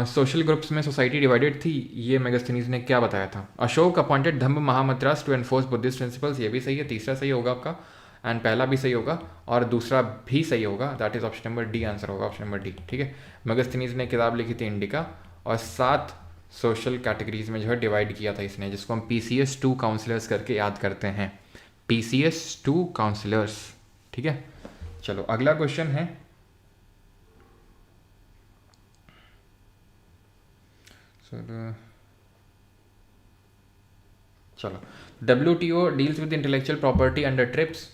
सोशल ग्रुप्स में सोसाइटी डिवाइडेड थी, ये मेगास्थनीज ने क्या बताया था। Ashoka appointed dhamma mahamatras to enforce Buddhist principles, ये भी सही है, तीसरा सही होगा आपका, एंड पहला भी सही होगा और दूसरा भी सही होगा, that is option number D, answer होगा ऑप्शन नंबर डी, ठीक है। मेगास्थनीज ने किताब लिखी थी इंडिका, और 7 सोशल कैटेगरीज में जो है डिवाइड किया था इसने, जिसको हम PCS2 काउंसलर्स करके याद करते हैं, PCS2 काउंसलर्स, ठीक है। चलो अगला क्वेश्चन है, सर चलो, WTO deals with intellectual property under trips.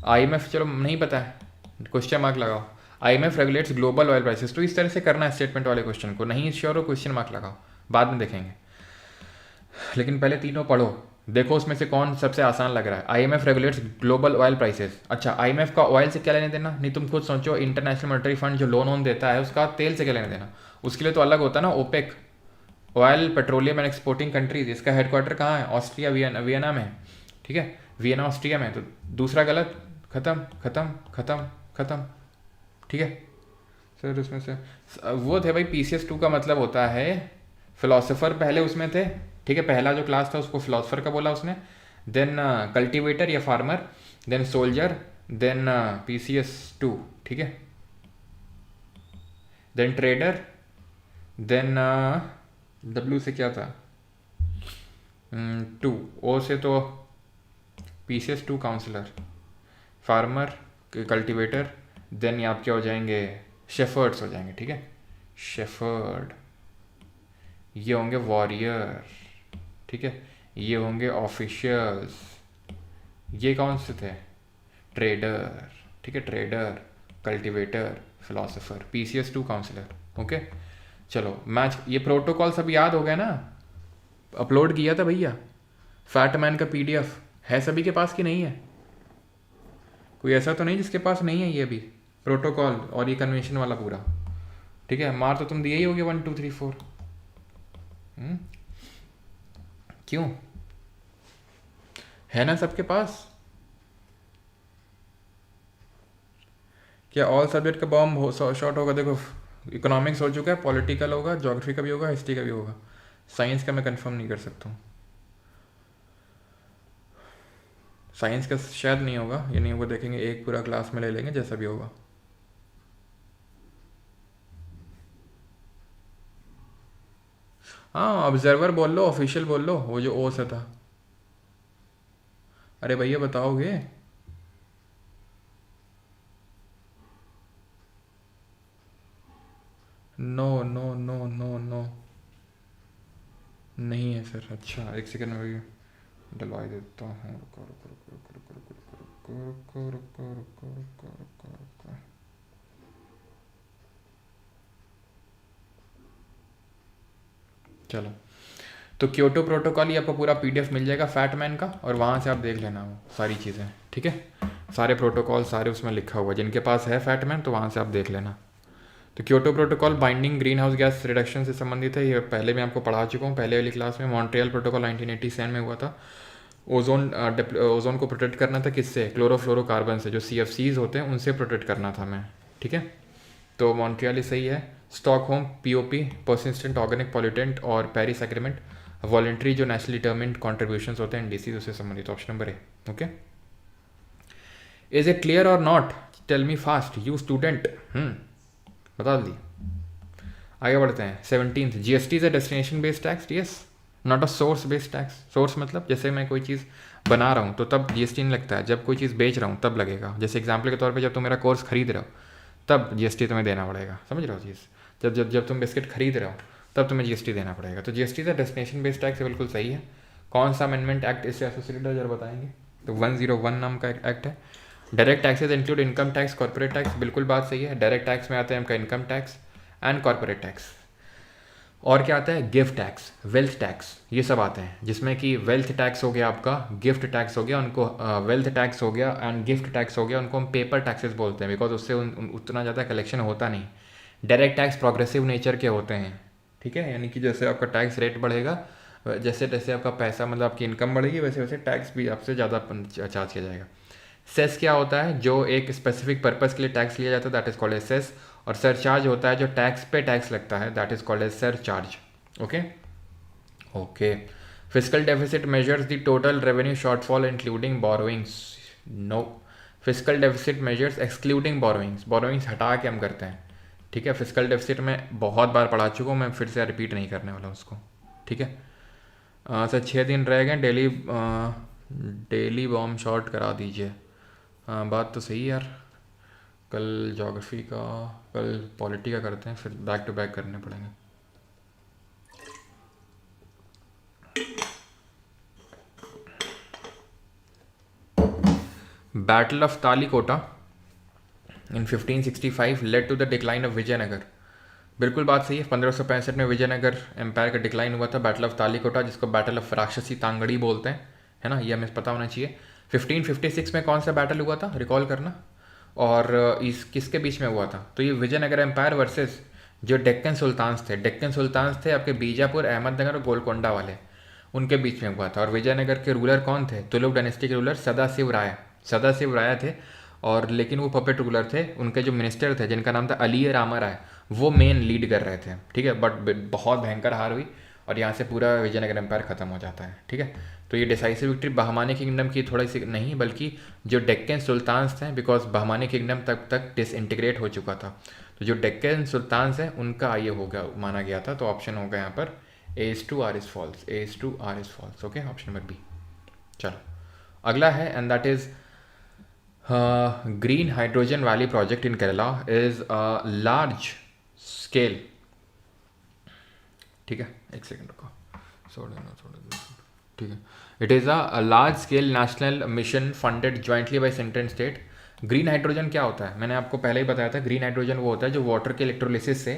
IMF, चलो नहीं पता है, क्वेश्चन मार्क लगाओ। IMF regulates global oil prices. तो इस तरह से करना है स्टेटमेंट वाले क्वेश्चन को, नहीं श्योर हो क्वेश्चन मार्क लगाओ, बाद में देखेंगे। लेकिन पहले तीनों पढ़ो, देखो उसमें से कौन सबसे आसान लग रहा है। IMF regulates global oil prices. अच्छा, IMF का ऑयल से क्या लेने देना, नहीं तुम खुद सोचो। इंटरनेशनल मॉनेटरी फंड जो लोन वोन देता है, उसका तेल से क्या लेने देना, उसके लिए तो अलग होता है ना, OPEC, oil petroleum and exporting countries. इसका हेडक्वार्टर कहाँ है, ऑस्ट्रिया, वियना में, ठीक है, वियना ऑस्ट्रिया में। तो दूसरा गलत, खत्म खत्म खत्म खत्म, ठीक है सर। उसमें से वो थे भाई, PCS 2 का मतलब होता है फिलोसोफर, पहले उसमें थे, ठीक है, पहला जो क्लास था उसको फिलोसोफर का बोला उसने, देन कल्टिवेटर या farmer, then soldier, then PCS 2, ठीक है, देन ट्रेडर, देन W से क्या था, 2, O से तो PCS 2 counselor, farmer, cultivator, then ये आपके हो जाएंगे शेफर्ड्स हो जाएंगे, ठीक है, शेफर्ड, ये होंगे वॉरियर, ठीक है, ये होंगे ऑफिशियल्स, ये कौन से थे, ट्रेडर, ठीक है, trader, cultivator, philosopher, PCS 2 counselor. Okay, चलो मैच, ये प्रोटोकॉल सब याद हो गया ना, अपलोड किया था भैया, फैटमैन का PDF है सभी के पास कि नहीं है, कोई ऐसा तो नहीं जिसके पास नहीं है ये भी प्रोटोकॉल और ये कन्वेंशन वाला पूरा, ठीक है। मार तो तुम दिए ही होगे 1 2 3 4, क्यों, है ना सबके पास। क्या ऑल सब्जेक्ट का बॉम्ब शॉर्ट होगा, देखो इकोनॉमिक्स हो चुका है, पॉलिटिकल होगा, ज्योग्राफी का भी होगा, हिस्ट्री का भी होगा, साइंस का मैं कंफर्म नहीं कर सकता हूँ, साइंस का शायद नहीं होगा, ये नहीं होगा, देखेंगे, एक पूरा क्लास में ले लेंगे जैसा भी होगा। हाँ, ऑब्जर्वर बोल लो, ऑफिशियल बोल लो, वो जो ओ से था। अरे भैया बताओगे, no no no no no, नहीं है सर। अच्छा, एक सेकंड में भी डलवा देता हूँ, रुको रुको रुको रुको रुको रुको रुको रुको रुको रुको रुको रुको रुको। चलो, तो क्योटो प्रोटोकॉल ही आपको पूरा PDF मिल जाएगा फैटमैन का, और वहाँ से आप देख लेना वो सारी चीज़ें, ठीक है, सारे प्रोटोकॉल सारे उसमें लिखा हुआ, जिनके पास है फैटमैन तो वहाँ से आप देख लेना। तो Kyoto protocol binding green house gas reduction से संबंधित है, ये पहले मैं आपको पढ़ा चुका हूँ पहले वाली क्लास में। मॉन्ट्रियल प्रोटोकॉल 1987 में हुआ था। ओजोन को प्रोटेक्ट करना था किससे, क्लोरोफ्लोरोकार्बन से, जो CFCs होते हैं उनसे प्रोटेक्ट करना था मैं, ठीक है। तो मॉन्ट्रियल ही सही है। Stockholm POP, persistent organic pollutant, और पेरिस एग्रीमेंट, वॉलेंट्री जो नेशनल डिटर्मिन्ड कॉन्ट्रीब्यूशंस होते हैं NDC, उससे संबंधित, option number A। Okay, is it clear or not, tell me fast you student. बता दी। आगे बढ़ते हैं। 17th, GST is a destination based tax, yes, not a source based tax. Source मतलब जैसे मैं कोई चीज़ बना रहा हूँ तो तब GST नहीं लगता है, जब कोई चीज़ बेच रहा हूँ तब लगेगा। जैसे एग्जाम्पल के तौर पे जब तुम मेरा कोर्स खरीद रहे हो तब GST तुम्हें देना पड़ेगा, समझ रहे हो चीज़। जब जब जब तुम बिस्किट खरीद रहे हो तब तुम्हें GST देना पड़ेगा। तो GST is a destination based tax, बिल्कुल सही है। कौन सा अमेंडमेंट एक्ट इससे एसोसिएटेड है जरा बताएंगे। तो 101 नाम का एक्ट है। Direct taxes include income tax, corporate tax, बिल्कुल बात सही है। डायरेक्ट टैक्स में आता है आपका income tax and corporate tax. और क्या आता है, गिफ्ट टैक्स, वेल्थ टैक्स, ये सब आते हैं, जिसमें कि वेल्थ टैक्स हो गया आपका, गिफ्ट टैक्स हो गया, उनको वेल्थ टैक्स हो गया एंड गिफ्ट टैक्स हो गया, उनको हम पेपर टैक्सेस बोलते हैं, बिकॉज उससे उतना ज़्यादा कलेक्शन होता नहीं। डायरेक्ट टैक्स प्रोग्रेसिव नेचर के होते हैं, ठीक है, यानी कि जैसे आपका टैक्स रेट बढ़ेगा, जैसे जैसे आपका पैसा मतलब आपकी इनकम बढ़ेगी, वैसे वैसे टैक्स भी आपसे ज़्यादा चार्ज किया जाएगा। सेस क्या होता है, जो एक स्पेसिफिक पर्पज़ के लिए टैक्स लिया जाता है, that is called as cess. और सरचार्ज होता है जो टैक्स पे टैक्स लगता है, that is called as surcharge. Okay okay. Physical deficit measures the total revenue shortfall including borrowings. No, physical deficit measures excluding borrowings, borrowings हटा के हम करते हैं, ठीक है। फिजिकल डेफिसिट में बहुत बार पढ़ा चुका हूँ मैं, फिर से रिपीट नहीं करने वाला उसको, ठीक है। सर 6 दिन रह गए, डेली बॉम्ब शॉट करा दीजिए। बात तो सही है यार, कल ज्योग्राफी का, कल पॉलिटी का करते हैं, फिर बैक टू बैक करने पड़ेंगे। Battle of Talikota in 1565 led to the decline of Vijayanagar. बिल्कुल बात सही है। 1565 में विजयनगर एम्पायर का डिक्लाइन हुआ था, बैटल ऑफ तालीकोटा, जिसको बैटल ऑफ राक्षसी तांगड़ी बोलते हैं, है ना, ये हमें पता होना चाहिए। 1556 में कौन सा बैटल हुआ था, रिकॉल करना, और इस किसके बीच में हुआ था? तो ये विजयनगर एम्पायर वर्सेस जो डेक्कन सुल्तान्स थे। डेक्कन सुल्तान्स थे आपके बीजापुर, अहमदनगर और गोलकोंडा वाले, उनके बीच में हुआ था। और विजयनगर के रूलर कौन थे? तुलुक डायनेस्टी के रूलर सदाशिव राय। सदाशिव राय थे, और लेकिन वो पपेट रूलर थे। उनके जो मिनिस्टर थे जिनका नाम था अली रामा राय, वो मेन लीड कर रहे थे, ठीक है। बट बहुत भयंकर हार हुई और यहाँ से पूरा विजयनगर एम्पायर ख़त्म हो जाता है, ठीक है। तो ये डिसाइसिव विक्ट्री बहमानी किंगडम की थोड़ी सी नहीं, बल्कि जो डेक्कन सुल्तान्स थे, बिकॉज बहमानी किंगडम तब तक डिसइंटीग्रेट हो चुका था। तो जो डेक्कन सुल्तान्स हैं उनका ये हो गया, माना गया था। तो ऑप्शन होगा यहाँ पर A/R is false, A/R is false, okay, option number B. चलो अगला है, and that is green hydrogen valley project in Kerala is a large scale, ठीक है, एक सेकंड रुको, ठीक है। It is a large scale national mission funded jointly by centre and state. Green hydrogen क्या होता है? मैंने आपको पहले ही बताया था, ग्रीन हाइड्रोजन वो होता है जो वाटर के इलेक्ट्रोलिसिस से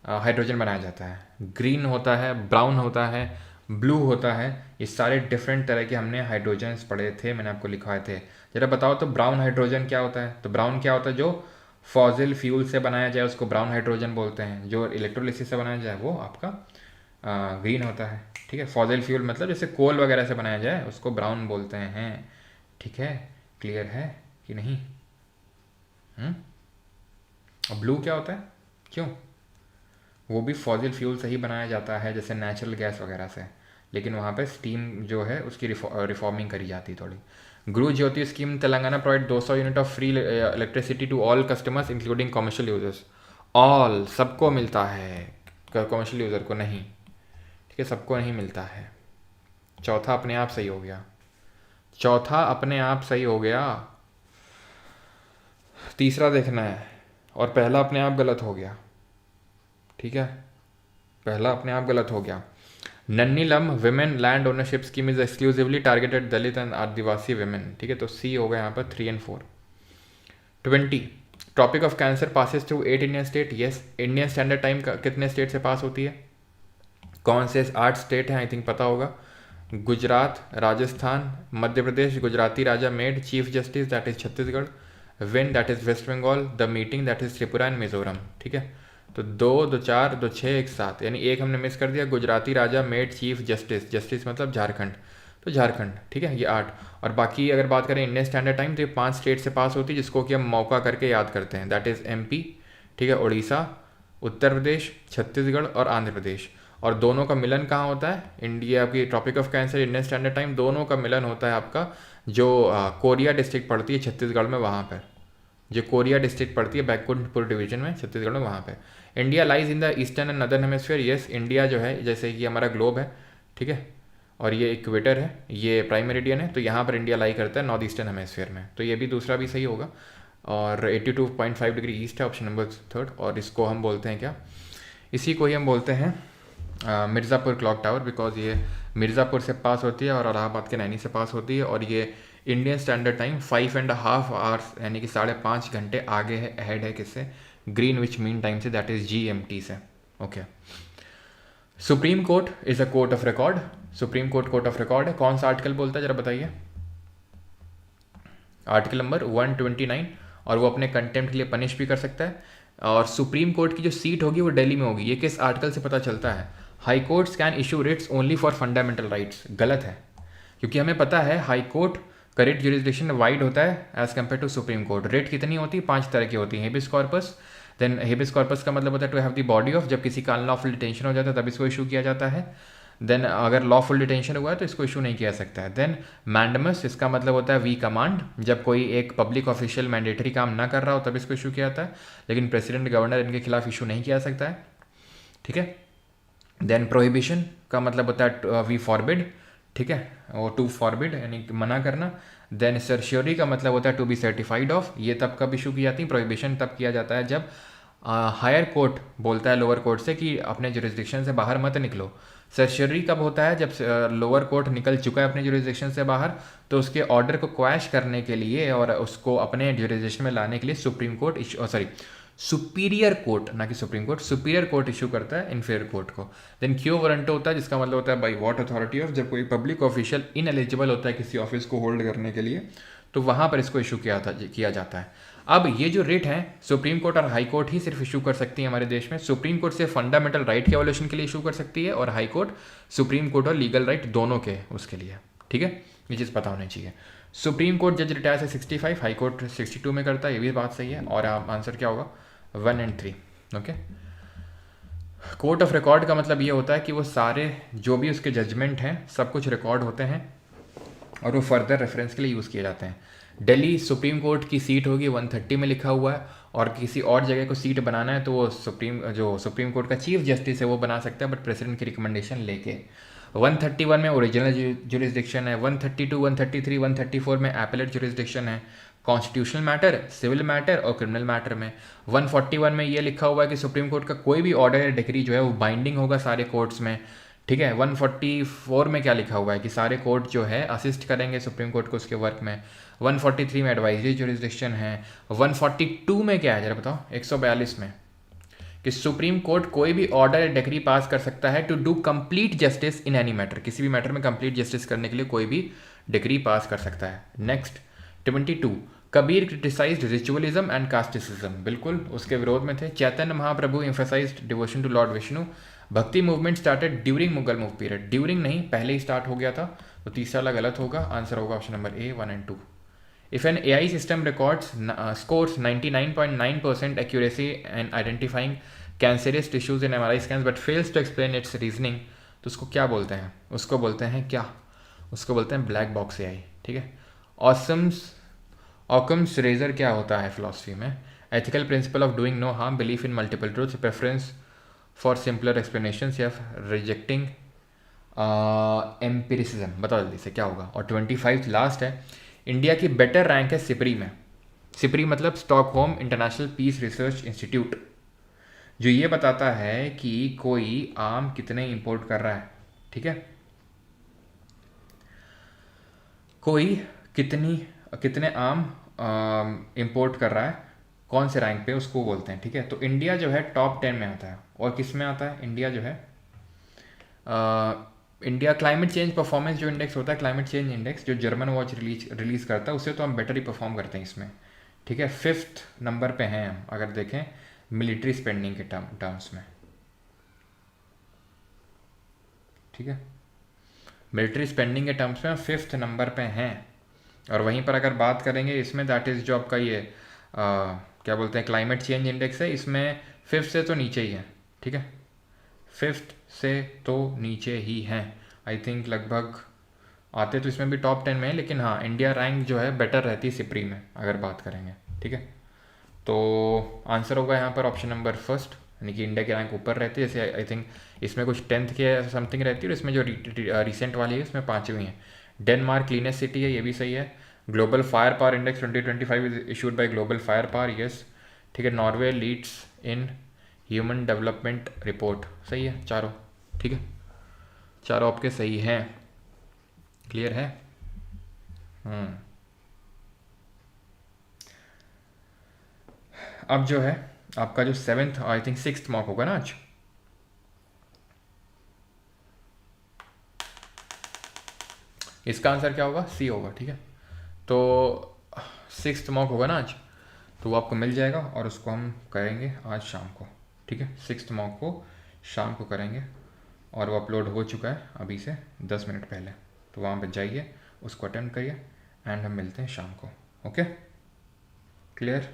हाइड्रोजन बनाया जाता है। ग्रीन होता है, ब्राउन होता है, ब्लू होता है, ये सारे डिफरेंट तरह के हमने हाइड्रोजन्स पढ़े थे, मैंने आपको लिखवाए थे। जरा बताओ तो ब्राउन हाइड्रोजन क्या होता है? तो ब्राउन क्या होता है? जो फॉसिल फ्यूल से बनाया जाए उसको ब्राउन हाइड्रोजन बोलते हैं। जो इलेक्ट्रोलिसिस से बनाया जाए वो आपका ग्रीन होता है, ठीक है। फॉसिल फ्यूल मतलब जैसे कोल वगैरह से बनाया जाए उसको ब्राउन बोलते हैं, ठीक है। क्लियर है कि नहीं? और ब्लू क्या होता है? क्यों? वो भी फॉसिल फ्यूल से ही बनाया जाता है, जैसे नेचुरल गैस वगैरह से, लेकिन वहाँ पे स्टीम जो है उसकी रिफॉर्मिंग करी जाती है थोड़ी। Gruha Jyothi scheme Telangana provide 200 unit of free electricity to all customers including commercial users. All, सबको मिलता है, कमर्शियल यूज़र को नहीं, ठीक है, सबको नहीं मिलता है। चौथा अपने आप सही हो गया, चौथा अपने आप सही हो गया। तीसरा देखना है, और पहला अपने आप गलत हो गया, ठीक है, पहला अपने आप गलत हो गया। Nannilam women land ownership scheme is exclusively targeted Dalit and Adivasi women, ठीक है। तो सी होगा यहाँ पर 3 और 4। 20 tropic of cancer passes through 8 Indian state. Yes, Indian standard time का कितने स्टेट से पास होती है? कौन से 8 स्टेट हैं? आई थिंक पता होगा। गुजरात, राजस्थान, मध्य प्रदेश, गुजराती राजा made, chief justice that is Chhattisgarh, win that is West Bengal, the meeting that is Tripura and Mizoram, ठीक है। तो 2, 2, 4, 2, 6, 1, 7, यानी एक हमने मिस कर दिया, गुजराती राजा मेड चीफ जस्टिस, जस्टिस मतलब झारखंड, तो झारखंड, ठीक है, ये 8। और बाकी अगर बात करें इंडियन स्टैंडर्ड टाइम तो ये 5 स्टेट से पास होती है, जिसको कि हम मौका करके याद करते हैं, दैट इज़ MP, ठीक है, उड़ीसा, उत्तर प्रदेश, छत्तीसगढ़ और आंध्र प्रदेश। और दोनों का मिलन कहाँ होता है? इंडिया की tropic of cancer, Indian standard time, दोनों का मिलन होता है आपका जो कोरिया डिस्ट्रिक्ट पड़ती है छत्तीसगढ़ में, वहाँ पर जो कोरिया डिस्ट्रिक्ट पड़ती है बैकवर्ड डिवीजन में छत्तीसगढ़ में, वहाँ पे। India lies in the eastern and northern hemisphere. Yes, India जो है जैसे कि हमारा ग्लोब है, ठीक है, और ये इक्वेटर है, ये प्राइम मेरिडियन है, तो यहाँ पर इंडिया लाई करता है नॉर्थ ईस्टर्न हेमिस्फीयर में। तो ये भी दूसरा भी सही होगा। और 82.5 डिग्री ईस्ट है ऑप्शन नंबर 3। और इसको हम बोलते हैं क्या? इसी को ही हम बोलते हैं मिर्ज़ापुर क्लॉक टावर, बिकॉज ये मिर्ज़ापुर से पास होती है और इलाहाबाद के नैनी से पास होती है। और ये इंडियन स्टैंडर्ड टाइम 5.5 आवर्स यानी कि 5.5 घंटे आगे है, अहेड है किससे? ग्रीनविच मीन टाइम से, दैट इज GMT से, okay. Supreme court is a court of record. Supreme court court of record है। कौन सा आर्टिकल बोलता है जरा बताइए? Article number 129। और वो अपने कंटेम्प्ट के लिए पनिश भी कर सकता है। और सुप्रीम कोर्ट की जो सीट होगी वो दिल्ली में होगी। ये किस आर्टिकल से पता चलता है? High courts can issue writs only for fundamental rights. गलत है, क्योंकि हमें पता है हाई कोर्ट का रिट ज्यूरिसडिक्शन वाइड होता है as compare to supreme court. Writ कितनी होती है? 5 तरह की होती है। Habeas corpus, then habeas corpus का मतलब होता है to have the body of, जब किसी का अनलॉफुल डिटेंशन हो जाता है तब इसको इशू किया जाता है। देन अगर लॉफुल डिटेंशन हुआ है तो इसको इशू नहीं किया सकता है। देन मैंडमस, इसका मतलब होता है वी कमांड, जब कोई एक पब्लिक ऑफिशियल मैंडेटरी काम ना कर रहा हो तब इसको इशू किया जाता है, लेकिन प्रेसिडेंट गवर्नर इनके खिलाफ इशू नहीं किया सकता है, ठीक है। देन प्रोहिबिशन का मतलब होता है वी फॉरबिड, ठीक है, वो टू फॉरबिड यानी मना करना। देन सर्श्योरी का मतलब होता है टू बी सर्टिफाइड ऑफ, ये तब कब इशू की जाती है? प्रोहिबिशन तब किया जाता है जब हायर कोर्ट बोलता है लोअर कोर्ट से कि अपने जुरिस्डिक्शन से बाहर मत निकलो। सर्शरी कब होता है? जब लोअर कोर्ट निकल चुका है अपने जुरिस्डिक्शन से बाहर, तो उसके ऑर्डर को क्वैश करने के लिए और उसको अपने जुरिस्डिक्शन में लाने के लिए सुप्रीम कोर्ट सुपीरियर कोर्ट, ना कि supreme court, superior court issue करता है इन्फीरियर कोर्ट को। देन क्यो वारंटो होता है, जिसका मतलब होता है बाई व्हाट अथॉरिटी ऑफ, जब कोई पब्लिक ऑफिशियल इनएलिजिबल होता है किसी ऑफिस को होल्ड करने के लिए, तो वहाँ पर इसको इशू किया जाता है। अब ये जो रिट है सुप्रीम कोर्ट और हाई कोर्ट ही सिर्फ इशू कर सकती है हमारे देश में। सुप्रीम कोर्ट से फंडामेंटल राइट के एवोल्यूशन के लिए इशू कर सकती है, और हाई कोर्ट सुप्रीम कोर्ट और लीगल राइट दोनों के उसके लिए। ठीक है, ये चीज़ पता होनी चाहिए। सुप्रीम कोर्ट जज रिटायर से 65, हाई कोर्ट 62 में करता है, ये भी बात सही है। और आंसर क्या होगा? 1 और 3। ओके। कोर्ट ऑफ रिकॉर्ड का मतलब ये होता है कि वो सारे जो भी उसके जजमेंट हैं सब कुछ रिकॉर्ड होते हैं और वो फर्दर रेफरेंस के लिए यूज़ किए जाते हैं। दिल्ली सुप्रीम कोर्ट की सीट होगी 130 में लिखा हुआ है, और किसी और जगह को सीट बनाना है तो वो सुप्रीम कोर्ट का चीफ जस्टिस है वो बना सकता है, बट प्रेसिडेंट की रिकमेंडेशन लेके। 131 में ओरिजिनल जुरिस्डिक्शन है, 132, 133, 134 में एपेलेट जुरिस्डिक्शन है, कॉन्स्टिट्यूशनल मैटर, सिविल मैटर और क्रिमिनल मैटर में। 141 में ये लिखा हुआ है कि सुप्रीम कोर्ट का कोई भी ऑर्डर या डिक्री जो है वो बाइंडिंग होगा सारे कोर्ट्स में। ठीक है। 144 में क्या लिखा हुआ है कि सारे कोर्ट जो है असिस्ट करेंगे सुप्रीम कोर्ट को उसके वर्क में। 143 में एडवाइजरी जुरिस्डिक्शन है। 142 में क्या है जरा बताओ? 142 में कि सुप्रीम कोर्ट कोई भी ऑर्डर या डिक्री पास कर सकता है to do complete justice in any matter, किसी भी मैटर में कंप्लीट जस्टिस करने के लिए कोई भी डिक्री पास कर सकता है। Next 22, Kabir criticised ritualism and casteism, बिल्कुल उसके विरोध में थे। Chaitanya Mahaprabhu emphasised devotion to lord Vishnu. Bhakti movement started during Mughal move period, during नहीं पहले ही स्टार्ट हो गया था, तो तीसरा वाला गलत होगा। आंसर होगा ऑप्शन नंबर ए 1 और 2। If an AI system scores 99.9% accuracy in identifying cancerous tissues in MRI scans but fails to explain its reasoning, तो उसको क्या बोलते हैं? उसको बोलते हैं क्या? उसको बोलते हैं ब्लैक बॉक्स AI। ठीक है। ऑकम्स रेजर क्या होता है फिलॉसफी में? Ethical principle of doing no harm, belief in multiple truths, preference for simpler explanation, या रिजेक्टिंग एम्पिरिसिज्म। बताओ जल्दी से क्या होगा। और 25 लास्ट है, इंडिया की बेटर रैंक है सिपरी में। सिपरी मतलब Stockholm International Peace Research Institute, जो ये बताता है कि कोई आम कितने इंपोर्ट कर रहा है। ठीक है, कोई कितने आम इंपोर्ट कर रहा है, कौन से रैंक पे, उसको बोलते हैं। ठीक है, तो इंडिया जो है टॉप 10 में आता है। और किस में आता है इंडिया जो है? इंडिया क्लाइमेट चेंज परफॉर्मेंस जो इंडेक्स होता है, क्लाइमेट चेंज इंडेक्स जो जर्मन वॉच रिलीज करता है, उससे तो हम बेटर ही परफॉर्म करते हैं इसमें। ठीक है, 5th नंबर पे हैं हम अगर देखें मिलिट्री स्पेंडिंग के टर्म्स में। ठीक है, मिलिट्री स्पेंडिंग के टर्म्स में 5th नंबर पे हैं। और वहीं पर अगर बात करेंगे इसमें, दैट इज़ जो आपका ये क्या बोलते हैं क्लाइमेट चेंज इंडेक्स है, इसमें 5th से तो नीचे ही है। ठीक है, 5th से तो नीचे ही हैं। आई थिंक लगभग आते तो इसमें भी टॉप 10 में है, लेकिन हाँ इंडिया रैंक जो है बेटर रहती है सिपरी में अगर बात करेंगे। ठीक है, तो आंसर होगा यहाँ पर ऑप्शन नंबर फर्स्ट, यानी कि इंडिया की रैंक ऊपर रहती है। जैसे आई थिंक इसमें कुछ 10th के समथिंग रहती है, और इसमें जो रिसेंट वाली है इसमें 5वीं है। डेनमार्क क्लीनेस्ट सिटी है, ये भी सही है। Global fire power index 2025 is issued by global fire power, yes. ठीक है, Norway leads in human development report, सही है चारों। ठीक है, चारों आपके सही हैं। क्लियर है? अब जो है आपका जो 7th I think 6th mock होगा ना आज, इसका आंसर क्या होगा? सी होगा। ठीक है, तो 6th मॉक होगा ना आज, तो वो आपको मिल जाएगा और उसको हम करेंगे आज शाम को। ठीक है, 6th मॉक को शाम को करेंगे, और वो अपलोड हो चुका है अभी से 10 मिनट पहले, तो वहाँ पर जाइए उसको अटेम्प्ट करिए, एंड हम मिलते हैं शाम को। Okay, clear?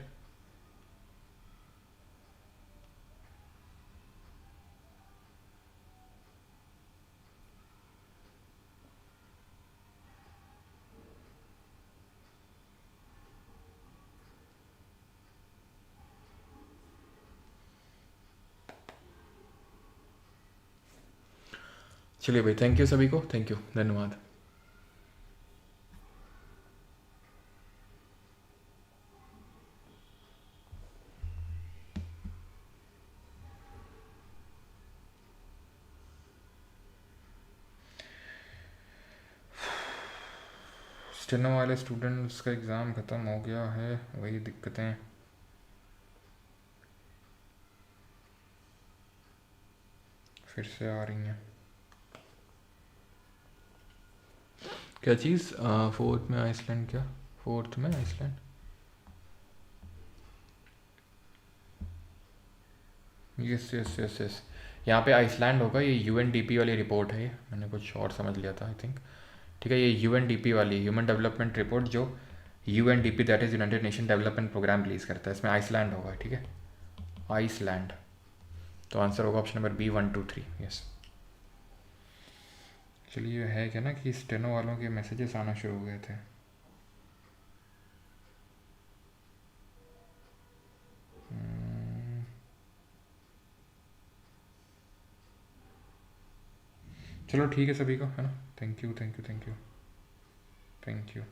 चलिए भाई, थैंक यू सभी को, थैंक यू, धन्यवाद। स्टेनो वाले स्टूडेंट्स का एग्ज़ाम ख़त्म हो गया है, वही दिक्कतें फिर से आ रही हैं। क्या चीज़? फोर्थ में आइसलैंड? क्या फोर्थ में Iceland? Yes yes yes yes, यहाँ पे आइसलैंड होगा। ये यूएनडीपी वाली रिपोर्ट है, ये मैंने कुछ और समझ लिया था आई थिंक। ठीक है, ये यूएनडीपी वाली ह्यूमन डेवलपमेंट रिपोर्ट जो UNDP that is United Nation Development Programme release करता है, इसमें आइसलैंड होगा। ठीक है, आइसलैंड। तो आंसर होगा ऑप्शन नंबर बी 1 2 3। यस। चलिए, है क्या ना कि स्टेनो वालों के मैसेजेस आना शुरू हो गए थे। चलो ठीक है सभी को, है ना। Thank you thank you thank you thank you.